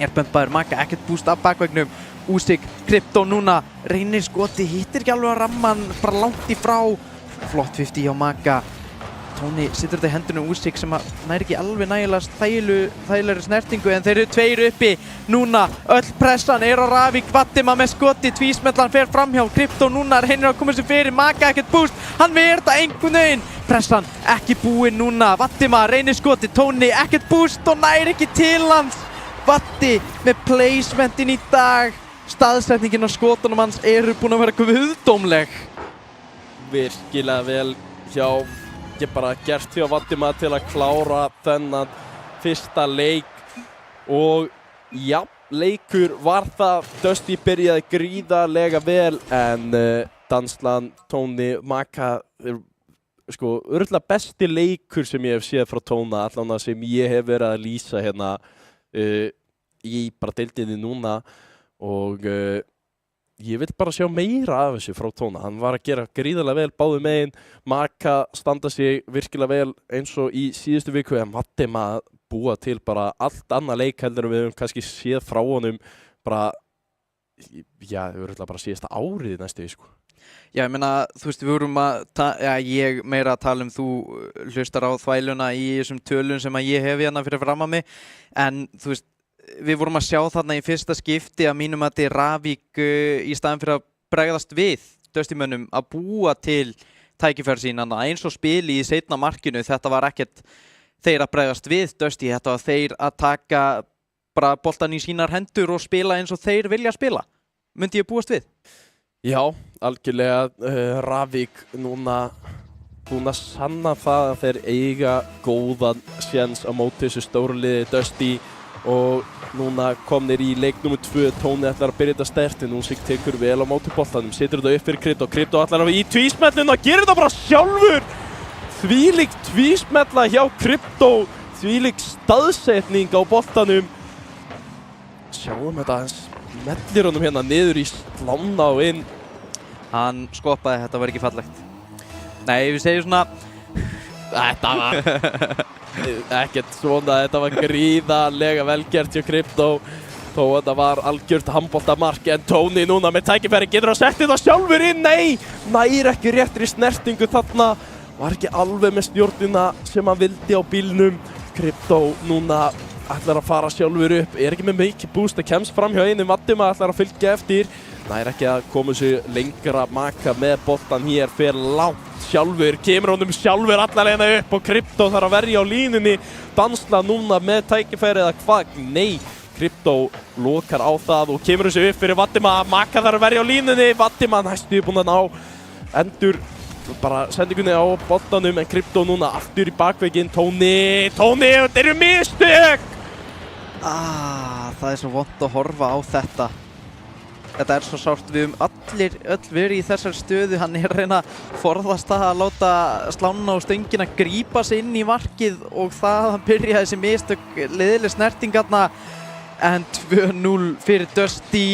Bömpaður Maka, ekkert búst af bakvegnum. Usyk, Krypto núna reynir skoti, hittir ekki alveg að ramma hann, bara langt í frá. Flott 50 hjá Maka. Tóni situr þetta í hendunum Usyk sem nær ekki alveg nægilega þægilegri snertingu en þeir eru tveir uppi. Núna öll pressan á Ravik. Vadim með skoti, tvísmellan fer framhjá. Krypto núna reynir að koma sér fyrir. Maka ekkert búst, hann verður þetta einhvern veginn. Pressan ekki búinn núna. Vadim reynir skoti, Tóni ekkert búst og nær ekki til hans. Vadim með placementin í dag. Staðsetningin á skotunum hans eru búin að vera guðdómleg. Virkilega vel hjá bara gert hjá Vadim til að klára þennan fyrsta leik og já, leikur var það. Dusty byrjaði gríðarlega vel en Danslan, Tóni, Maka sko, örugglega besti leikur sem ég hef séð frá Tóna, allan sem ég hef verið að lýsa hérna í bara deildinni núna og ég vil bara sjá meira af þessu frá Tóna. Hann var að gera gríðarlega vel báðu megin, Maka standa sig virkilega vel eins og í síðustu viku en Vadim að búa til bara allt annað leik heldur en við höfum kannski séð frá honum bara, já, við verðum bara síðasta árið næstu því, sko. Já, ég meina, þú veist, við vorum ég meira að tala þú hlustar á þvæluna í þessum tölum sem að ég hef hérna fyrir fram að mig, en þú veist, við vorum að sjá þarna í fyrsta skipti að mínum að þetta er Ravík í staðin fyrir að bregðast við Dusty-mönnum að búa til tækifæri sín eins og spili í seinna markinu. Þetta var ekkert þeir að bregðast við Dusty, þetta var þeir að taka bara boltan í sínar hendur og spila eins og þeir vilja spila. Myndi ég búast við? Já, algjörlega Ravík núna búin að sanna það að þeir eiga góðan séns á móti þessu stóru liði Dusty og núna komnir í leik nr. 2. Tóni ætlar að byrja þetta sterkt en Úsík tekur vel á móti boltanum, setur þetta upp fyrir Krypto. Krypto ætlar að í tvísmellinu og gerir þetta bara sjálfur. Þvílík tvísmella hjá Krypto, þvílík staðsetning á boltanum. Sjáum þetta aðeins, mellir honum hérna niður í slána og inn. Hann skoppaði, þetta var ekki fallegt. Nei, við segjum svona Þetta var ekkert svona, þetta var gríðarlega velgert hjá Krypto þó að þetta var algjört handboltamark en Tóni núna með tækifæri getur að setja þetta sjálfur inn, nei, næri ekki réttri snertingu þarna, var ekki alveg með stjórnina sem hann vildi á bílnum. Krypto núna ætlar að fara sjálfur upp, er ekki með mikið búst, það kemst fram hjá einu Vadim að ætlar að fylgja eftir, næri ekki að koma sér lengra. Maka með boltan hér, fer langt sjálfur, kemur honum sjálfur allar leina upp og Krypto þarf að verja á línunni. Dansla núna með tækifæri eða hvað? Nei, Krypto lokar á það og kemur þessu upp fyrir Vadim að Maka þarf að verja á línunni. Vadim að næstu búinn að ná endur bara sendingunni á boltanum en Krypto núna aftur í bakveginn. Tóni, þetta eru mistök! Það er svo vont að horfa á þetta. Þetta er svo sárt, við höfum öll verið í þessar stöðu. Hann er að reyna að forðast það að láta slána og stöngina grípa sig inn í markið og það að byrja þessi mistök, leiðileg snertingarna. En 2-0 fyrir Dusty,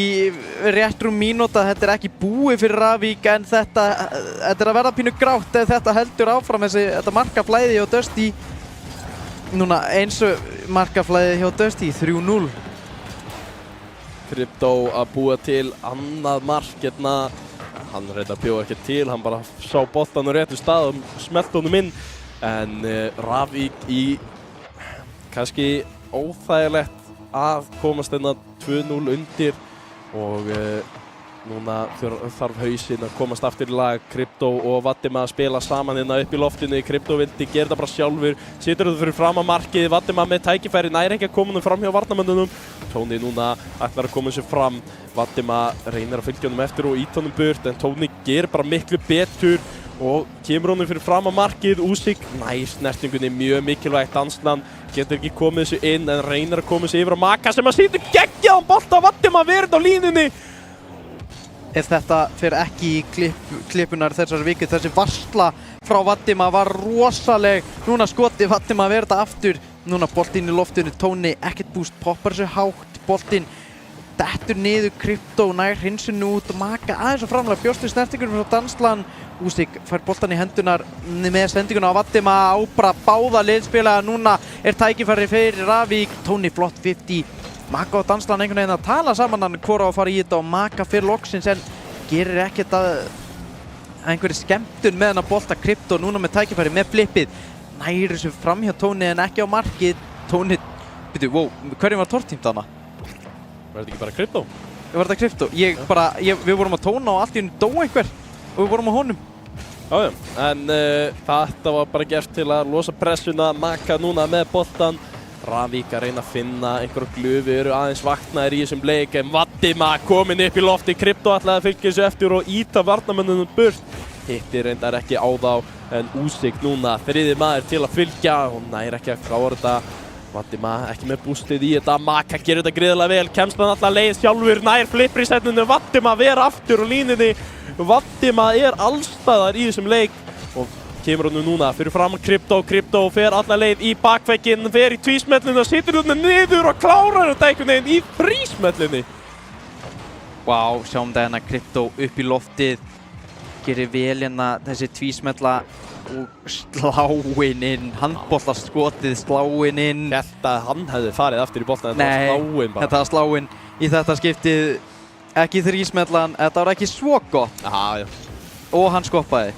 rétt rúm mínúta, þetta er ekki búið fyrir Ravík en þetta er að verða pínu grátt ef þetta heldur áfram þetta markaflæði hjá Dusty. Núna eins og markaflæði hjá Dusty, 3-0. Krypto að búa til annað mark hérna. Hann reyndar bjóða ekki til, hann bara sá boltan á réttu stað og smelt honum inn. En Ravík í kannski óþægilegt að komast hérna 2-0 undir og núna þarf hausinn að komast aftur í lag. Krypto og Vadim að spila saman hérna upp í loftinu. Krypto vildi gera þetta bara sjálfur, situr þetta fyrir fram að markið. Vadim að með tækifæri, næri ekki að koma honum fram hjá varnarmönnunum. Tóni núna ætlar að koma sér fram. Vadim að reynir að fylgja honum eftir og íta honum burt en Tóni gerir bara miklu betur og kemur honum fyrir fram að markið. Úsík nær snertingunni, mjög mikilvægt. Danslan getur ekki komið þessu inn en reynir að koma sér yfir á Maka sem að sýtur geggjaðan bolta. Vadim að verða á línunni. Ef þetta fer ekki í klippunar þessar viku, þessi varsla frá Vadim var rosaleg. Núna skoti Vadim að verða aftur. Núna boltinn í loftinu, Tóni ekkert búst, poppar sér hátt, boltinn dettur niður. Krypto nær hreinsinu út og Maka aðeins að framlega bjóst við snertingunum frá Danslan. Úsík fær boltan í hendunar með sendinguna á Vadim á bara báða liðsspila. Núna er tækifæri fyrir Ravík. Tóni flott 50. Maka og Danslan einhvern veginn að tala saman hann hvor á að fara í þetta og Maka fyrir loksins en gerir ekkert að einhverju skemmtun með hann að bolta. Krypto núna með tækifæri með flippið. Næri þessu fram hjá Tóni en ekki á markið. Tóni, byrju, wow, hverjum var tortímt þarna? Var þetta ekki bara Krypto? Var þetta Krypto? Við vorum að Tóna og allt í hennu dó einhver og við vorum á honum. Já, en þetta var bara gert til að losa pressuna. Maka núna með boltan. Ravík að reyna að finna einhverja glufi, eru aðeins vaknaðir í þessum leik en Vadim komin upp í lofti. Krypto ætlaði að fylgja þessu eftir og íta varnarmönnunum burt. Hitti reyndar ekki á þá en Úsík núna þriði maður til að fylgja og nær ekki að klára þetta. Vadim ekki með bústið í þetta. Maka gerir þetta gríðarlega vel, kemst hann alltaf leið sjálfur, nær flippri í setninu. Vadim vera aftur á línunni. Vadim er allstaðar í þessum leik og kemur honum núna fyrir fram Krypto fer alla leið í bakvegginn, fer í tvísmelluna, situr hún niður og klárar þetta einhvern veginn í þrísmellunni. Vá, sjáum það hérna Krypto upp í loftið, gerir vel hérna þessi tvísmella og sláinn inn, handboltaskotið sláinn inn. Hélt að hann hefði farið aftur í boltan, Nei, þetta var sláinn bara. þetta var sláinn í þetta skiptið, ekki þrísmellan, þetta var ekki svo gott Já. og hann skoppaði.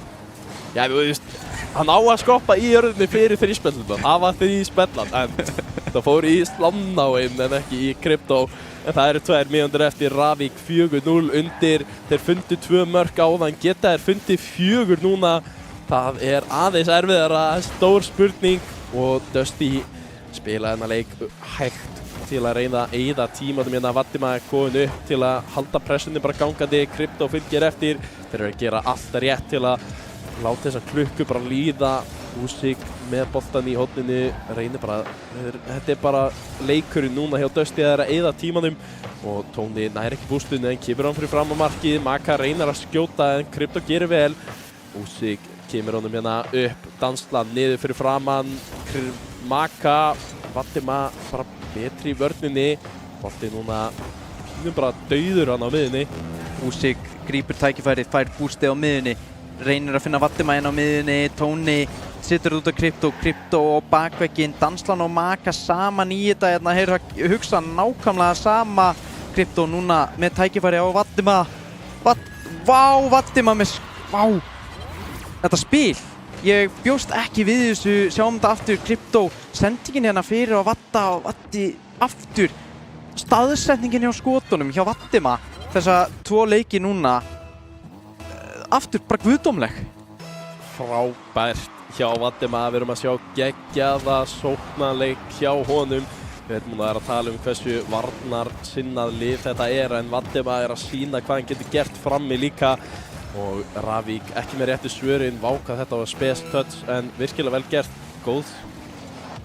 Já, þú veist, hann á að skoppa í jörðinni fyrir þrísmelluna, það var þrísmellan, en það fór í slannáinn en ekki í Krypto. En það eru 2 mínútur eftir, Ravík 4-0 undir, þeir fundu 2 mörk áðan, geta þeir fundið 4 núna. Það er aðeins erfiðara, stór spurning og Dusty spilaði þennan leik hægt til að reyna að eyða tímanum hérna. Vatima er komin upp til að halda pressunni bara gangandi, Krypto fylgir eftir. Þeir eru að gera allt rétt til að láta þessa klukku bara líða. Úsík með boltan í horninu, reynir bara, þetta er bara leikurinn núna hjá Dusty að eyða tímanum og Tóni nær ekki bústunni en kemur hann fyrir fram á markið. Maka reynar að skjóta en Krypto gerir vel. Úsík kemur honum hérna upp, Dansland niður fyrir framann, Maka, Vatima bara betri í vörninni, bolti núna bara dauður hann á miðunni. Úsík grípur tækifærið, fær bústið á miðunni, reynir að finna Vatima inn á miðunni, Tóni situr út á Krypto og bakvegginn, Dansland og Maka saman í þetta hérna, þeir hugsa nákvæmlega sama. Krypto núna með tækifæri á Vatima, Vatima með, þetta spil, ég bjóst ekki við þessu, sjáum þetta aftur, Krypto, sendingin hérna fyrir á Vatta og Vatti aftur, staðsetningin hjá skotunum hjá Vatima, þessa 2 leiki núna, aftur bara guðdómleg. Frábært hjá Vatima, við erum að sjá geggjaða sóknarleik hjá honum. Við erum núna að tala hversu varnarsinnað lið þetta er, en Vatima er að sýna hvað hann getur gert frammi líka. Og Ravík ekki með réttu svörin, vákað þetta var spes touch en virkilega vel gert, góð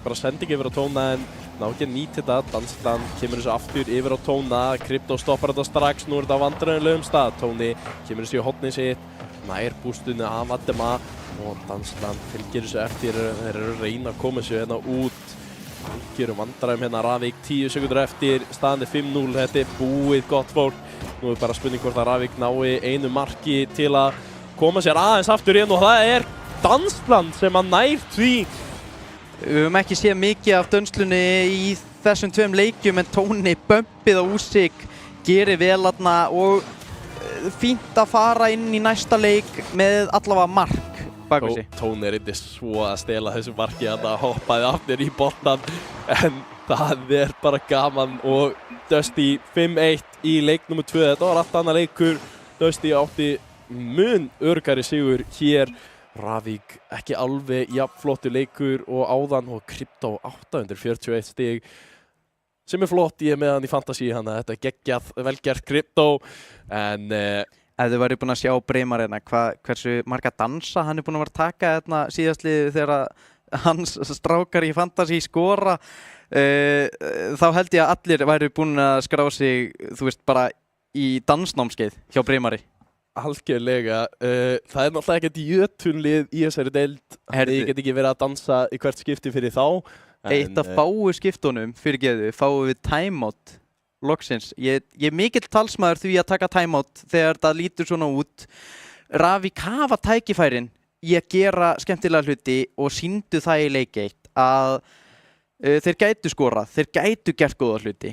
bara sending yfir á Tóna en ná ekki að nýta þetta. Dansland kemur þessu aftur yfir á Tóna, Krypto stoppar þetta strax, nú er þetta á vandræðanlegum stað. Tóni kemur þessu í hornið sitt, nær bústunni af Vatima og Dansland fylgir þessu eftir, þeir eru að reyna að koma þessu hérna út. Gerum vandræðum hérna Ravík, 10 sekundur eftir, staðan er 5-0, þetta er búið gott fólk. Nú er bara spurning hvort að Ravík nái einu marki til að koma sér aðeins aftur inn og það er Dansland sem að nær því. Við höfum ekki séð mikið af dönslunni í þessum 2 leikjum en Tóni bömpið á Úsík, gerir vel þarna og fínt að fara inn í næsta leik með allavega mark bak við sig. Tóni er eitthvað svo að stela þessu marki, hann hoppaði aftur í boltan en það er bara gaman og Dusty 5-1 í leik nr. 2, þetta var allt annað leikur. Dusty átti mun öruggari sigur hér. Ravík ekki alveg jafn flottur leikur og áðan og Krypto 841 stig sem er flott, ég er með hann í fantasy hann að þetta er geggjað, velgert Krypto en ef þið væri búin að sjá Breimar hérna, hversu marga dansa hann er búin að vera að taka hérna síðastliðið þegar hans strákar í fantasy skora, þá held ég að allir væri búin að skrá sig, þú veist, bara í dansnámskeið hjá Breimari. Algjörlega, það er náttúrulega ekkert jötunlið í þessari deild, ég get ekki verið að dansa í hvert skipti fyrir þá. Eitt af fáu skiptunum, fyrirgeðu, fáum við timeout loksins. Ég er mikill talsmaður því að taka timeout þegar það lítur svona út. Ravík hafa tækifærin í að gera skemmtilega hluti og sýndu það í leik 1 að þeir gætu skorað, þeir gætu gert góða hluti.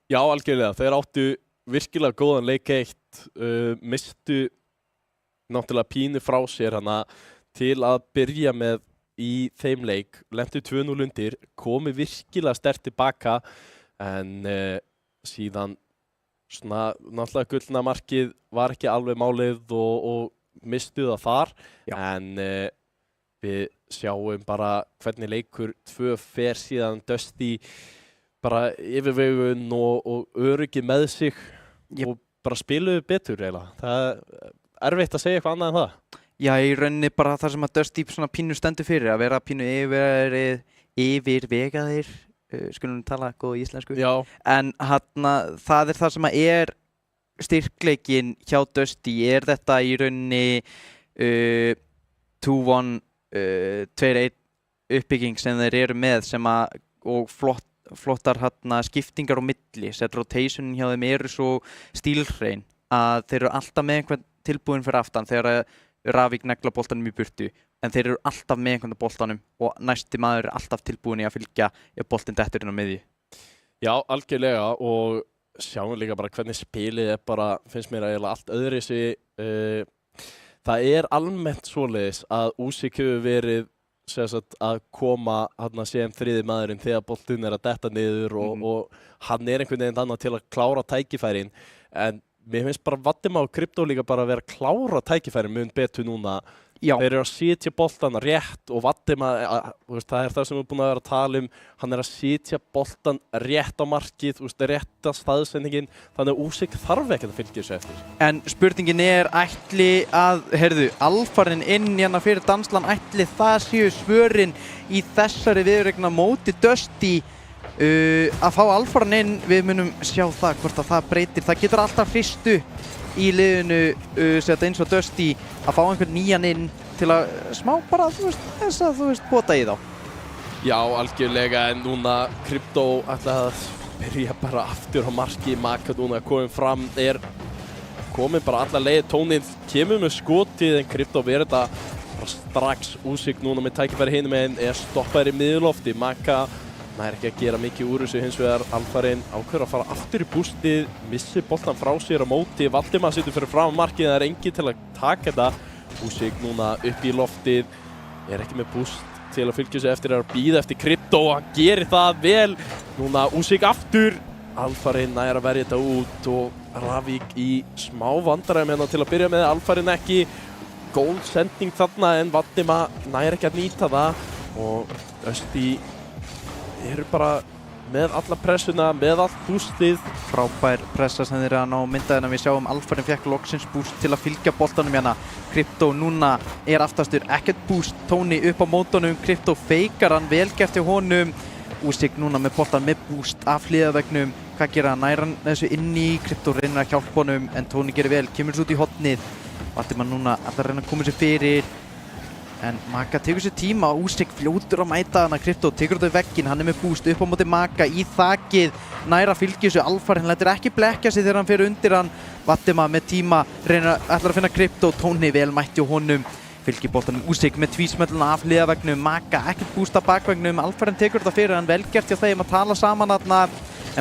Já, algjörlega, þeir áttu virkilega góðan leik 1, mistu náttúrulega pínu frá sér hana til að byrja með í þeim leik, lentu 2-0 undir, komi virkilega sterkt tilbaka en síðan svona náttúrulega gullna markið var ekki alveg málið og mistu það þar. Já. En við sjáum bara hvernig leikur 2 fer síðan Dusty bara yfirvegun og öryggi með sig og bara spiluðu betur eiginlega. Það er erfitt að segja eitthvað annað en það. Já, í rauninni bara það sem að Dusty svona pínu stendur fyrir, að vera pínu yfirvegaðir, skulum tala góð íslensku. Já. En það er það sem að er styrkleikinn hjá Dusty, er þetta í rauninni 2-1, 2-1 uppbygging sem þeir eru með sem að, og flottar skiptingar á milli, set rotationin hjá þeim eru svo stílhrein að þeir eru alltaf með einhvern tilbúin fyrir aftan þegar Ravík negla boltanum í burtu, en þeir eru alltaf með einhvern boltanum og næsti maður er alltaf tilbúin í að fylgja ef boltinn dettur inn á miðju. Já, algjörlega, og sjáum líka bara hvernig spilið er bara, finnst mér eiginlega allt öðruvísi. Það er almennt svoleiðis að Úsvík hefur verið að koma sem þriði maðurinn þegar boltinn er að detta niður og hann er einhvern veginn annað til að klára tækifærin, en mér finnst bara Vadim og Krypto líka bara að vera að klára tækifærin mun betur núna. Já. Þeir eru að sitja boltan rétt og Vadim það er það sem við erum búin að vera að tala um, hann er að sitja boltan rétt á markið, rétta staðsendingin, þannig að Úsvík þarf ekki að fylgja þessu eftir. En spurningin er, ætli að, alfarinn inn hérna fyrir Dansland, ætli það séu svörin í þessari viðureign móti Dusty, að fá alfarinn inn, við munum sjá það hvort að það breytir. Það getur alltaf hristu í liðinu eins og Dusty að fá einhvern nýjan inn til að smá bara, bota í þá. Já, algjörlega, en núna Krypto ætla að byrja bara aftur á marki. Maka núna komin fram, er komin bara alla leið, Tónið kemur með skotið, en Krypto verður þetta bara strax. Úsvík núna með tækifæri hinum megin, er stoppaður í miðlofti. Maka nær ekki að gera mikið úr þessu, hins vegar alfarinn ákveður að fara aftur í bústið, missi boltan frá sér á móti. Valdimar situr fyrir fram markið, það er engin til að taka þetta. Úsvík núna upp í loftið, er ekki með búst til að fylgja sig eftir, er að bíða eftir Krypto og hann gerir það vel. Núna Úsvík aftur, alfarinn nær að verja þetta út og Ravík í smá vandræðum hérna til að byrja með. Alfarinn ekki, góð sending þarna, en Valdimar nær ekki að nýta það og Dusty eru bara með alla pressuna, með allt bústið. Frábær pressa sem þeir eru að ná myndaðina. Við sjáum alfarinn fékk loksins búst til að fylgja boltanum hérna. Krypto núna er aftastur, ekkert búst. Tóni upp á mótunum, Krypto feikar hann, vel gert hjá honum. Úsvík núna með boltan með búst af hliðavegnum. Hvað gera hann? Nær hann þessu inni, Krypto reynir að hjálpa honum, en Tóni gerir vel, kemur svo út í hornið. Valdimar núna að reyna að koma sér fyrir. En Maka tekur sér tíma, Úsvík fljótur að mæta hana. Krypto tekur þetta í vegginn, hann er með búst upp á móti Maka í þakið, nær að fylgja þessu. Alfarinn lætur ekki blekkja sig þegar hann fer undir hann. Valdimar með tíma, ætlar að finna Krypto, Tóni vel mætti á honum. Fylgir boltanum Úsvík með tvísmelluna af hliðavegnum. Maka ekkert búst af bakvegnum, Alfarinn tekur þetta fyrir hann, vel gert hjá þeim að tala saman þarna.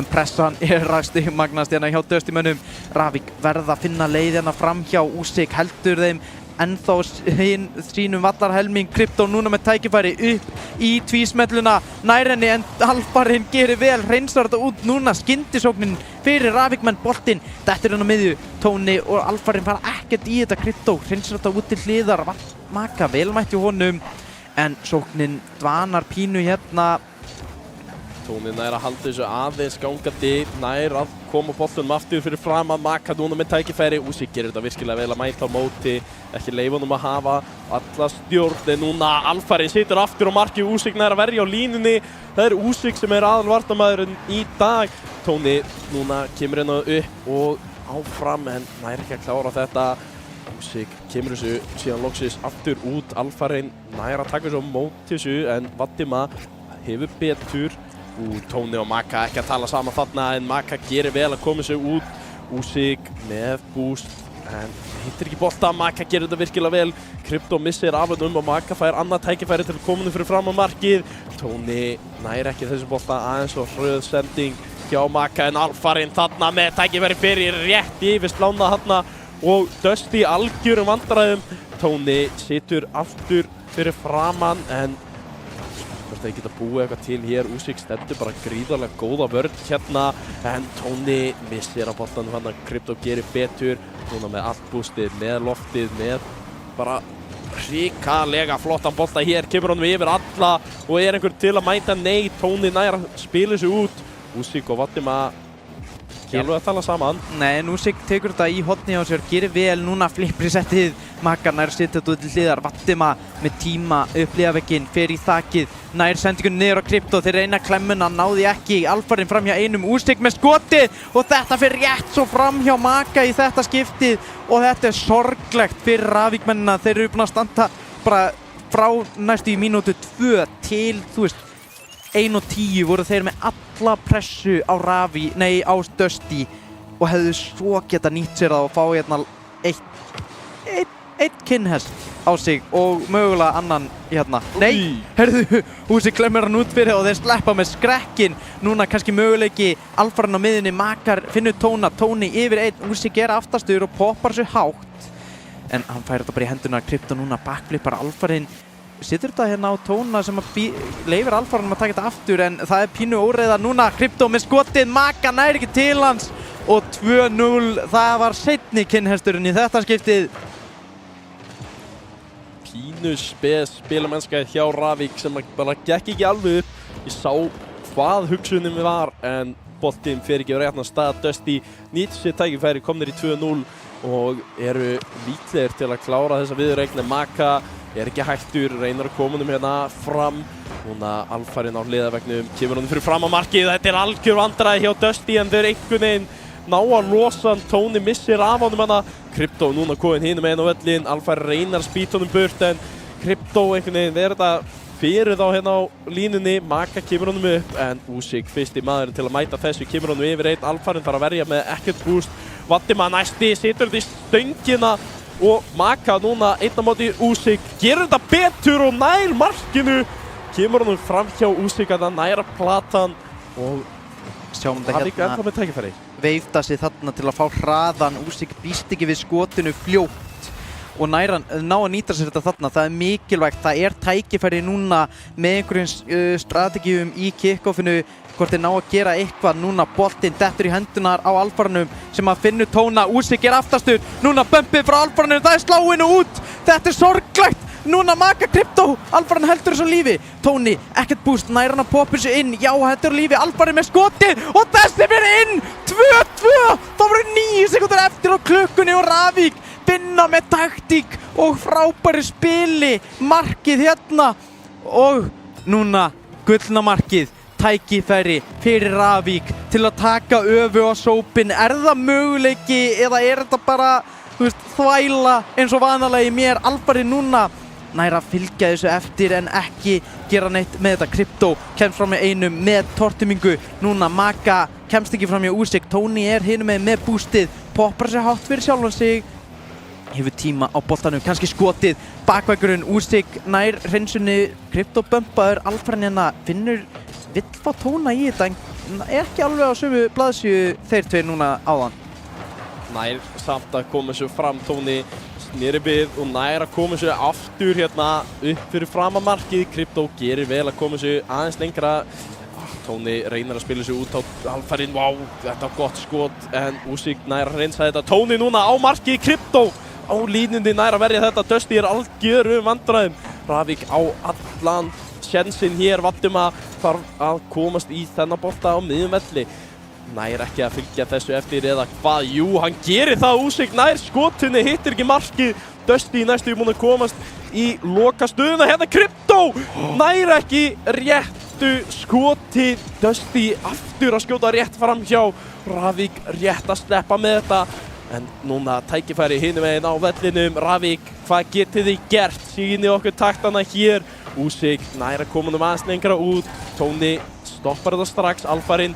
En pressan er stigmagnast hérna hjá Dusty-mönnum. Ravík verða að finna leið hérna fram hjá. Úsvík heldur þeim ennþá sínum vallarhelming. Krypto núna með tækifæri upp í tvísmelluna, nær henni, en Alfarinn gerir vel, hreinsar þetta út núna. Skyndisóknin fyrir Ravíkmenn, boltinn dettur inn á miðju. Tóni og Alfarinn fara ekkert í þetta. Krypto hreinsar þetta út til hliðar. Maka velmætti honum, en sóknin dvanar pínu hérna. Tóni nær að halda þessu aðeins gangandi, nær að koma boltanum aftur fyrir fram að Maka núna með tækifæri. Úsvík gerir þetta virkilega vel að mæta á móti, ekki leyfa honum að hafa alla stjórn, en núna Alfarinn situr aftur á marki. Úsvík nær að verja á línunni. Það er Úsvík sem er aðalvarnarmaðurinn í dag. Tóni núna kemur hérna upp og áfram, en nær ekki að klára þetta. Úsvík kemur þessu síðan loksins aftur út. Alfarinn nær að taka þessu á móti þessu, en Valdimar hefur betur. Tóni og Maka ekki að tala saman þarna, en Maka gerir vel að koma sér út. Úsvík með búst, en hittir ekki bolta. Maka gerir þetta virkilega vel. Krypto missir af hennum og Maka fær annað tækifæri til að koma fyrir fram á markið. Tóni nær ekki þessu bolta, aðeins og hröð sending hjá Maka, en Alfarinn þarna með tækifæri fyrir rétt yfir slána þarna og Dusty algjörum vandræðum. Tóni situr aftur fyrir framann, en hvort þeir geta búið eitthvað til hér. Úsvík stendur bara gríðarlega góða vörn hérna, en Tóni missir á boltanum, hann að Krypto gerir betur. Núna með allt bústið, með loftið, með bara hrikalega flottan bolta hér, kemur honum yfir alla og er einhver til að mæta? Nei, Tóni nær að spila sig út. Úsvík og Valdimar ekki alveg að tala saman. Nei, en Úsvík tekur þetta í horni á sér, gerir vel núna flippri settið. Maka nær setja þetta út til hliðar. Valdimar með tíma upp hliðavegginn, fer í þakið, nær sendingun niður á Krypto. Þeir reyna klemmuna, náði ekki. Alfarinn fram hjá einum, Úsvík með skotið og þetta fer rétt svo fram hjá Maka í þetta skiptið og þetta er sorglegt fyrir Ravíkmennina. Þeir eru búin að standa bara frá næstu í mínútu 2 til, þú veist, 1:10 voru þeir með alla pressu á á Dusty og hefðu svo geta nýtt sér það og fá hérna eitt kinnhest á sig og mögulega annan hérna. Nei, herðu, Usyk glemmir hann út fyrir og þeir sleppa með skrekkin. Núna kannski möguleiki Alfarinn á miðunni, Makar finnur Tony yfir einn, Usyk aftastur og poppar svo hátt. En hann fær þetta bara í henduna, Krypto núna backflippar Alfarinn. Situr þetta hérna á Tóna sem leifir Alfarinn að taka þetta aftur en það er pínu óreiða núna. Krypto með skotið, Maka nær ekki til hans og 2-0. Það var seinni kinnhesturinn í þetta skiptið. Pínu spilamennska hjá Ravik sem bara gekk ekki alveg upp. Ég sá hvað hugsunin var en boltinn fer ekki á réttan stað. Dusty nýtir sér tækifæri, komnir í 2-0 og eru líklegir til að klára þessa viðureign. Maka er ekki hættur, reynar að koma hérna fram. Núna Alfarinn á hliðarveggnum, kemur honum fyrir fram á markið. Þetta er algjör vandræði hjá Dusty en þau eru einhvern veginn ná að losa hann. Tony missir af honum hana. Krypto núna komin hinum einn á völlin. Alfarinn reynar að spýta honum burt en Krypto einhvern veginn verður þetta fyrir þá hérna á línunni. Maka kemur honum upp en Usyk fyrsti maðurinn til að mæta þessu, kemur honum yfir einn. Alfarinn þarf að verja með ekkert búst. Vatima næsti, situr þetta í stöngina og Maka núna einn á móti Usyk gerur þetta betur og nær markinu. Kemur honum fram hjá Usyk að það næra platan og sjáum þetta hérna ennþá með tækifæri. Veifta sig þarna til að fá hraðan. Usyk býst ekki við skotinu fljótt og ná að nýta sér þetta þarna. Það er mikilvægt, það er tækifæri núna með einhverjum strategíum í kick-offinu hvort þeir ná að gera eitthvað. Núna boltinn dettur í hendunar á Alfarnum sem að finnur Tóna. Usyk aftastur, núna bumpið frá Alfarnum, það er sláinu út. Þetta er sorglegt. Núna Maka Krypto, Alfarinn heldur þessu lífi. Tony, ekkert búst, nær hann að poppa þessu inn. Já, þetta er lífi, Alfarinn með skotið og þessi fyrir inn. 2-2, það voru 9 sekúndur eftir á klukkunni og Ravik vinna með taktík og frábæri spili. Markið hérna og núna gullna markið. Tækifæri fyrir Ravik til að taka öfu á sópin. Er það möguleiki eða er þetta bara, þú veist, þvæla eins og vanalega í mér? Alfarinn núna nær að fylgja þessu eftir en ekki gera neitt með þetta. Krypto kemst fram með einum með tortimingu. Núna Maka kemst ekki fram með Usyk. Tony hinum með boostið, poppar sér hátt fyrir sjálfan sig. Hefur tíma á boltanum, kannski skotið. Bakvækurinn Usyk nær hreinsunni. Krypto bumpaður, Alfarinn hérna vill fá Tóna í þetta en ekki alveg á sömu blaðsíðu þeir tveir núna áðan. Nær samt að koma svo fram Tony, sneri við og nær að koma svo aftur hérna upp fyrir framamarkið. Krypto gerir vel að koma svo aðeins lengra. Tony reynar að spila svo út á Alfarinn. Vá, þetta var gott skot en Usyk nær að reynsa þetta. Tony núna á markið, Krypto á línunni nær að verja þetta. Dusty er algjörum vandræðum. Ravik á allan sjensinn hér. Vatima þarf að komast í þennan bolta á miðjum velli. Nær ekki að fylgja þessu eftir eða hvað? Jú, hann gerir það. Usyk nær skotunni, hittir ekki markið. Dusty næstu múin að komast í loka stöðuna. Hérna Krypto nær ekki réttu skoti. Dusty aftur að skjóta rétt fram hjá. Ravik rétt að sleppa með þetta. En núna tækifæri hinum meginn á vellinum. Ravik, hvað getið þið gert? Sýni okkur taktana hér. Usyk nær að koma aðeins lengra út. Tony stoppar þetta strax. Alfarinn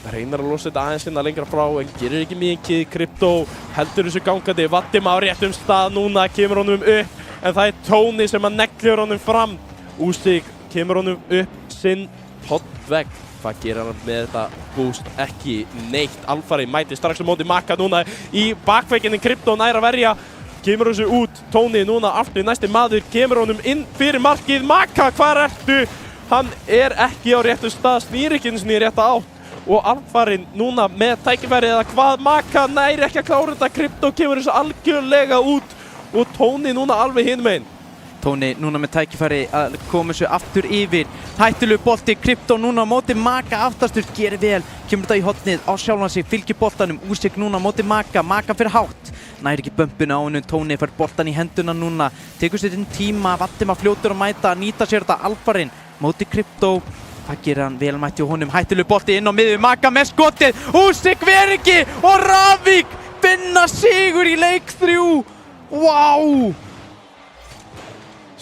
reynar að losa þetta aðeins hérna lengra frá en gerir ekki mikið. Krypto heldur þessu gangandi. Vatima á réttum stað núna, kemur honum upp en það er Tony sem að neglir honum fram. Usyk kemur honum upp sinn poddvegg. Hvað gerir hann með þetta boost? Ekki neitt. Alfarinn mætir strax á móti Maka núna í bakvegginni. Krypto nær að verja. Kemur þessu út. Tony núna aftur næsti maður. Kemur honum inn fyrir markið. Maka, hvar ertu? Hann er ekki á réttu stað. Snýr ekki einu sinni í rétta átt. Og Alfarinn núna með tækifæri eða hvað? Maka nær ekki að klára þetta. Krypto kemur þessu algjörlega út. Og Tony núna alveg hinum meginn. Tony núna með tækifæri að koma þessu aftur yfir. Hættulegu bolti, Krypto núna á móti Maka aftastur, gerir vel. Kemur þetta í hotnið á sjálfan sig, fylgir boltanum. Usyk núna á móti Maka, Maka fyrir hátt. Nær ekki bumpuna á hennu, Tony fær boltan í henduna núna. Tekur sér inn tíma, Vatima fljótur að mæta, nýta sér þetta. Alfarinn móti Krypto. Það gerir hann vel mætti á honum. Hættulegu bolti inn á miðju, Maka með skotið. Usyk ver ekki og Ravik vinna sigur í leik 3. Vá!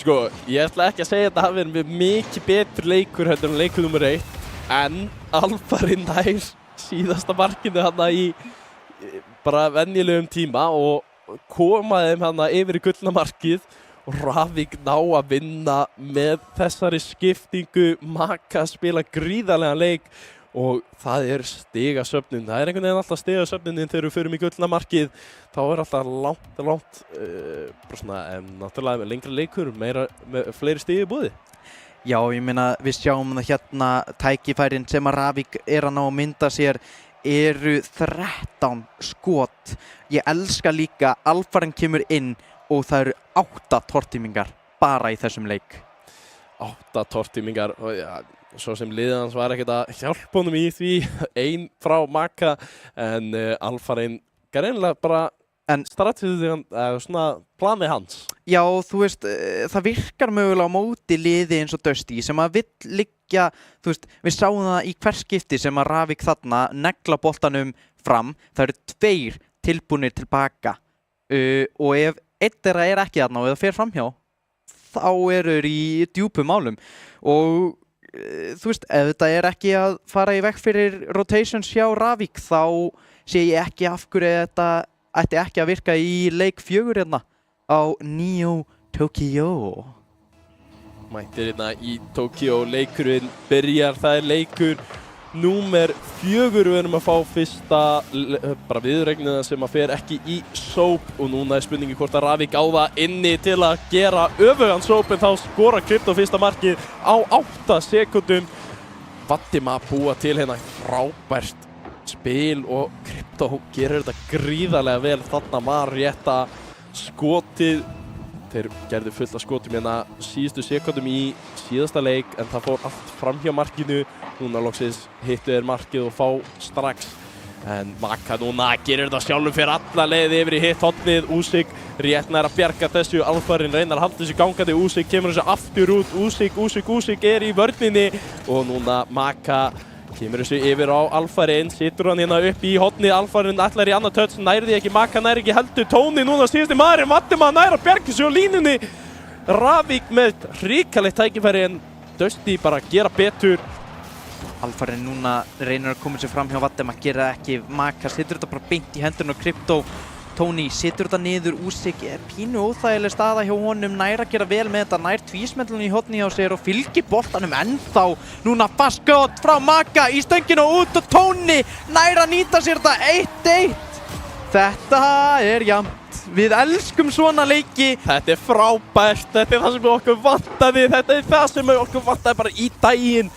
Sko, ég ætla ekki að segja að þetta hafi verið mikið betur leikur heldur en leikur nummer 1, en alfarið nær síðasta markinu hana í bara venjulegum tíma og koma þeim hana yfir í gullna markið og Ravík ná að vinna með þessari skiptingu. Maka spila gríðarlegan leik og það er stigasöfnun. Það er einhvern veginn alltaf stigasöfnunin þegar við förum í gullna markið. Þá er alltaf langt, bara svona, náttúrulega með lengra leikur, með fleiri stigi í boði. Já, ég meina, við sjáum það hérna tækifærin sem að Ravík er að ná að mynda sér eru 13 skot. Ég elska líka, alfarinn kemur inn og það eru 8 tortímingar bara í þessum leik. 8 tortímingar og ja, svo sem liðið hans var ekkert að hjálpa honum í því, 1 frá Maka, en alfarinn greinilega bara strategiðan, svona planið hans. Já, þú veist, það virkar mögulega á móti liði eins og Dusty sem að vill liggja, þú veist, við sáum það í hver skipti sem að Ravík þarna negla boltanum fram, það eru 2 tilbúnir tilbaka og ef einn þeirra er ekki þarna og ef það fer framhjá, þá eru þeir í djúpum málum og þú veist, ef þetta er ekki að fara í veg fyrir rotations hjá Ravík, þá sé ég ekki af hverju þetta ætti ekki að virka í leik 4 hérna á Neo Tokyo. Mættir hérna í Tokyo, leikurinn byrjar, það er leikur númer 4, við erum að fá fyrsta bara viðuregnina sem að fer ekki í sóp og núna er spurningi hvort að Ravík á það inni til að gera öfugan sóp, en þá skora Krypto fyrsta markið á 8 sekúndum. Vatima búa til hérna frábært spil og Krypto gerir þetta gríðarlega vel. Þarna var rétta skotið, þeir gerðu fullt af skotum hérna síðustu sekúndum í síðasta leik, en það fór allt fram hjá markinu. Núna loksins hittu þeir markið og fá strax, en Maka núna gerir þetta sjálfur fyrir alla leið yfir í hitt hornið. Úsik rétt nær að bjarga þessu, alfarinn reynar að halda þessu gangandi, Úsik kemur þessu aftur út, Úsik er í vörninni og núna Maka kemur þessu yfir á alfarinn, situr hann hérna upp í hornið, alfarinn ætlar í annað touch, nærði ekki, Maka nær ekki heldur, Tóni núna síðusti maðurinn, Vatima nær að bjarga þessu á línunni. Ravík með hrikalegt tækifæri, en Dusty bara gera betur. Alfarinn núna reynir að koma sér fram hjá Vatima, gera ekki, Maka setur þetta bara beint í hendurinn á Krypto. Tóni setur þetta niður, Úsik er pínu óþægileg staða hjá honum, nær að gera vel með þetta, nær tvísmellunum í horni hjá sér og fylgir boltanum ennþá. Núna fast skot frá Maka í stöngina og út og Tóni nær að nýta sér þetta 1-1. Þetta er jafnt, við elskum svona leiki. Þetta er frábært, þetta er það sem okkur vantaði, þetta er það sem okkur vantaði bara í daginn.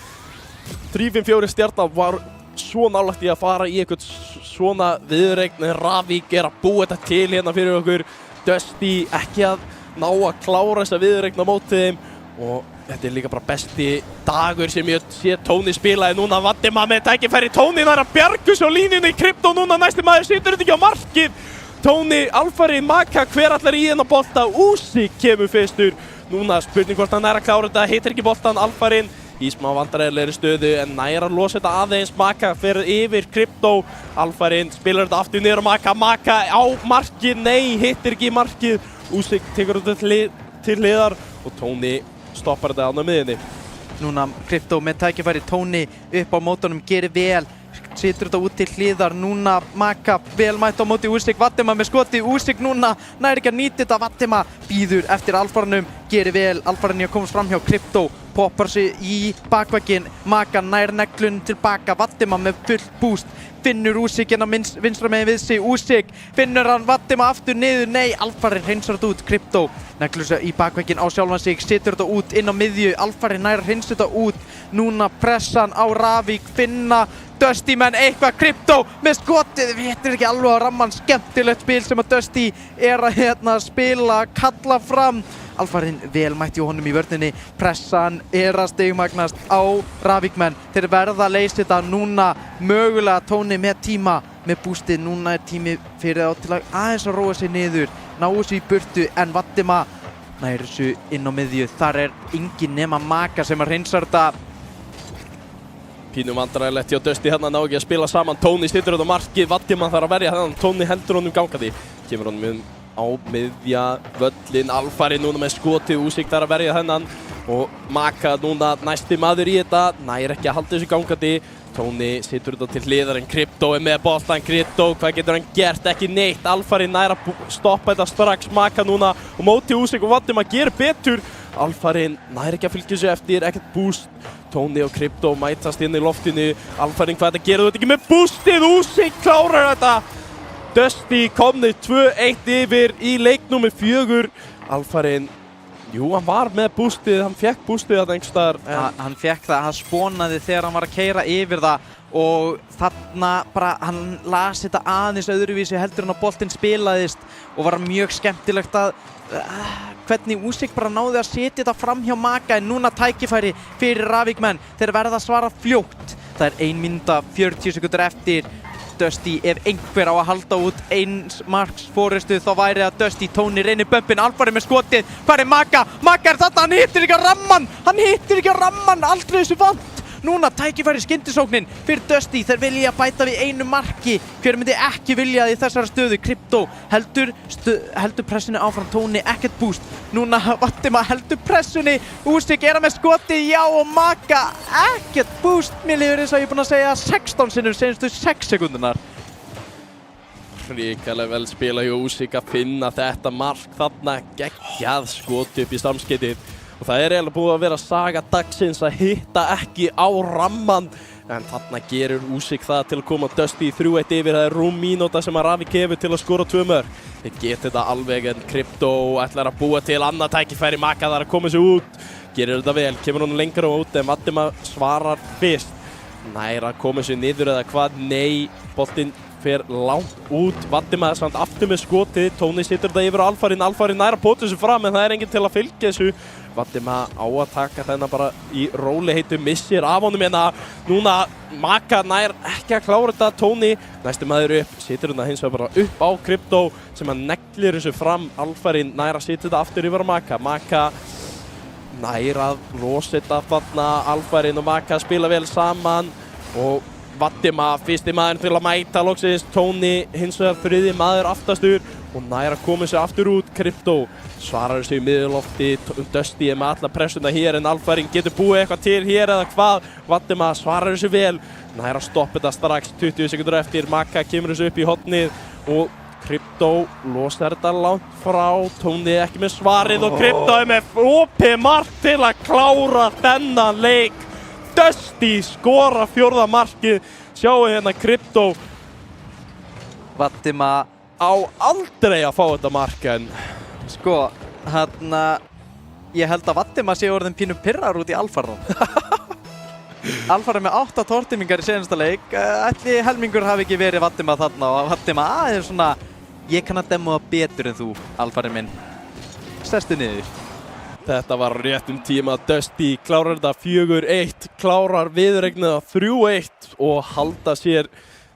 3-5-4 stjarnan var svo nálægt í að fara í eitthvað svona viðureign, en Ravík er að búa þetta til hérna fyrir okkur. Dusty ekki að ná að klára þessa viðureign á móti þeim og þetta er líka bara besti dagur sem ég sé Tóni spilaði núna. Vatima með tækifæri, Tóni nær að bjarga svo línunni, Krypto núna næsti maður situr þetta ekki á markið. Tóni, alfarinn, Maka, hver allar í hennar bolta, Úsik kemur fyrstur. Núna spurning hvort hann nær að klára þetta, heitir ekki boltan, alfarinn í smá vandræðilegri stöðu, en nær að losa þetta aðeins. Maka fer yfir Krypto, alfarinn spilar þetta aftur niður á Maka, Maka á markið, nei, hittir ekki markið. Úsik tekur þetta til hliðar og Tóni stoppar þetta á miðjunni. Núna Krypto með tækifæri, Tóni upp á mótunum, gerir vel, setur þetta út til hliðar. Núna Maka vel mætt á móti Úsik, Vatima með skoti, Úsik núna nær ekki að nýta þetta, Vatima býður eftir alfarnum, gerir vel, alfarinn að komast fram hjá Krypto, poppar sig í bakvægginn, Maka nær neglun tilbaka, Vatima með full boost, finnur Úsik hérna vinstra megin við sig, Úsik finnur hann, Vatima aftur niður, nei, alfarinn hreinsar þetta út, Krypto neglur sig í bakvægginn á sjálfan sig, setur þetta út inn á miðju, alfarinn nær að hreinsa þetta út. Núna pressan á Ravík, finna Dusty menn eitthvað, Krypto með skotið, við hittir ekki alveg á ramman, skemmtilegt spil sem að Dusty er að hérna spila, kalla fram. Alfarinn vel mætti honum í vörninni, pressan er að stigmagnast á Ravíkmenn, þeir verða að leysa þetta núna, mögulega Tóni með tíma, með boostið, núna er tími fyrir þá til að aðeins að róa sig niður, ná þessu í burtu, en Vatima nær þessu inn á miðju, þar er engin nema Maka sem að hreinsa þetta. Pínu vandræðilegt hjá Dusty hérna, ná ekki að spila saman, Tóni stýttur þetta markið, Vatima þarf að verja þannig, Tóni heldur honum gangandi, kemur honum á miðja völlin. Alfari núna með skotið, Úsík þar að verja þennan og Maka núna næsti maður í þetta, nær ekki að halda þessu gangandi. Tóni situr þetta til hliðar en Krypto er með boltan. Krypto, hvað getur hann gert? Ekki neitt. Alfari nær að stoppa þetta strax. Maka núna og móti Úsík og Valdimar gerir betur. Alfari nær ekki að fylgja þessu eftir, ekkert boost. Tóni og Krypto mætast inn í loftinu. Alfari, hvað þetta gerir? Þú ert ekki með boostið. Úsík klárar þetta. Dusty komni 2-1 yfir í leik númer 4. Alfari, jú, hann var með boostið, hann fekk boostið að einhvers staðar. Hann fekk það, hann spónaði þegar hann var að keyra yfir það og þarna bara, hann las þetta aðeins öðruvísi heldur en að boltinn spilaðist og var mjög skemmtilegt að hvernig Úsík bara náði að setja þetta fram hjá Maka en núna tækifæri fyrir Ravíkmenn. Þeir verða að svara fljótt. Það er 1 mínúta 40 sekúndur eftir. Dusty, ef einhver á að halda út eins marks fórustu þá væri að Dusty. Tóni reynir bömpin, Alfari með skotið. Hvað er Maka? Maka er þarna, hann hittir ekki á ramman! Hann hittir ekki á ramman, aldrei þessu vant! Núna tækifæri skyndisóknin fyrir Dusty. Þeir vilja bæta við 1 marki. Hver myndi ekki vilja það í þessari stöðu? Krypto heldur pressunni áfram. Tóni, ekkert boost. Núna Valdimar heldur pressunni. Úsík er með skotið, já, og Maka ekkert boost. Mér líður eins og ég er búinn að segja 16 sinnum seinustu 6 sekúndunar. Hrikalega vel spila hjá Úsík að finna þetta mark þarna, geggjað skot upp í samskeytið. Og það er eiginlega búið að vera saga dagsins að hitta ekki á ramman. En þarna gerir Úsík það til að koma Dusty í 3-1 yfir. Það er rúm mínúta sem að Ravík hefur til að skora 2 mörk. Þeir geta þetta alveg en Krypto ætlar að búa til annað tækifæri. Maka þar að koma sér út. Gerir þetta vel, kemur hún lengra út en Valdimar svarar fyrst. Nær að koma sér niður eða hvað? Nei, boltinn fer langt út. Valdimar er samt aftur með skotið. Tóni situr þetta yfir á Alfarin. Alfarin nær að pota þessu fram en það er enginn til að fylgja þessu. Valdimar á að taka þennan bara í róliheitu, missir af honum hérna. Núna Maka nær ekki að klára þetta. Tóni næstu maður upp, situr hérna hins vegar bara upp á Krypto sem að neglir þessu fram. Alfarin nær að sitja þetta aftur yfir á Maka. Maka nær að losa þetta þarna. Alfarin og Maka spila vel saman og Valdimar fyrsti maður til að mæta loksins. Tóni hins vegar þriðji maður aftastur og nær að koma sér aftur út. Krypto svarar þessu í miðjulofti. Dusty er með alla pressuna hér en Alfarin getur búið eitthvað til hér eða hvað. Valdimar svarar þessu vel. Nær að stoppa þetta strax 20 sekundur eftir. Maka kemur þessu upp í hornið og Krypto losar þetta langt frá. Tóni ekki með svarið og Krypto er með opið mark til að klára þennan leik. Dusty skora 4. markið. Sjáu hérna Krypto Valdimar á aldrei að fá þetta mark en sko, ég held að Valdimar sé orðin pínu pirrar út í Alfara. Alfara með 8 tortímingar í seinasta leik. Ætli helmingur hafi ekki verið Valdimar þarna og Valdimar aðeins svona ég kann að demma betur en þú, Alfari minn. Sestu niður. þetta var rétt tíma. Dusty klárar þetta 4-1, klárar viðuregnið 3-1 og halda sér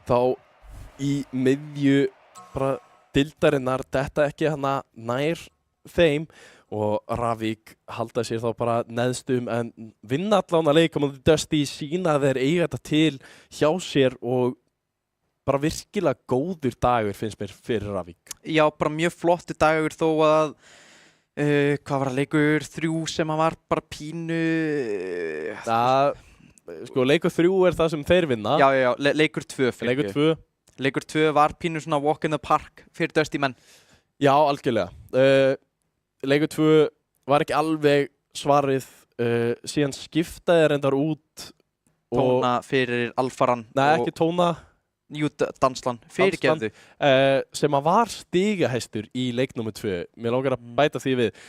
þá í miðju bara deildarinnar. Þetta ekki hana nær þeim og Ravík halda sér þá bara neðstum en vinna allan að leika og Dusty sína þeir eiga þetta til hjá sér og bara virkilega góður dagur finnst mér fyrir Ravík. Já, bara mjög flottur dagur þó að hvað var það, leikur 3 sem að var bara pínu Sko leikur 3 er það sem þeir vinna. Já, leikur 2 Leikur 2 var pínu svona walk in the park fyrir Dusty menn. Já, algjörlega. Leikur 2 var ekki alveg svarið, síðan skiptaði reyndar út Tóna fyrir Alfaran. Nei, ekki Tóna. Jú, Danslan, fyrirgefðu. Sem að var stigahæstur í leik nr. 2. Mér langar að bæta því við.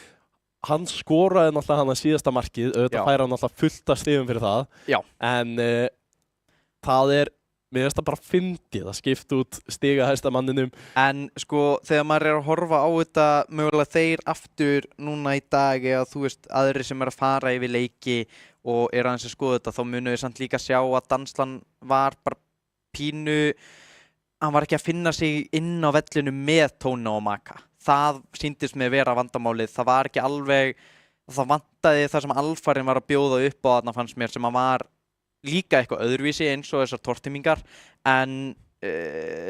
Hann skoraði náttúrulega hann að síðasta markið, auðvitað færa hann náttúrulega fullt af stigum fyrir það. Já. En það er, mér finnst það bara fyndið að skipta út stigahæsta manninum. En sko, þegar maður að horfa á þetta, mögulega þeir aftur núna í dag, eða þú veist, aðrir sem að fara yfir leiki og aðeins að skoða þetta, þá munum við samt líka sjá að Danslan var bara pínu, hann var ekki að finna sig inn á vellinu með Tóna og Maka. Það sýndist með vera vandamálið. Það var ekki alveg, það vantaði það sem Alfarin var að bjóða upp á þarna fannst mér sem að var líka eitthvað öðruvísi eins og þessar tortímingar en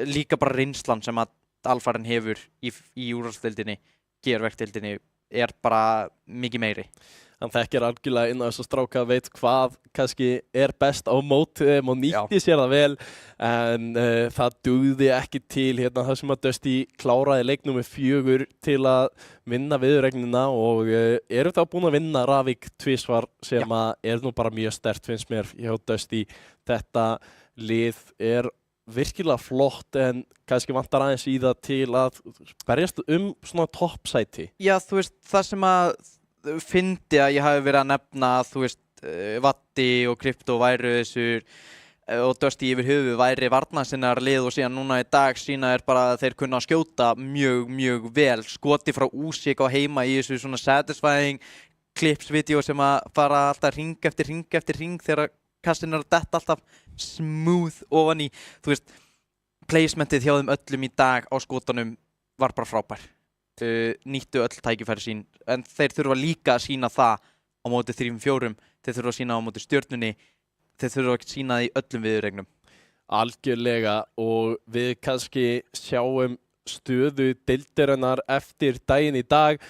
líka bara reynslan sem að Alfaren hefur í úrvalsdeildinni, gearverkdeildinni, er bara mikið meiri. Hann þekkir algjörlega inn á þess að stráka, veit hvað kannski er best á mótið þeim og nýtti sér það vel, en það dugði ekki til hérna það sem að Dusty kláraði leik númer 4 til að vinna viðuregnina og eru þá búin að vinna Ravík tvisvar sem að er nú bara mjög sterkt finnst mér hjá Dusty. Þetta lið er virkilega flott en kannski vantar aðeins í það til að berjast svona toppsæti. Já, þú veist, það sem að fyndi að ég hafi verið að nefna að þú veist Vatti og Krypto væru þessur og Dusty yfir höfuð væri varnarsinnar lið og síðan núna í dag sína er bara að þeir kunna að skjóta mjög vel. Skoti frá Úsík á heima í þessu svona satisfying clips-vídeó sem að fara alltaf ring eftir ring þegar kastin er að detta alltaf smooth ofan í. Þú veist, placementið hjá þeim öllum í dag á skotunum var bara frábær. Nýttu öll tækifæri sín en þeir þurfa líka að sína það á móti 3-4, þeir þurfa að sína á móti Stjörnunni, þeir þurfa að sína það í öllum viðuregnum. Algjörlega og við kannski sjáum stöðu deildarinnar eftir daginn í dag,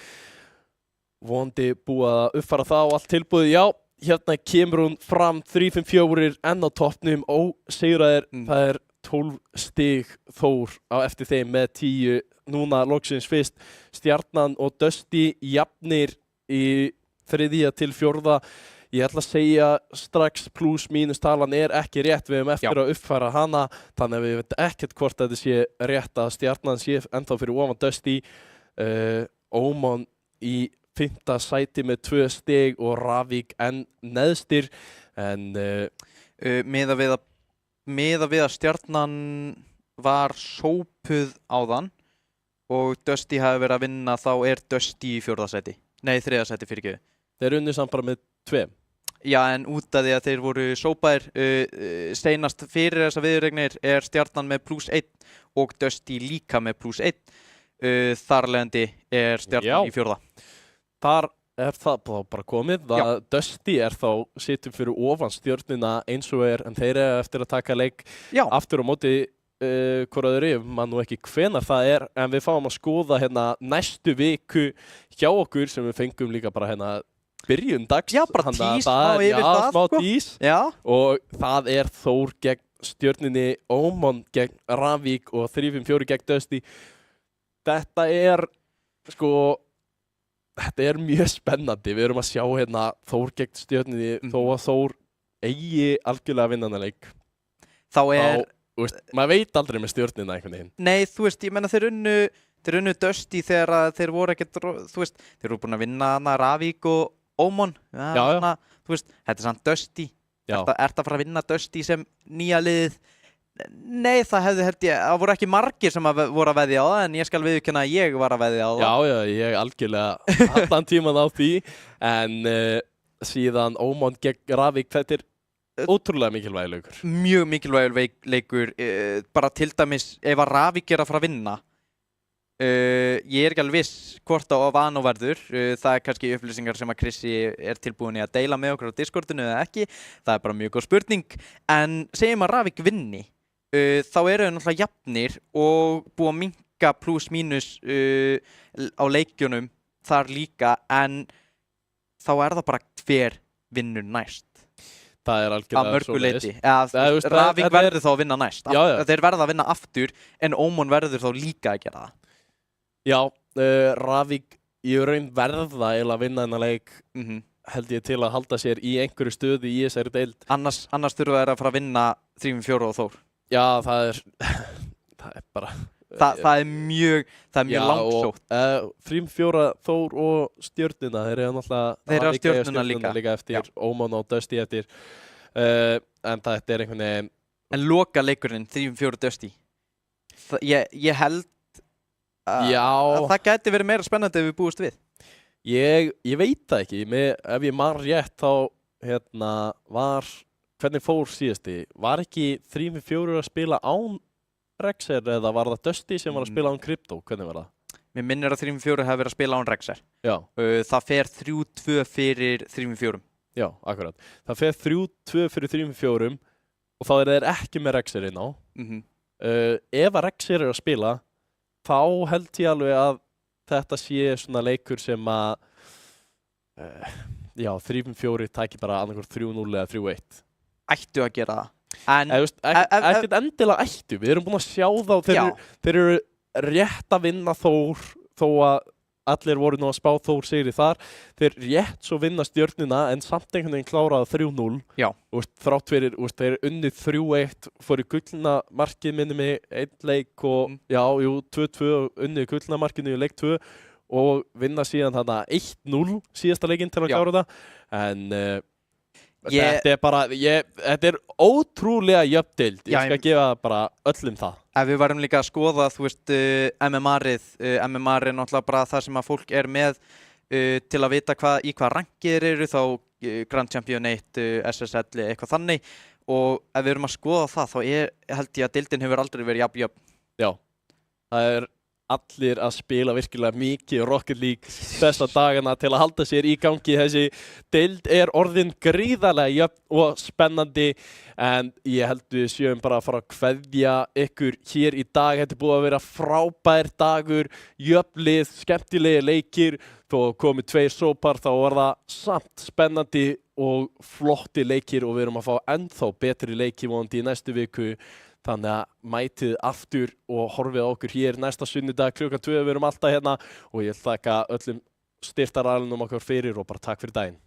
vonandi búið að uppfæra það og allt tilbúið. Já, hérna kemur hún fram 3-5-4 enn á toppnum ósigraðir, það er 12 stig Þór á eftir þeim með 10 núna loksins fyrst. Stjarnan og Dusty jafnir í 3. til 4. Ég ætla að segja strax plus mínus talan er ekki rétt, við hefum eftir að uppfæra hana þannig að við veit ekkert hvort þetta sé rétt að Stjarnan sé ennþá fyrir ofan Dusty. Ómon í 5. sæti með 2 stig og Ravík enn neðstir en miðað við að Stjarnan var sópuð áðan og Dusty hafi verið að vinna, þá er Dusty í 4. sæti. Nei, 3. sæti fyrirgefðu. Þeir unnu samt bara með 2. Já, en út af því að þeir voru sópaðir seinast fyrir þessa viðuregnir er Stjarnan með +1 og Dusty líka með +1. Þar leiðandi er Stjarnan í 4. Þar er það bara komið. Dusty er þá situr fyrir ofan Stjörnuna eins og en þeir eru eftir að taka leik aftur á móti hvort öðru, ég man nú ekki hvenar það er, en við fáum að skoða hérna næstu viku hjá okkur sem við fengum líka bara hérna byrjun dags. Já, bara tís smá tís. Já. Og það er Þór gegn Stjörnunni, Ómon gegn Ravík og 3-5-4 gegn Dusty. Þetta er þetta er mjög spennandi. Við erum að sjá hérna Þór gegn Stjörnunni þó að Þór eigi algjörlega að vinna þennan leik. Maður veit aldrei með Stjörnuna einhvern veginn. Nei, þú veist, ég menna þeir unnu Dusty þegar þeir voru ekkert, þú veist, þeir voru búin að vinna hana Ravík og Ómon. Hana, þú veist, þetta er samt Dusty. Ertu að fara að vinna Dusty sem nýja liðið? Nei, það voru ekki margir sem voru að veðja á það, en ég skal viðurkenna að ég var að veðja á það. Já, ég algjörlega allan tíman á því, en síðan Ómon gegn Ravík, þetta er ótrúlega mikilvæg leikur. Mjög mikilvæg leikur, bara til dæmis ef að Ravík er að fara að vinna. Ég er ekki alveg viss hvort á Vano verður, það er kannski upplýsingar sem að Krissi er tilbúin í að deila með okkur á Discordinu eða ekki, það er bara mjög góð spurning, en segjum að Ravík vinni, þá eru þau náttúrulega jafnir og búið að minnka plus mínus á leikjunum þar líka, en þá er það bara hver vinnur næst. Það er algjörlega að mörgu leyti. Ravík verður þá að vinna næst. Þeir verða að vinna aftur en Ómon verður þá líka að gera það. Já, Ravík í raun verða eiginlega að vinna þennan leik held ég til að halda sér í einhverju stöðu í þessari deild. Annars þurfa þeir að fara að vinna 3-4 og Þór. Já, það er bara það er mjög langsótt. 3-4 Þór og Stjörnuna, þeir eru náttúrulega Stjörnuna líka eftir Ómon og Dusty eftir, en þetta er einhvern veginn. En loka leikurinn 3-4 Dusty, ég held að það gæti verið meira spennandi ef við búist við. Ég veit það ekki, ef ég man rétt þá hvernig fór síðasti, var ekki 3-4 að spila án Rexer eða var það Dusty sem var að spila án Krypto, hvernig var það? Mér minnir að 3-4 hefði verið að spila án Rexer. Já. Það fer 3-2 fyrir 3-4. Já, akkurat. Það fer 3-2 fyrir 3-4 og þá er þeir ekki með Rexer inn á. Ef að Rexer er að spila, þá held ég alveg að þetta sé svona leikur sem að já, 3-4 tæki bara annarkvort 3-0 eða 3-1. Ættu að gera það en Ekkert endilega ættu, við erum búin að sjá þá þeir eru rétt að vinna þó að allir voru nú að spá Þór sigri þar, þeir rétt svo vinna Stjörnuna en samt einhvern veginn kláraða 3-0 og þrátt fyrir þeir unnið 3-1, fóru gullna markið minni mig einn leik og 2-2 unnið gullna markinu í leik 2 og vinna síðan þarna 1-0 síðasta leikinn til að klára það en þetta er ótrúlega jöfn deild, ég skal gefa bara öllum það. Ef við varum líka að skoða, þú veist, MMR-ið er náttúrulega bara það sem að fólk er með til að vita í hvað rankið eru, þá Grand Champion 1, SSL, eitthvað þannig og ef við erum að skoða það, þá held ég að deildin hefur aldrei verið jafn. Já, það er allir að spila virkilega mikið Rocket League þessa dagana til að halda sér í gangi. Þessi deild er orðin gríðarlega jöfn og spennandi en ég held við séum bara að fara að kveðja ykkur hér í dag. Þetta er búið að vera frábær dagur, jöfn lið, skemmtilegi leikir, þó komið 2 sópar þá var það samt spennandi og flotti leikir og við erum að fá ennþá betri leiki vonandi í næstu viku. Þannig að mætið aftur og horfið á okkur hér næsta sunnudag klukkan 2. Við erum alltaf hérna og ég þakka öllum styrktaraðilum okkar fyrir og bara takk fyrir daginn.